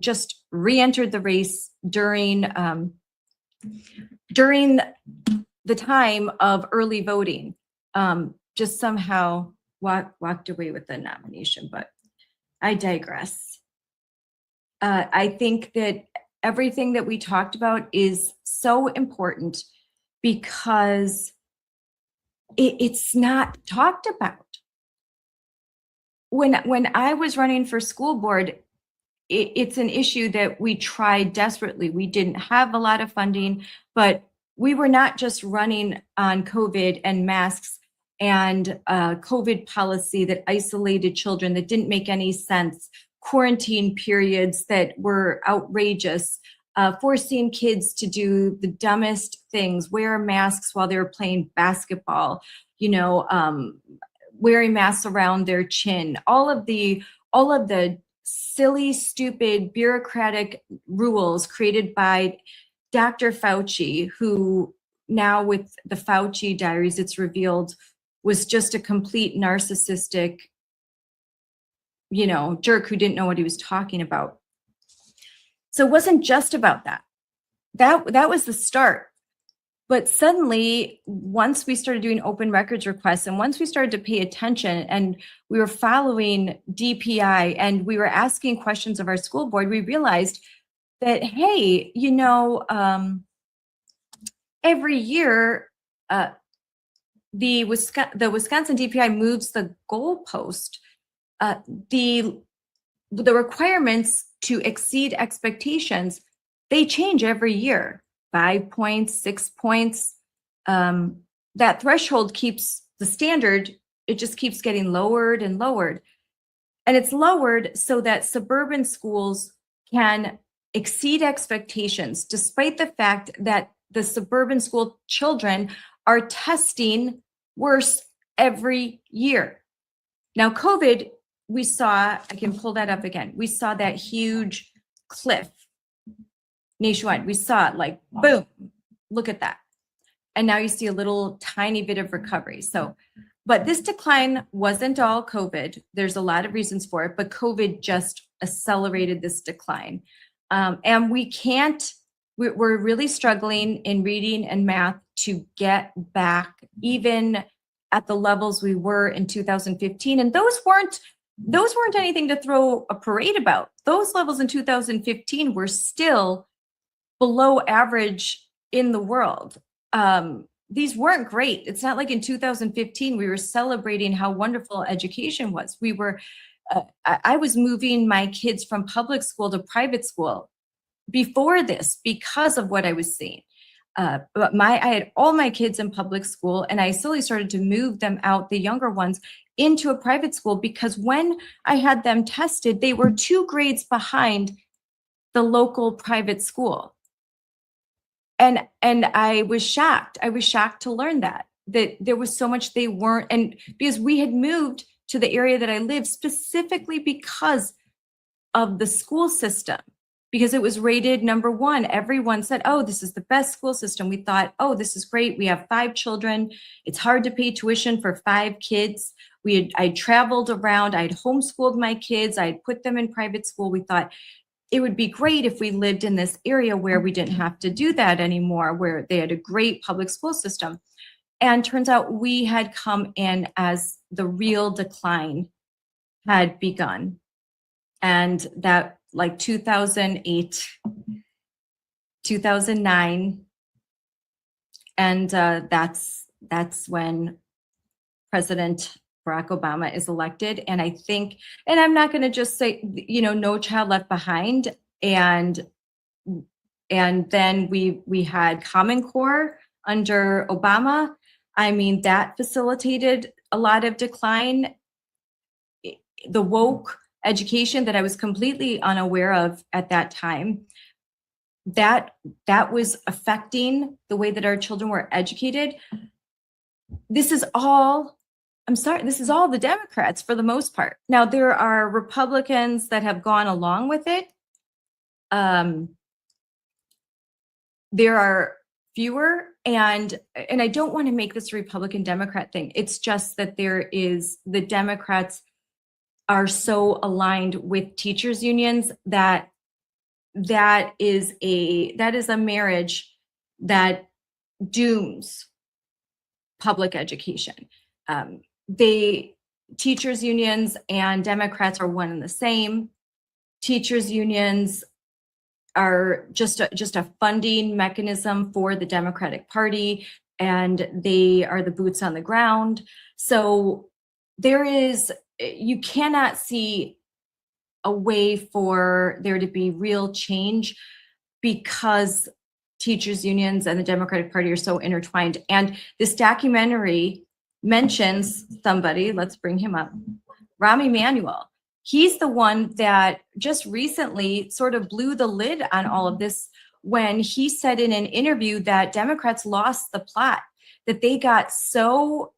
just re-entered the race during the time of early voting, just somehow walked away with the nomination. But I digress. I think that everything that we talked about is so important because it's not talked about. When I was running for school board, it's an issue that we tried desperately. We didn't have a lot of funding, but we were not just running on COVID and masks and COVID policy that isolated children that didn't make any sense, quarantine periods that were outrageous, forcing kids to do the dumbest things, wear masks while they were playing basketball, wearing masks around their chin, all of the silly, stupid, bureaucratic rules created by Dr. Fauci, who now with the Fauci diaries, it's revealed was just a complete narcissistic, jerk who didn't know what he was talking about. So it wasn't just about that. That was the start. But suddenly, once we started doing open records requests and once we started to pay attention and we were following DPI and we were asking questions of our school board, we realized that, hey, every year, the Wisconsin DPI moves the goalpost. The requirements to exceed expectations, they change every year. 5 points, 6 points. That threshold keeps the standard, it just keeps getting lowered and lowered. And it's lowered so that suburban schools can exceed expectations, despite the fact that the suburban school children are testing worse every year. Now, COVID, we saw, I can pull that up again. We saw that huge cliff nationwide. We saw it like, boom, look at that. And now you see a little tiny bit of recovery. So, but this decline wasn't all COVID. There's a lot of reasons for it, but COVID just accelerated this decline. And we're really struggling in reading and math to get back even at the levels we were in 2015. And those weren't anything to throw a parade about. Those levels in 2015 were still below average in the world. These weren't great. It's not like in 2015 we were celebrating how wonderful education was. I was moving my kids from public school to private school before this because of what I was seeing. But I had all my kids in public school, and I slowly started to move them out, the younger ones, into a private school, because when I had them tested, they were 2 grades behind the local private school. And I was shocked. I was shocked to learn that there was so much they weren't. And because we had moved to the area that I live specifically because of the school system, because it was rated number 1. Everyone said, oh, this is the best school system. We thought, oh, this is great. We have 5 children. It's hard to pay tuition for 5 kids. I traveled around. I'd homeschooled my kids. I'd put them in private school. We thought it would be great if we lived in this area where we didn't have to do that anymore, where they had a great public school system. And turns out we had come in as the real decline had begun. And that, like 2008, 2009, and that's when President Barack Obama is elected. And I think, and I'm not going to just say, no child left behind. And then we had Common Core under Obama. I mean, that facilitated a lot of decline. The woke education that I was completely unaware of at that time, that was affecting the way that our children were educated. This is all the Democrats for the most part. Now, there are Republicans that have gone along with it. There are fewer, and I don't want to make this a Republican-Democrat thing. It's just that the Democrats are so aligned with teachers unions that is a marriage that dooms public education. Teachers unions and Democrats are one and the same. Teachers unions are just a funding mechanism for the Democratic Party, and they are the boots on the ground. So you cannot see a way for there to be real change because teachers unions and the Democratic Party are so intertwined. And this documentary mentions somebody, let's bring him up, Rahm Emanuel. He's the one that just recently sort of blew the lid on all of this when he said in an interview that Democrats lost the plot, that they got so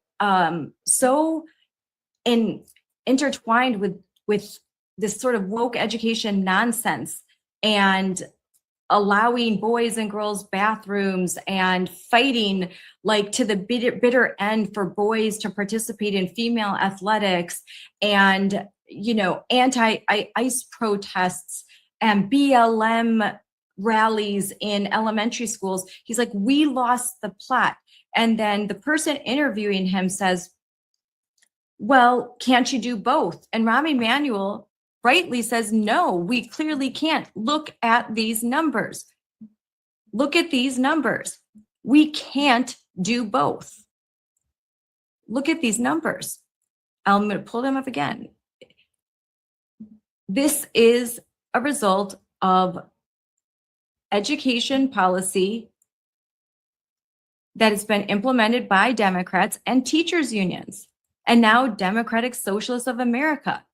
intertwined with this sort of woke education nonsense and allowing boys and girls bathrooms and fighting like to the bitter end for boys to participate in female athletics and anti-ICE protests and BLM rallies in elementary schools. He's like, we lost the plot. And then the person interviewing him says, well, can't you do both? And Rahm Emanuel rightly says, no, we clearly can't. Look at these numbers. Look at these numbers. We can't do both. Look at these numbers. I'm going to pull them up again. This is a result of education policy that has been implemented by Democrats and teachers unions, and now Democratic Socialists of America.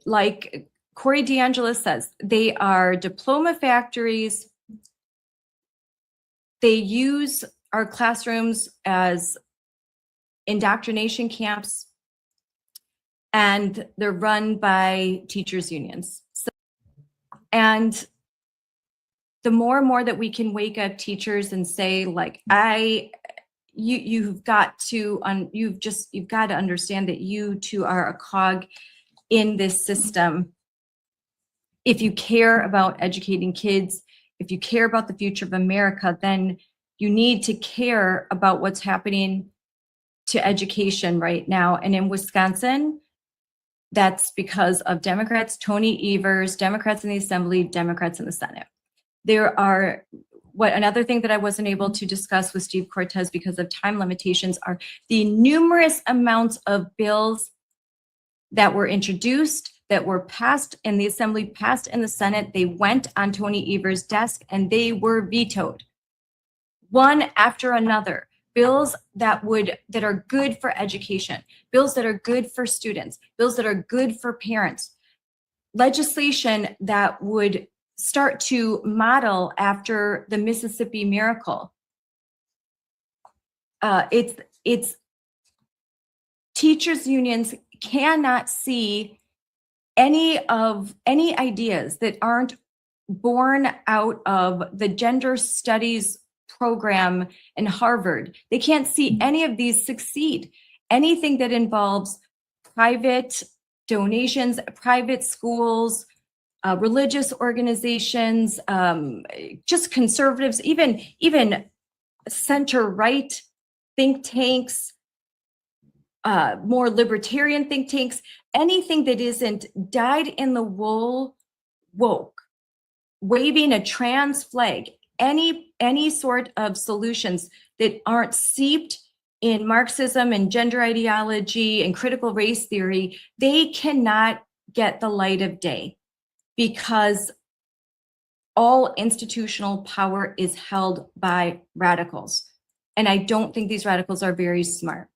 Like Corey DeAngelis says, they are diploma factories. They use our classrooms as indoctrination camps, and they're run by teachers unions. And the more and more that we can wake up teachers and say, like, you've got to understand that you too are a cog in this system. If you care about educating kids, if you care about the future of America, then you need to care about what's happening to education right now. And in Wisconsin, that's because of Democrats, Tony Evers, Democrats in the Assembly, Democrats in the Senate. There are, another thing that I wasn't able to discuss with Steve Cortes because of time limitations are the numerous amounts of bills that were introduced, that were passed in the Assembly, passed in the Senate. They went on Tony Evers' desk and they were vetoed, one after another. Bills that are good for education, bills that are good for students, bills that are good for parents, legislation that would start to model after the Mississippi Miracle. It's teachers unions cannot see any ideas that aren't born out of the gender studies program in Harvard. They can't see any of these succeed. Anything that involves private donations, private schools, religious organizations, just conservatives, even center-right think tanks, more libertarian think tanks, anything that isn't dyed-in-the-wool woke, waving a trans flag, any sort of solutions that aren't seeped in Marxism and gender ideology and critical race theory, they cannot get the light of day because all institutional power is held by radicals. And I don't think these radicals are very smart,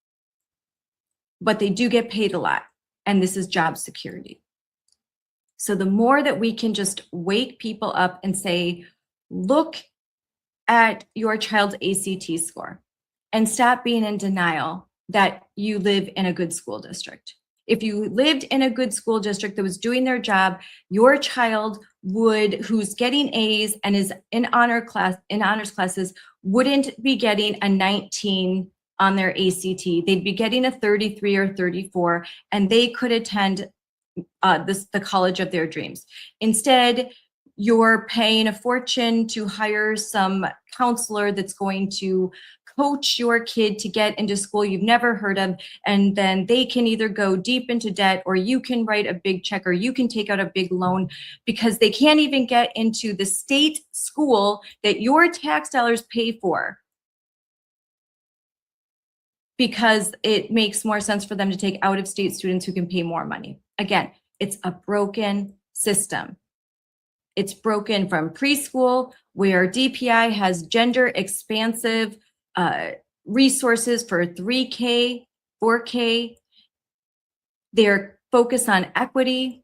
but they do get paid a lot. And this is job security. So the more that we can just wake people up and say, look at your child's ACT score and stop being in denial that you live in a good school district. If you lived in a good school district that was doing their job, your child who's getting A's and is in honors classes, wouldn't be getting a 19 on their ACT. They'd be getting a 33 or 34, and they could attend the college of their dreams. Instead, you're paying a fortune to hire some counselor that's going to coach your kid to get into school you've never heard of, and then they can either go deep into debt, or you can write a big check, or you can take out a big loan because they can't even get into the state school that your tax dollars pay for, because it makes more sense for them to take out-of-state students who can pay more money. Again, it's a broken system. It's broken from preschool, where DPI has gender expansive resources for 3K, 4K. They're focused on equity,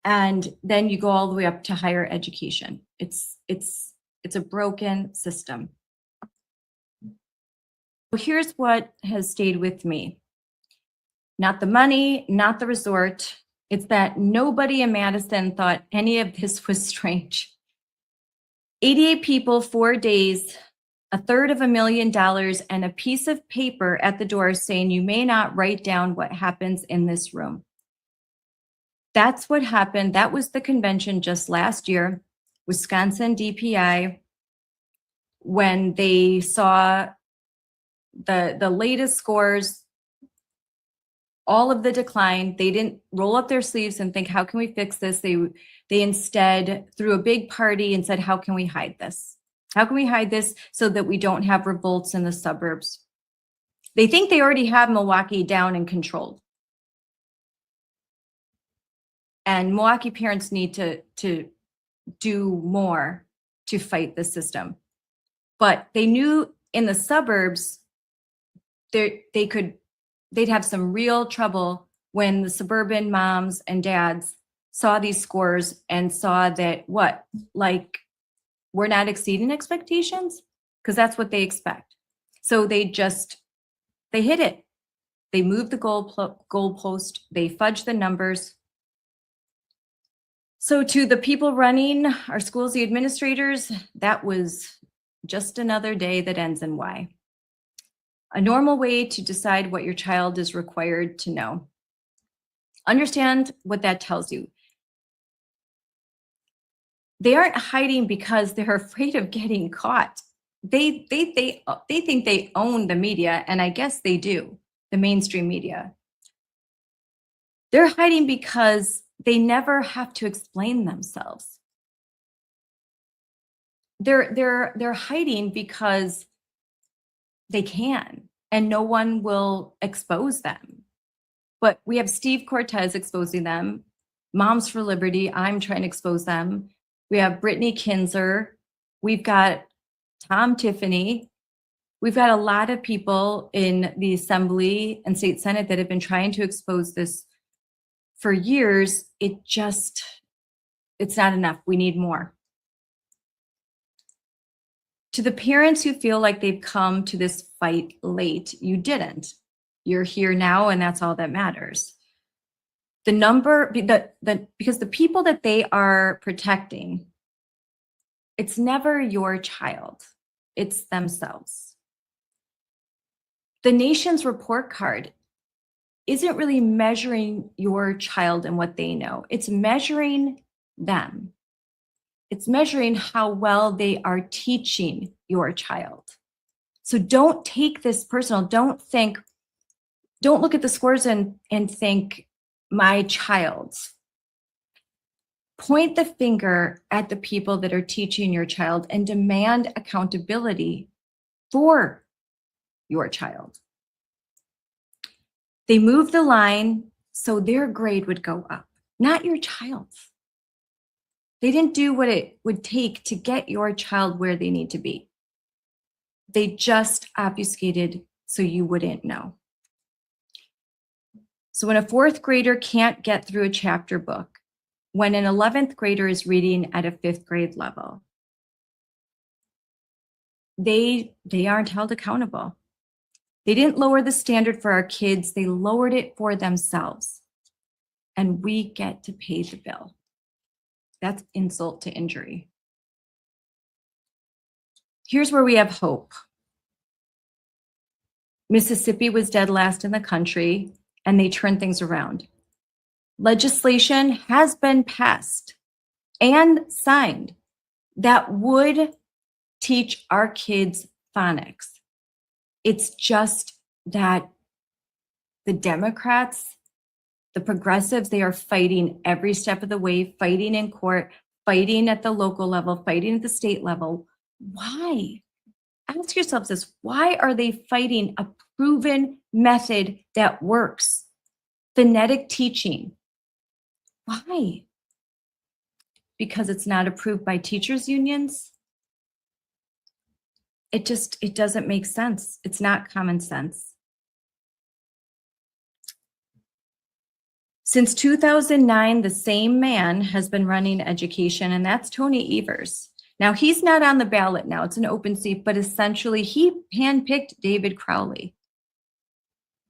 and then you go all the way up to higher education. It's a broken system. Here's what has stayed with me. Not the money, not the resort. It's that nobody in Madison thought any of this was strange. 88 people, 4 days, $250,000, and a piece of paper at the door saying you may not write down what happens in this room. That's what happened. That was the convention just last year, Wisconsin DPI, when they saw the latest scores, all of the decline. They didn't roll up their sleeves and think, how can we fix this? They instead threw a big party and said, how can we hide this? How can we hide this so that we don't have revolts in the suburbs? They think they already have Milwaukee down and controlled. And Milwaukee parents need to do more to fight the system. But they knew in the suburbs, they'd have some real trouble when the suburban moms and dads saw these scores and saw that we're not exceeding expectations, because that's what they expect. So they hit it. They moved the goalpost. They fudged the numbers. So to the people running our schools, the administrators, that was just another day that ends in Y. A normal way to decide what your child is required to know. Understand what that tells you. They aren't hiding because they're afraid of getting caught. They think they own the media, and I guess they do, the mainstream media. They're hiding because they never have to explain themselves. They're hiding because they can, and no one will expose them. But we have Steve Cortes exposing them, Moms for Liberty, I'm trying to expose them. We have Brittany Kinzer, we've got Tom Tiffany. We've got a lot of people in the Assembly and State Senate that have been trying to expose this for years. It's not enough. We need more. To the parents who feel like they've come to this fight late, you didn't. You're here now, and that's all that matters. Because the people that they are protecting, it's never your child, it's themselves. The nation's report card isn't really measuring your child and what they know. It's measuring them. It's measuring how well they are teaching your child. So don't take this personal. Don't look at the scores and think, my child's. Point the finger at the people that are teaching your child and demand accountability for your child. They moved the line so their grade would go up, not your child's. They didn't do what it would take to get your child where they need to be. They just obfuscated so you wouldn't know. So when a 4th grader can't get through a chapter book, when an 11th grader is reading at a 5th grade level, they aren't held accountable. They didn't lower the standard for our kids, they lowered it for themselves. And we get to pay the bill. That's insult to injury. Here's where we have hope. Mississippi was dead last in the country, and they turned things around. Legislation has been passed and signed that would teach our kids phonics. It's just that the Democrats, the progressives, they are fighting every step of the way, fighting in court, fighting at the local level, fighting at the state level. Why? Ask yourselves this, why are they fighting a proven method that works? Phonetic teaching. Why? Because it's not approved by teachers' unions? It doesn't make sense. It's not common sense. Since 2009, the same man has been running education, and that's Tony Evers. Now, he's not on the ballot now. It's an open seat, but essentially he handpicked David Crowley.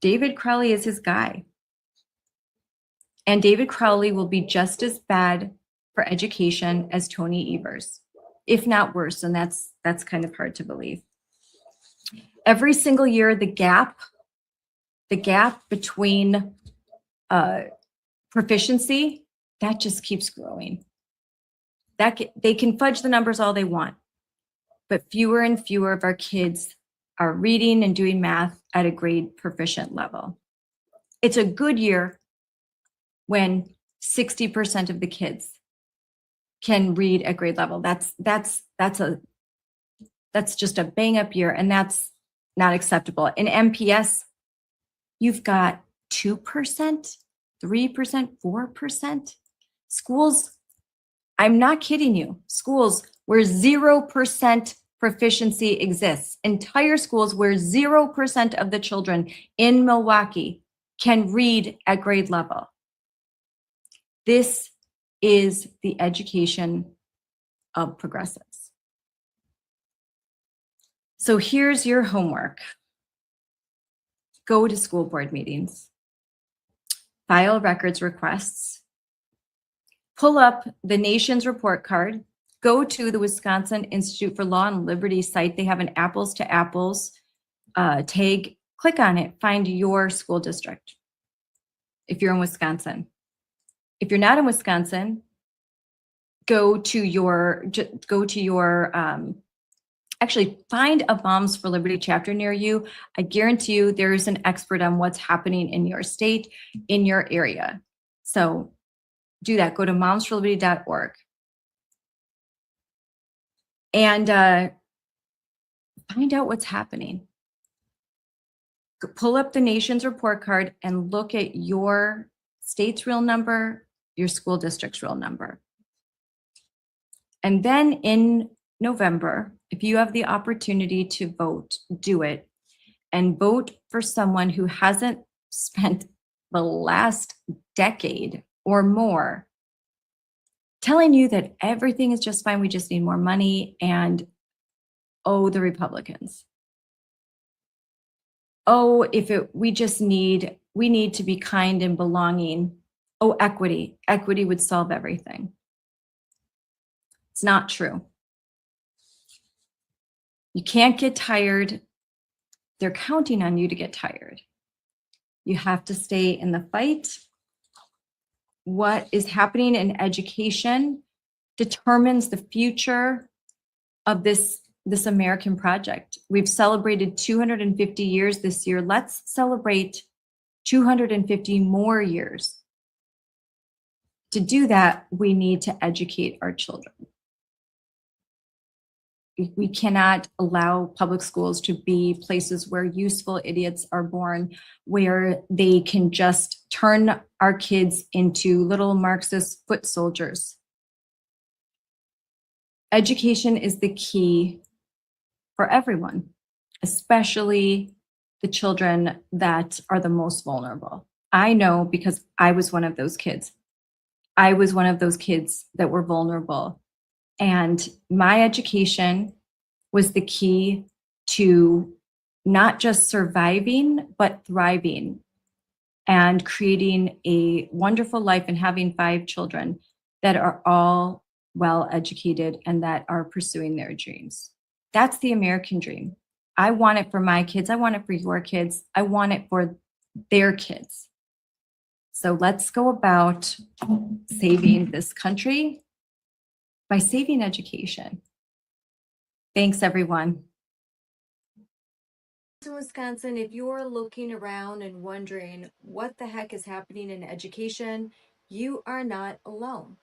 David Crowley is his guy. And David Crowley will be just as bad for education as Tony Evers, if not worse, and that's kind of hard to believe. Every single year, the gap between proficiency That just keeps growing. They can fudge the numbers all they want, but fewer and fewer of our kids are reading and doing math at a grade proficient level. It's a good year when 60% of the kids can read at grade level. That's just a bang up year, and that's not acceptable. In MPS, you've got 2%, 3%, 4%. Schools, I'm not kidding you, schools where 0% proficiency exists, entire schools where 0% of the children in Milwaukee can read at grade level. This is the education of progressives. So here's your homework. Go to school board meetings, file records requests, pull up the nation's report card, go to the Wisconsin Institute for Law and Liberty site. They have an apples to apples tag. Click on it, find your school district if you're in Wisconsin. If you're not in Wisconsin, go to your actually find a Moms for Liberty chapter near you. I guarantee you there's an expert on what's happening in your state, in your area. So do that. Go to momsforliberty.org and find out what's happening. Pull up the nation's report card and look at your state's real number, your school district's real number. And then in November, if you have the opportunity to vote, do it, and vote for someone who hasn't spent the last decade or more telling you that everything is just fine, we just need more money, and oh, the Republicans. Oh, we need to be kind and belonging. Oh, equity would solve everything. It's not true. You can't get tired. They're counting on you to get tired. You have to stay in the fight. What is happening in education determines the future of this American project. We've celebrated 250 years this year. Let's celebrate 250 more years. To do that, we need to educate our children. We cannot allow public schools to be places where useful idiots are born, where they can just turn our kids into little Marxist foot soldiers. Education is the key for everyone, especially the children that are the most vulnerable. I know because I was one of those kids. I was one of those kids that were vulnerable. And my education was the key to not just surviving, but thriving and creating a wonderful life and having 5 children that are all well educated and that are pursuing their dreams. That's the American dream. I want it for my kids. I want it for your kids. I want it for their kids. So let's go about saving this country by saving education. Thanks, everyone. In Wisconsin, if you're looking around and wondering what the heck is happening in education, you are not alone.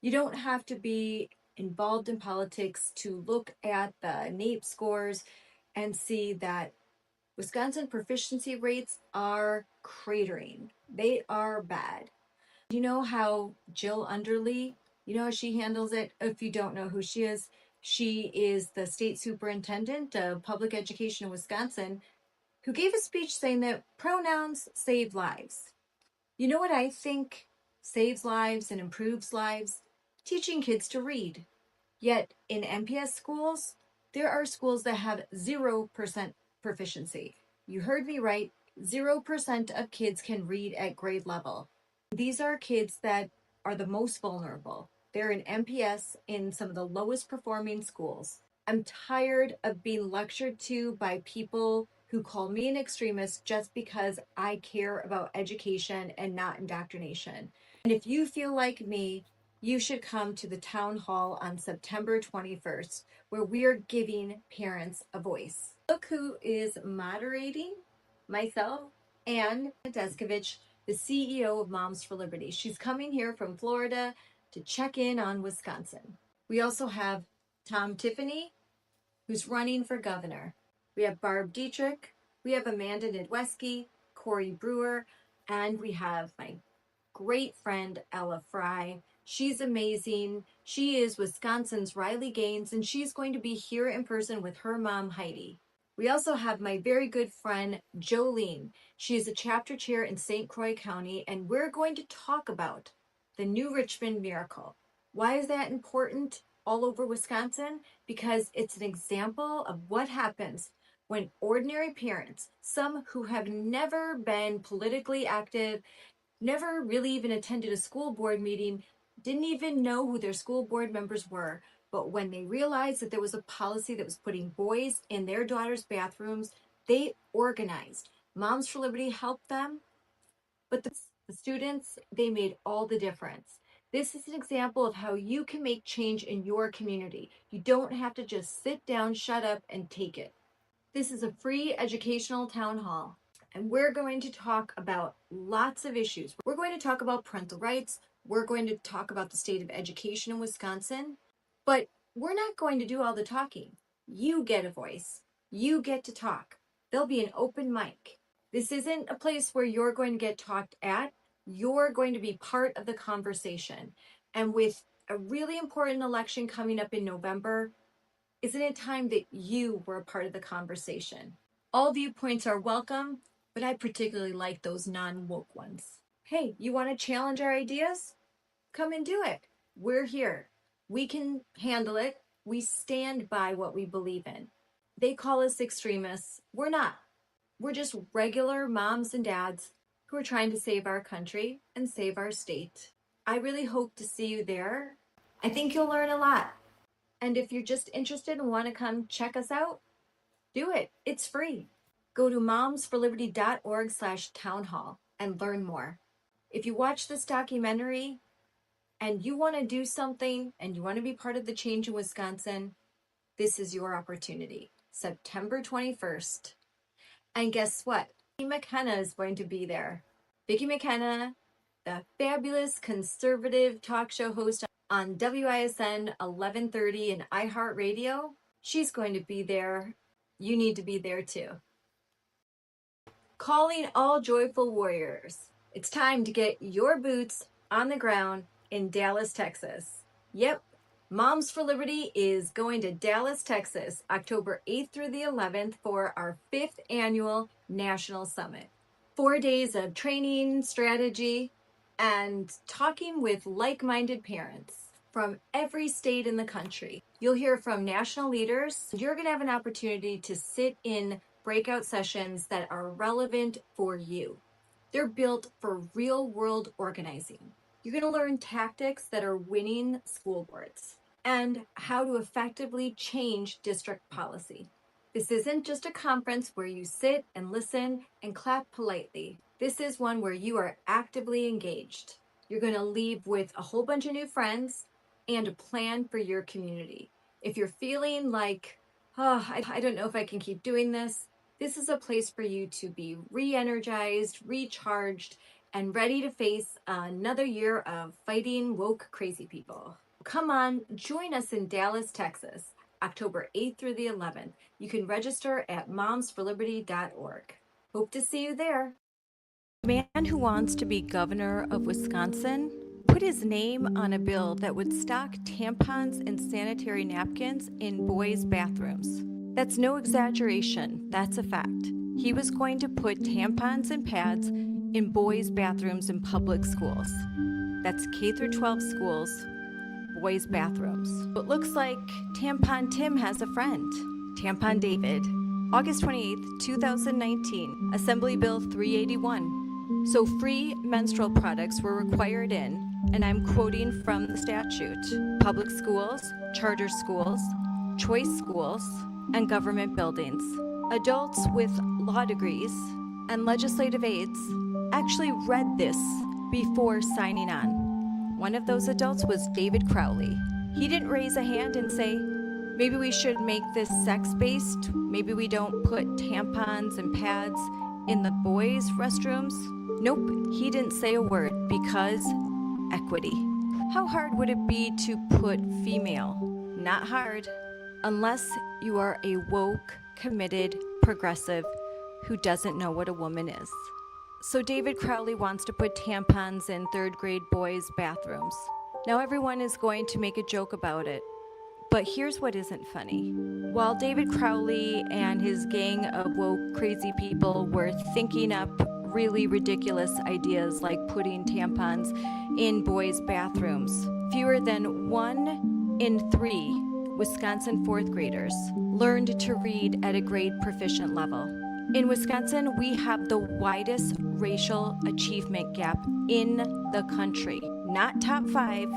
You don't have to be involved in politics to look at the NAEP scores and see that Wisconsin proficiency rates are cratering. They are bad. You know how Jill Underly, you know how she handles it? If you don't know who she is the state superintendent of public education in Wisconsin, who gave a speech saying that pronouns save lives. You know what I think saves lives and improves lives? Teaching kids to read. Yet in MPS schools, there are schools that have 0% proficiency. You heard me right, 0% of kids can read at grade level. These are kids that are the most vulnerable. They're in MPS in some of the lowest performing schools. I'm tired of being lectured to by people who who call me an extremist just because I care about education and not indoctrination. And if you feel like me, you should come to the town hall on September 21st, where we are giving parents a voice. Look who is moderating, myself and Deskovich, the CEO of Moms for Liberty. She's coming here from Florida to check in on Wisconsin. We also have Tom Tiffany, who's running for governor. We have Barb Dietrich, we have Amanda Nidweski, Corey Brewer, and we have my great friend Ella Fry. She's amazing. She is Wisconsin's Riley Gaines, and she's going to be here in person with her mom, Heidi. We also have my very good friend Jolene. She is a chapter chair in St. Croix County, and we're going to talk about the New Richmond Miracle. Why is that important all over Wisconsin? Because it's an example of what happens when ordinary parents, some who have never been politically active, never really even attended a school board meeting, didn't even know who their school board members were. But when they realized that there was a policy that was putting boys in their daughters' bathrooms, they organized. Moms for Liberty helped them, but the students, they made all the difference. This is an example of how you can make change in your community. You don't have to just sit down, shut up, and take it. This is a free educational town hall, and we're going to talk about lots of issues. We're going to talk about parental rights. We're going to talk about the state of education in Wisconsin, but we're not going to do all the talking. You get a voice. You get to talk. There'll be an open mic. This isn't a place where you're going to get talked at. You're going to be part of the conversation. And with a really important election coming up in November, isn't it time that you were a part of the conversation? All viewpoints are welcome, but I particularly like those non-woke ones. Hey, you want to challenge our ideas? Come and do it. We're here. We can handle it. We stand by what we believe in. They call us extremists. We're not. We're just regular moms and dads who are trying to save our country and save our state. I really hope to see you there. I think you'll learn a lot. And if you're just interested and want to come check us out, do it. It's free. Go to momsforliberty.org/townhall and learn more. If you watch this documentary and you want to do something and you want to be part of the change in Wisconsin, this is your opportunity. September 21st. And guess what? Vicki McKenna is going to be there. Vicki McKenna, the fabulous conservative talk show host on WISN 1130 and iHeartRadio, she's going to be there. You need to be there too. Calling all joyful warriors. It's time to get your boots on the ground in Dallas, Texas. Yep, Moms for Liberty is going to Dallas, Texas, October 8th through the 11th for our 5th annual National Summit. 4 days of training, strategy, and talking with like-minded parents from every state in the country. You'll hear from national leaders. You're going to have an opportunity to sit in breakout sessions that are relevant for you. They're built for real-world organizing. You're going to learn tactics that are winning school boards and how to effectively change district policy. This isn't just a conference where you sit and listen and clap politely. This is one where you are actively engaged. You're going to leave with a whole bunch of new friends and a plan for your community. If you're feeling like, I don't know if I can keep doing this, this is a place for you to be re-energized, recharged, and ready to face another year of fighting woke crazy people. Come on, join us in Dallas, Texas, October 8th through the 11th. You can register at momsforliberty.org. Hope to see you there. The man who wants to be governor of Wisconsin put his name on a bill that would stock tampons and sanitary napkins in boys' bathrooms. That's no exaggeration, that's a fact. He was going to put tampons and pads in boys' bathrooms in public schools. That's K through 12 schools, boys' bathrooms. It looks like Tampon Tim has a friend, Tampon David. August 28th, 2019, Assembly Bill 381. So free menstrual products were required in, and I'm quoting from the statute, public schools, charter schools, choice schools, and government buildings. Adults with law degrees and legislative aids actually read this before signing on. One of those adults was David Crowley. He didn't raise a hand and say, maybe we should make this sex-based. Maybe we don't put tampons and pads in the boys' restrooms. Nope, he didn't say a word because equity. How hard would it be to put female? Not hard, unless you are a woke, committed, progressive who doesn't know what a woman is. So David Crowley wants to put tampons in third-grade boys' bathrooms. Now everyone is going to make a joke about it, but here's what isn't funny. While David Crowley and his gang of woke, crazy people were thinking up really ridiculous ideas like putting tampons in boys' bathrooms, fewer than 1 in 3 Wisconsin fourth graders learned to read at a grade proficient level. In Wisconsin, we have the widest racial achievement gap in the country. Not top 5,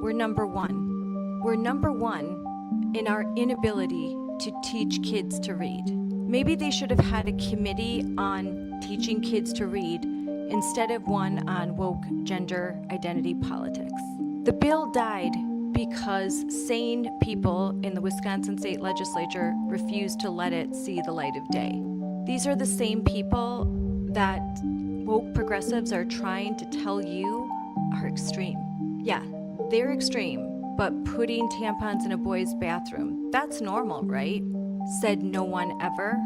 we're number 1. We're number 1 in our inability to teach kids to read. Maybe they should have had a committee on teaching kids to read instead of one on woke gender identity politics. The bill died because sane people in the Wisconsin State Legislature refused to let it see the light of day. These are the same people that woke progressives are trying to tell you are extreme. Yeah, they're extreme, but putting tampons in a boy's bathroom, that's normal, right? Said no one ever.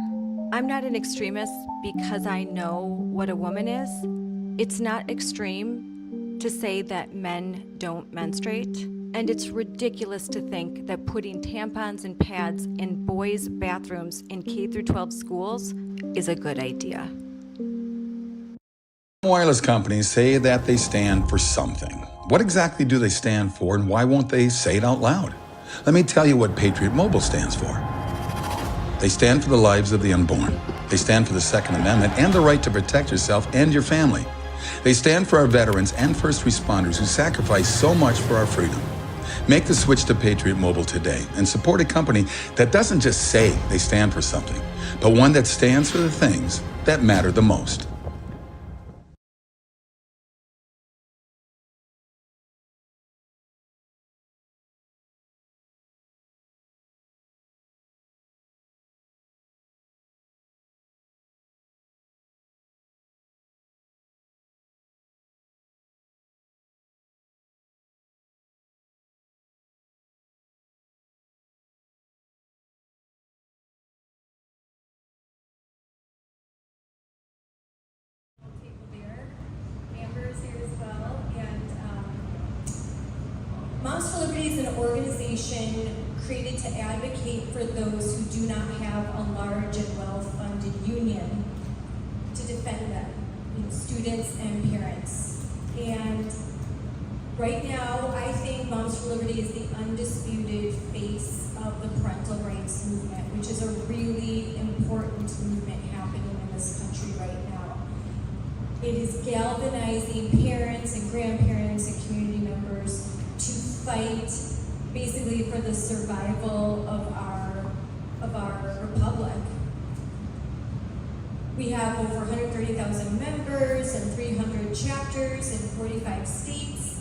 I'm not an extremist because I know what a woman is. It's not extreme to say that men don't menstruate. And it's ridiculous to think that putting tampons and pads in boys' bathrooms in K-12 schools is a good idea. Wireless companies say that they stand for something. What exactly do they stand for, and why won't they say it out loud? Let me tell you what Patriot Mobile stands for. They stand for the lives of the unborn. They stand for the Second Amendment and the right to protect yourself and your family. They stand for our veterans and first responders who sacrifice so much for our freedom. Make the switch to Patriot Mobile today and support a company that doesn't just say they stand for something, but one that stands for the things that matter the most. Moms for Liberty is an organization created to advocate for those who do not have a large and well-funded union to defend them, students and parents. And right now, I think Moms for Liberty is the undisputed face of the parental rights movement, which is a really important movement happening in this country right now. It is galvanizing parents and grandparents and community members to fight basically for the survival of our republic. We have over 130,000 members and 300 chapters in 45 states.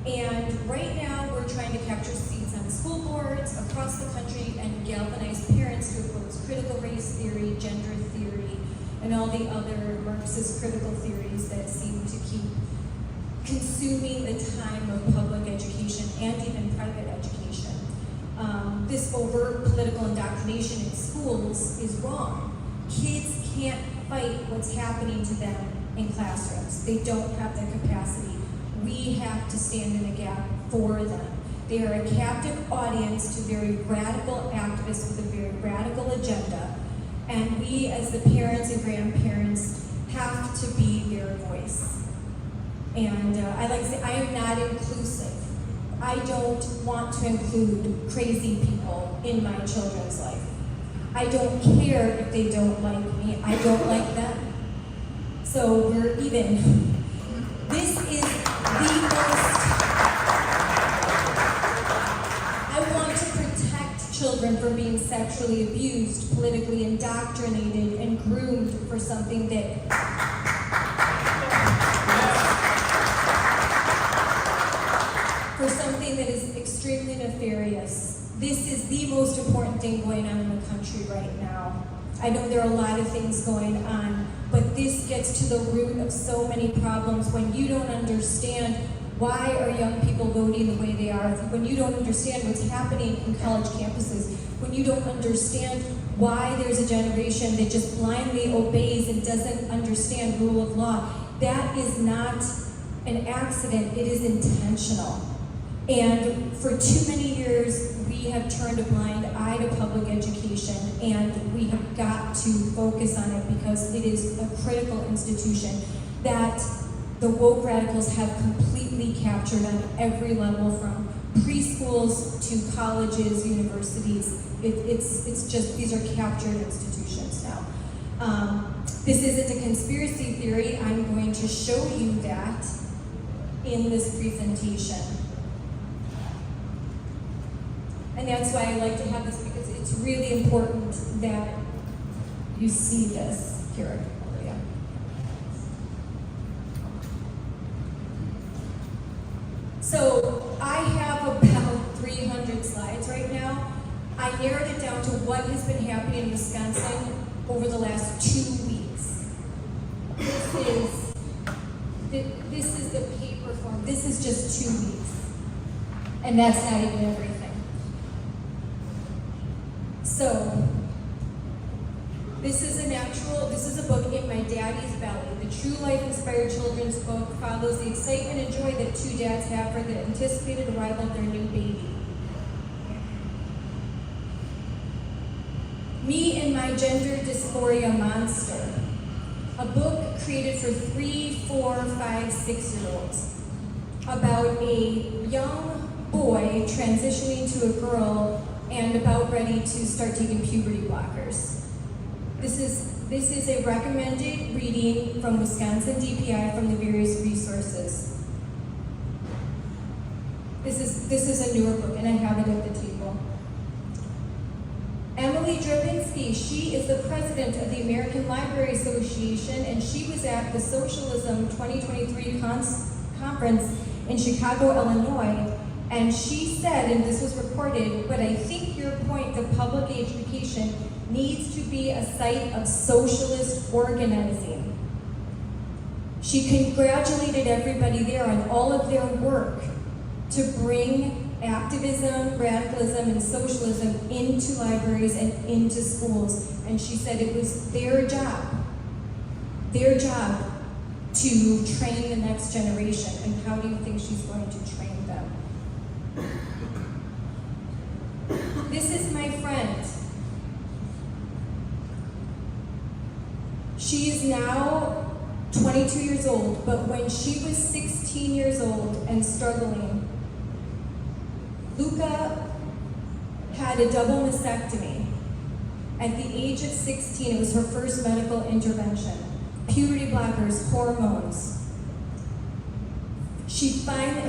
And right now we're trying to capture seats on school boards across the country and galvanize parents to oppose critical race theory, gender theory, and all the other Marxist critical theories that seem to keep consuming the time of public education and even private education. This overt political indoctrination in schools is wrong. Kids can't fight what's happening to them in classrooms. They don't have the capacity. We have to stand in the gap for them. They are a captive audience to very radical activists with a very radical agenda. And we, as the parents and grandparents, have to be their voice. And I like to say, I am not inclusive. I don't want to include crazy people in my children's life. I don't care if they don't like me. I don't like them. So we're even. This is the most. I want to protect children children from being sexually abused, politically indoctrinated, and groomed for something that is extremely nefarious. This is the most important thing going on in the country right now. I know there are a lot of things going on, but this gets to the root of so many problems when you don't understand why are young people voting the way they are, when you don't understand what's happening in college campuses, when you don't understand why there's a generation that just blindly obeys and doesn't understand rule of law. That is not an accident, it is intentional. And for too many years, we have turned a blind eye to public education, and we have got to focus on it because it is a critical institution that the woke radicals have completely captured on every level, from preschools to colleges, universities. It's just, these are captured institutions now. This isn't a conspiracy theory. I'm going to show you that in this presentation. And that's why I like to have this, because it's really important that you see this here. Yeah. So I have about 300 slides right now. I narrowed it down to what has been happening in Wisconsin over the last 2 weeks. This is the paper form. This is just 2 weeks. And that's not even everything. So, this is a book in my daddy's belly. The True Life Inspired Children's book follows the excitement and joy that two dads have for the anticipated arrival of their new baby. Me and My Gender Dysphoria Monster. A book created for 3, 4, 5, 6-year-olds about a young boy transitioning to a girl and about ready to start taking puberty blockers. This is a recommended reading from Wisconsin DPI from the various resources. This is a newer book, and I have it at the table. Emily Drabinski, she is the president of the American Library Association, and she was at the Socialism 2023 conference in Chicago, Illinois. And she said, and this was recorded, but I think your point of public education needs to be a site of socialist organizing. She congratulated everybody there on all of their work to bring activism, radicalism, and socialism into libraries and into schools. And she said it was their job to train the next generation. And how do you think she's going to train them? This is my friend. She is now 22 years old, but when she was 16 years old and struggling, Luca had a double mastectomy. At the age of 16, it was her first medical intervention. Puberty blockers, hormones.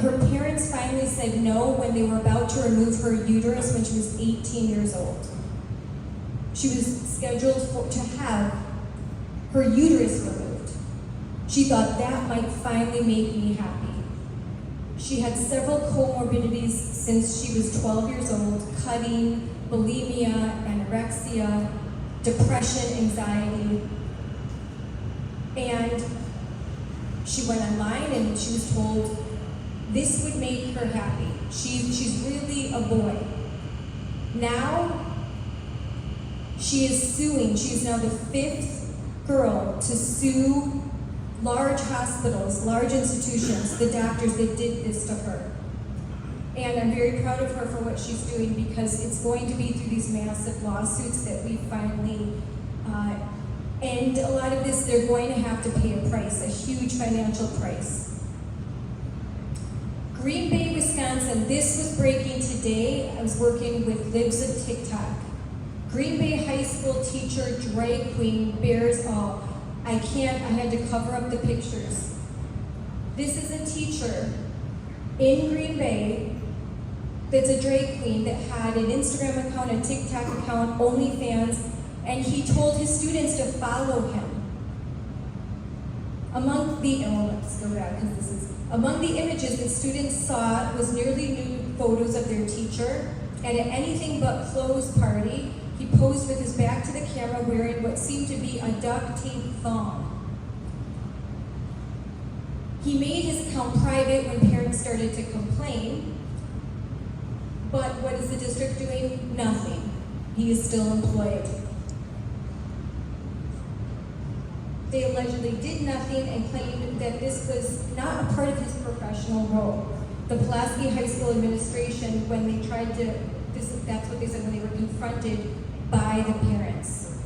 Her parents finally said no when they were about to remove her uterus when she was 18 years old. She was scheduled to have her uterus removed. She thought that might finally make me happy. She had several comorbidities since she was 12 years old: cutting, bulimia, anorexia, depression, anxiety. And she went online and she was told this would make her happy. She's really a boy. Now, she is suing. She is now the 5th girl to sue large hospitals, large institutions, the doctors that did this to her. And I'm very proud of her for what she's doing, because it's going to be through these massive lawsuits that we finally end a lot of this. They're going to have to pay a price, a huge financial price. Green Bay, Wisconsin, this was breaking today. I was working with Libs of TikTok. Green Bay high school teacher, drag queen, bears all. I had to cover up the pictures. This is a teacher in Green Bay that's a drag queen that had an Instagram account, a TikTok account, OnlyFans, and he told his students to follow him. Among the images that students saw was nearly nude photos of their teacher, and at anything but clothes party, he posed with his back to the camera wearing what seemed to be a duct tape thong. He made his account private when parents started to complain, but what is the district doing? Nothing. He is still employed. They allegedly did nothing and claimed that this was not a part of his professional role. The Pulaski High School administration, when they tried to, that's what they said when they were confronted by the parents.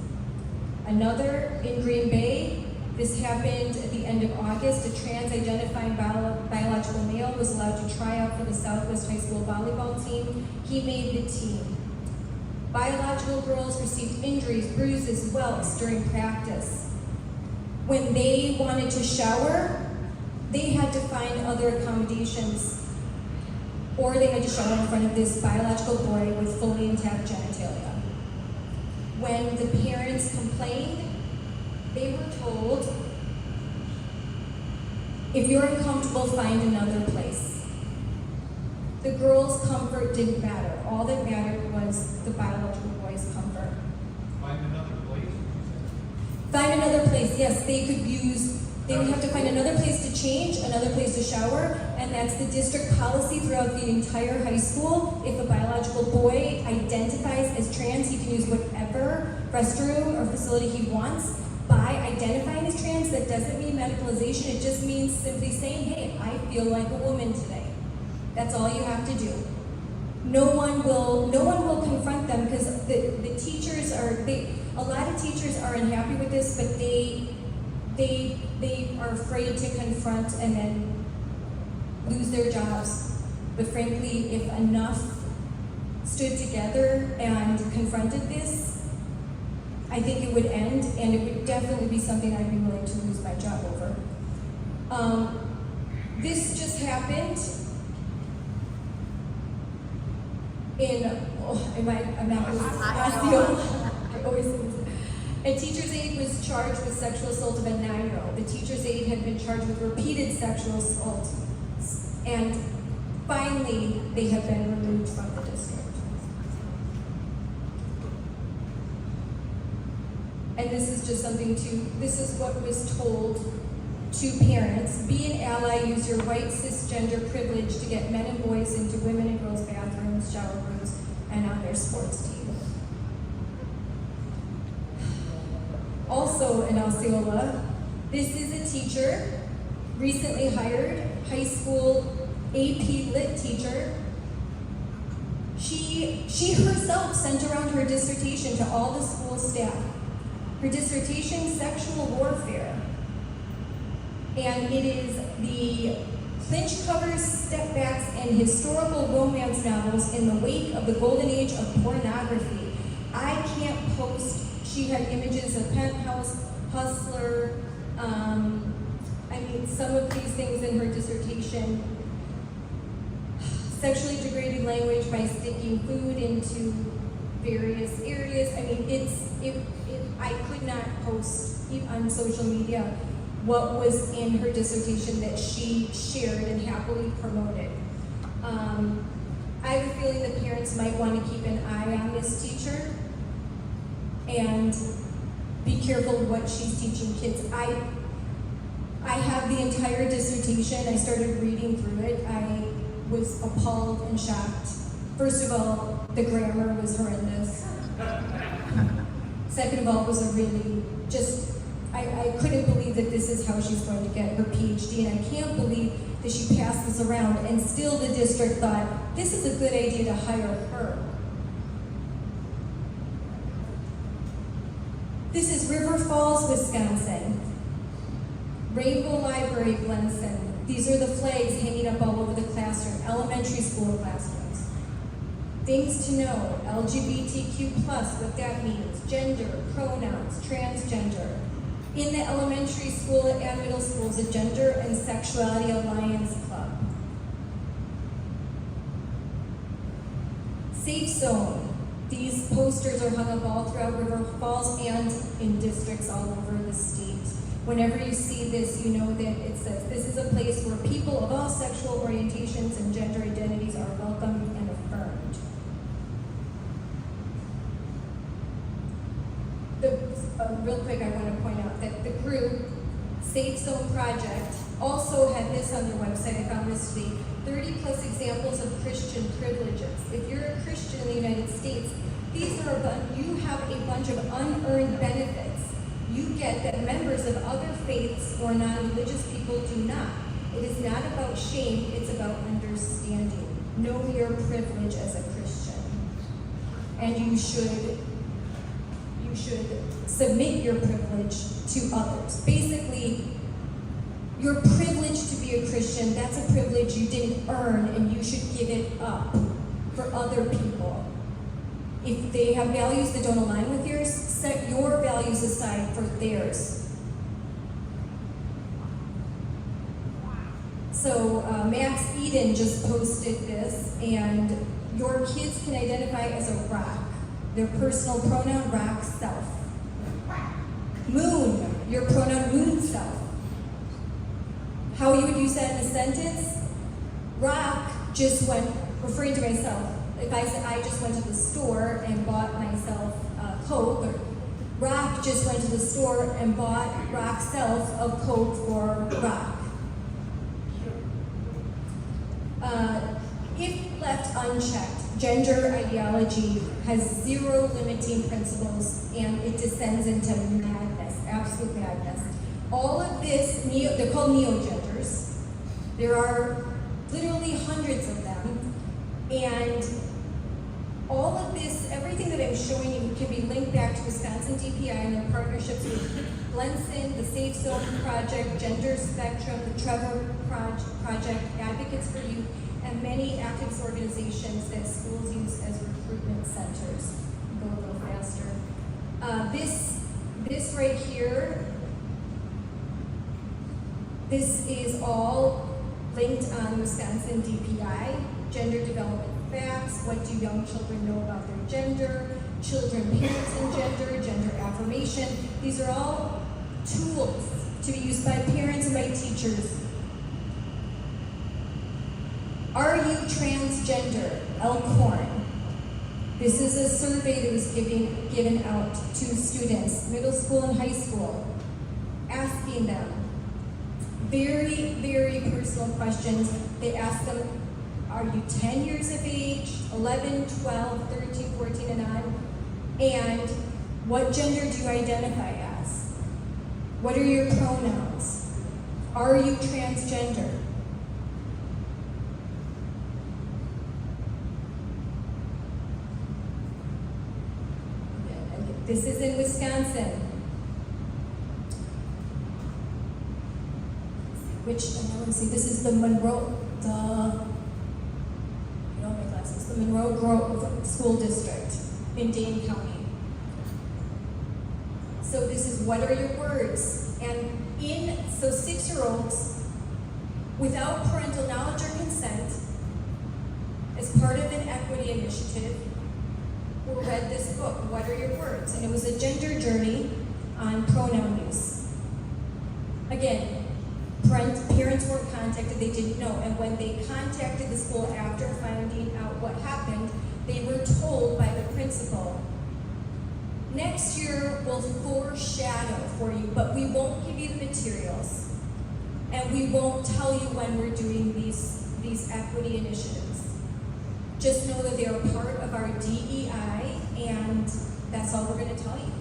Another in Green Bay, this happened at the end of August. A trans-identifying biological male was allowed to try out for the Southwest High School volleyball team. He made the team. Biological girls received injuries, bruises, welts during practice. When they wanted to shower, they had to find other accommodations, or they had to shower in front of this biological boy with fully intact genitalia. When the parents complained, they were told, if you're uncomfortable, find another place. The girl's comfort didn't matter. All that mattered was the biological boy's comfort. Find another place? Find another place, yes. They would have to find another place to change, another place to shower, and that's the district policy throughout the entire high school. If a biological boy identifies as trans, he can use whatever restroom or facility he wants. By identifying as trans, that doesn't mean medicalization, it just means simply saying, hey, I feel like a woman today. That's all you have to do. No one will confront them because the teachers a lot of teachers are unhappy with this, but they are afraid to confront and then lose their jobs. But frankly, if enough stood together and confronted this, I think it would end, and it would definitely be something I'd be willing to lose my job over. This just happened a teacher's aide was charged with sexual assault of a 9-year-old. The teacher's aide had been charged with repeated sexual assault, and finally they have been removed from the district. And this is just something this is what was told to parents. Be an ally, use your white cisgender privilege to get men and boys into women and girls' bathrooms, shower rooms, and on their sports team. Also in Osceola, this is a teacher, recently hired, high school AP Lit teacher. She herself sent around her dissertation to all the school staff. Her dissertation, Sexual Warfare. And it is the clinch covers, stepbacks, and historical romance novels in the wake of the golden age of pornography. I can't post, she had images of Penthouse, Hustler, some of these things in her dissertation. Sexually degrading language by sticking food into various areas. I could not post on social media what was in her dissertation that she shared and happily promoted. I have a feeling that parents might want to keep an eye on this teacher and be careful what she's teaching kids. I have the entire dissertation. I started reading through it. I was appalled and shocked. First of all, the grammar was horrendous. Second of all, it was a really I couldn't believe that this is how she's going to get her PhD, and I can't believe that she passed this around, and still the district thought, this is a good idea to hire her. This is River Falls, Wisconsin. Rainbow Library, Glenson. These are the flags hanging up all over the classroom, elementary school classrooms. Things to know, LGBTQ+, what that means, gender, pronouns, transgender. In the elementary school and middle schools, a Gender and Sexuality Alliance Club. Safe zone. These posters are hung up all throughout River Falls and in districts all over the state. Whenever you see this, you know that it says this is a place where people of all sexual orientations and gender identities are welcomed and affirmed. Real quick, I want to point out that the group, Safe Zone Project, also had this on their website. I found this week, 30 plus examples of Christian privileges. If you're a Christian in the United States, these are you have a bunch of unearned benefits you get that members of other faiths or non-religious people do not. It is not about shame, it's about understanding. Know your privilege as a Christian. And you should submit your privilege to others. Basically, you're privileged to be a Christian. That's a privilege you didn't earn, and you should give it up for other people. If they have values that don't align with yours, set your values aside for theirs. So Max Eden just posted this, and your kids can identify as a rock. Their personal pronoun, rock, self. Moon, your pronoun, moon, self. How you would use that in a sentence? Rock just went, referring to myself. If I said I just went to the store and bought myself a Coke, or Rock just went to the store and bought Rock self a Coke for Rock. If left unchecked, gender ideology has zero limiting principles and it descends into madness, absolute madness. All of this, they're called neo-genders. There are literally hundreds of them. And all of this, everything that I'm showing you can be linked back to Wisconsin DPI and their partnerships with Glenson, the Safe Zone Project, Gender Spectrum, the Trevor Project, Advocates for Youth, and many activist organizations that schools use as recruitment centers. Go a little faster. This right here, this is all linked on Wisconsin DPI, Gender Development Facts, what do young children know about their gender, children, parents and gender, gender affirmation. These are all tools to be used by parents and by teachers. Are you transgender? Elkhorn. This is a survey that was given out to students, middle school and high school, asking them very, very personal questions. They ask them, are you 10 years of age, 11, 12, 13, 14, and on? And what gender do you identify as? What are your pronouns? Are you transgender? This is in Wisconsin. Which, let me see, this is the Monroe, the Monroe Grove School District in Dane County. So this is what are your words? And so 6-year-olds, without parental knowledge or consent, as part of an equity initiative, read this book, What Are Your Words? And it was a gender journey on pronoun use. Again, parents weren't contacted, they didn't know. And when they contacted the school after finding out what happened, they were told by the principal, next year we'll foreshadow for you, but we won't give you the materials. And we won't tell you when we're doing these equity initiatives. Just know that they are part of our DEI, and that's all we're going to tell you.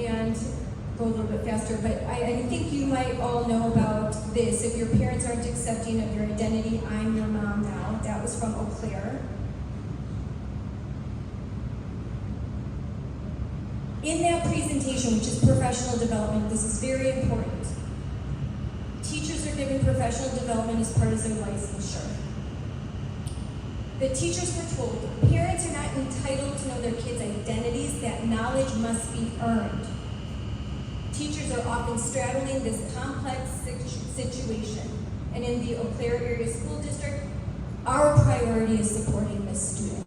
And go a little bit faster, but I think you might all know about this. If your parents aren't accepting of your identity, I'm your mom now. That was from Eau Claire. In that presentation, which is professional development, this is very important. Teachers are given professional development as part of their licensure. The teachers were told, parents are not entitled to know their kids' identities, that knowledge must be earned. Teachers are often straddling this complex situation. And in the Eau Claire Area School District, our priority is supporting this student.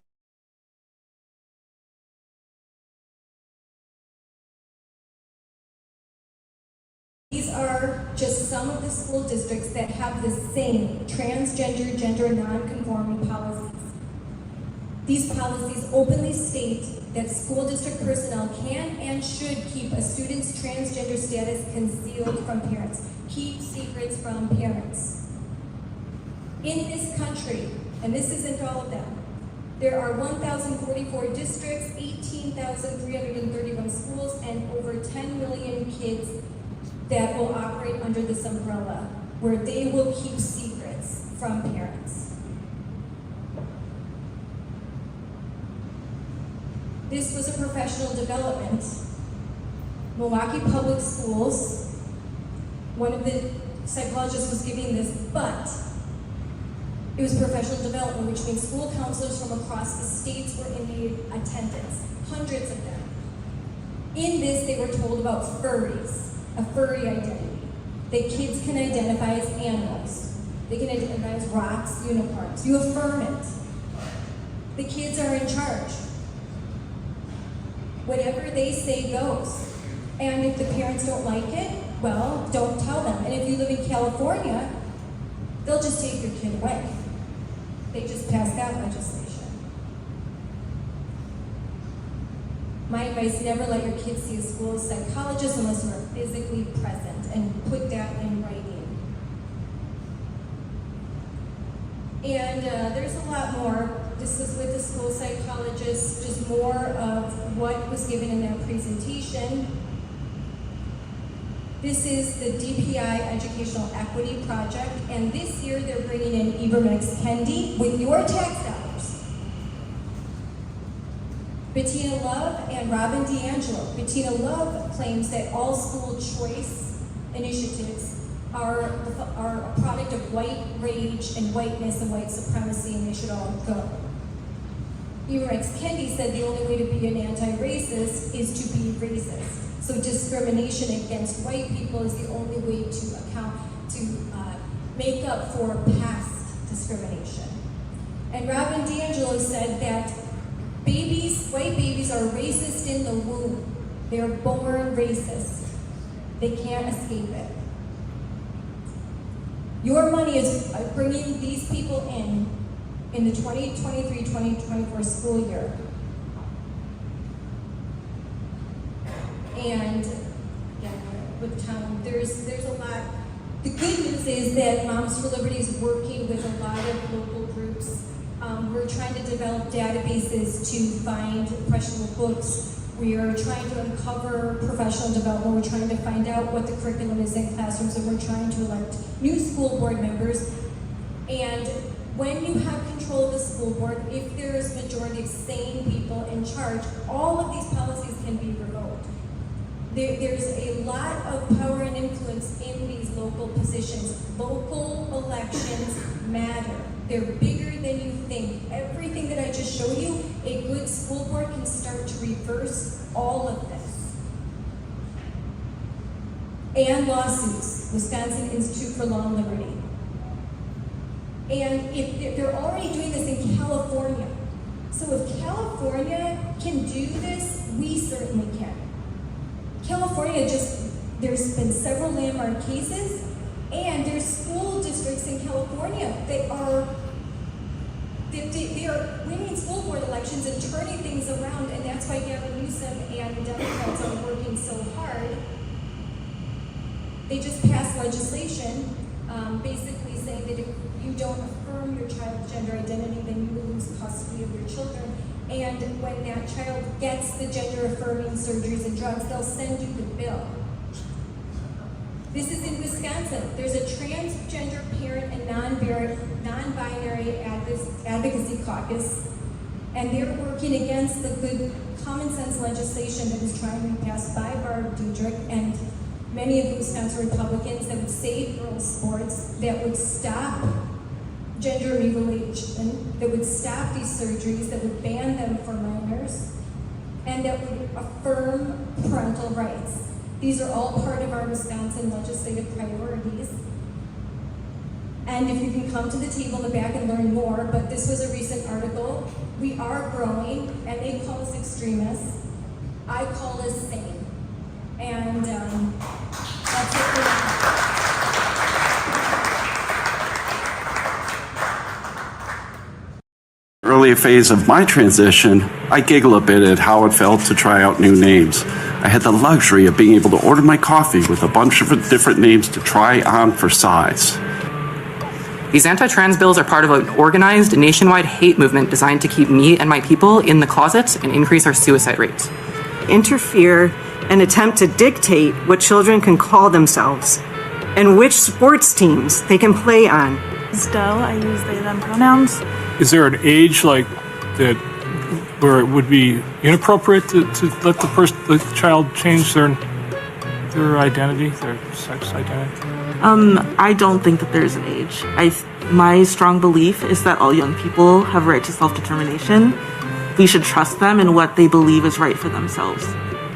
These are just some of the school districts that have the same transgender, gender non-conforming policies. These policies openly state that school district personnel can and should keep a student's transgender status concealed from parents, keep secrets from parents. In this country, and this isn't all of them, there are 1,044 districts, 18,331 schools, and over 10 million kids that will operate under this umbrella, where they will keep secrets from parents. This was a professional development. Milwaukee Public Schools, one of the psychologists was giving this, but it was professional development, which means school counselors from across the states were in the attendance, hundreds of them. In this, they were told about furries, a furry identity, that kids can identify as animals. They can identify as rocks, unicorns. You affirm it. The kids are in charge. Whatever they say goes. And if the parents don't like it, well, don't tell them. And if you live in California, they'll just take your kid away. They just passed that legislation. My advice, never let your kids see a school psychologist unless you are physically present, and put that in writing. And there's a lot more. This is with the school psychologist, just more of what was given in their presentation. This is the DPI Educational Equity Project, and this year they're bringing in Ibram Kendi with your tax dollars. Bettina Love and Robin DeAngelo. Bettina Love claims that all school choice initiatives are a product of white rage and whiteness and white supremacy, and they should all go. Ibram Kendi said the only way to be an anti-racist is to be racist. So discrimination against white people is the only way to make up for past discrimination. And Robin DeAngelo said that white babies are racist in the womb. They're born racist. They can't escape it. Your money is bringing these people in the 2023-2024 school year. And again, with town, there's a lot. The good news is that Moms for Liberty is working with a lot of local groups. We're trying to develop databases to find questionable books. We are trying to uncover professional development. We're trying to find out what the curriculum is in classrooms, and we're trying to elect new school board members. And when you have control of the school board, if there is a majority of sane people in charge, all of these policies can be revoked. There's a lot of power and influence in these local positions. Local elections matter. They're bigger than you think. Everything that I just showed you, a good school board can start to reverse all of this. And lawsuits, Wisconsin Institute for Law and Liberty. And if they're already doing this in California. So if California can do this, we certainly can. California there's been several landmark cases, and there's school districts in California that are winning school board elections and turning things around, and that's why Gavin Newsom and the Democrats are working so hard. They just passed legislation basically saying that if you don't affirm your child's gender identity, then you will lose custody of your children. And when that child gets the gender-affirming surgeries and drugs, they'll send you the bill. This is in Wisconsin. There's a transgender parent and non-binary advocacy caucus, and they're working against the good common sense legislation that is trying to be passed by Barb Dudrick and many of the Wisconsin Republicans that would save girls' sports, that would stop gender mutilation, that would stop these surgeries, that would ban them for minors, and that would affirm parental rights. These are all part of our Wisconsin legislative priorities. And if you can come to the table in the back and learn more, but this was a recent article. We are growing, and they call us extremists. I call us sane. And that's it for now. Early phase of my transition, I giggle a bit at how it felt to try out new names. I had the luxury of being able to order my coffee with a bunch of different names to try on for size. These anti-trans bills are part of an organized nationwide hate movement designed to keep me and my people in the closet and increase our suicide rates. Interfere and attempt to dictate what children can call themselves and which sports teams they can play on. Still, I use they, them pronouns. Is there an age like that where it would be inappropriate to let the child change their identity, their sex identity? I don't think that there's an age. My strong belief is that all young people have a right to self-determination. We should trust them in what they believe is right for themselves.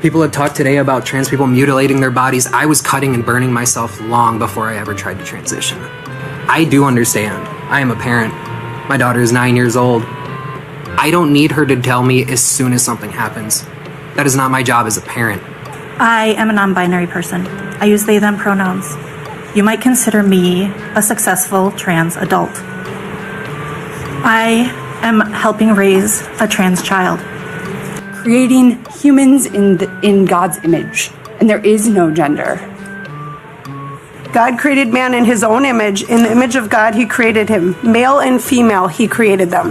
People had talked today about trans people mutilating their bodies. I was cutting and burning myself long before I ever tried to transition. I do understand. I am a parent. My daughter is 9 years old. I don't need her to tell me as soon as something happens. That is not my job as a parent. I am a non-binary person. I use they, them pronouns. You might consider me a successful trans adult. I am helping raise a trans child. Creating humans in God's image, and there is no gender. God created man in his own image. In the image of God, he created him. Male and female, he created them.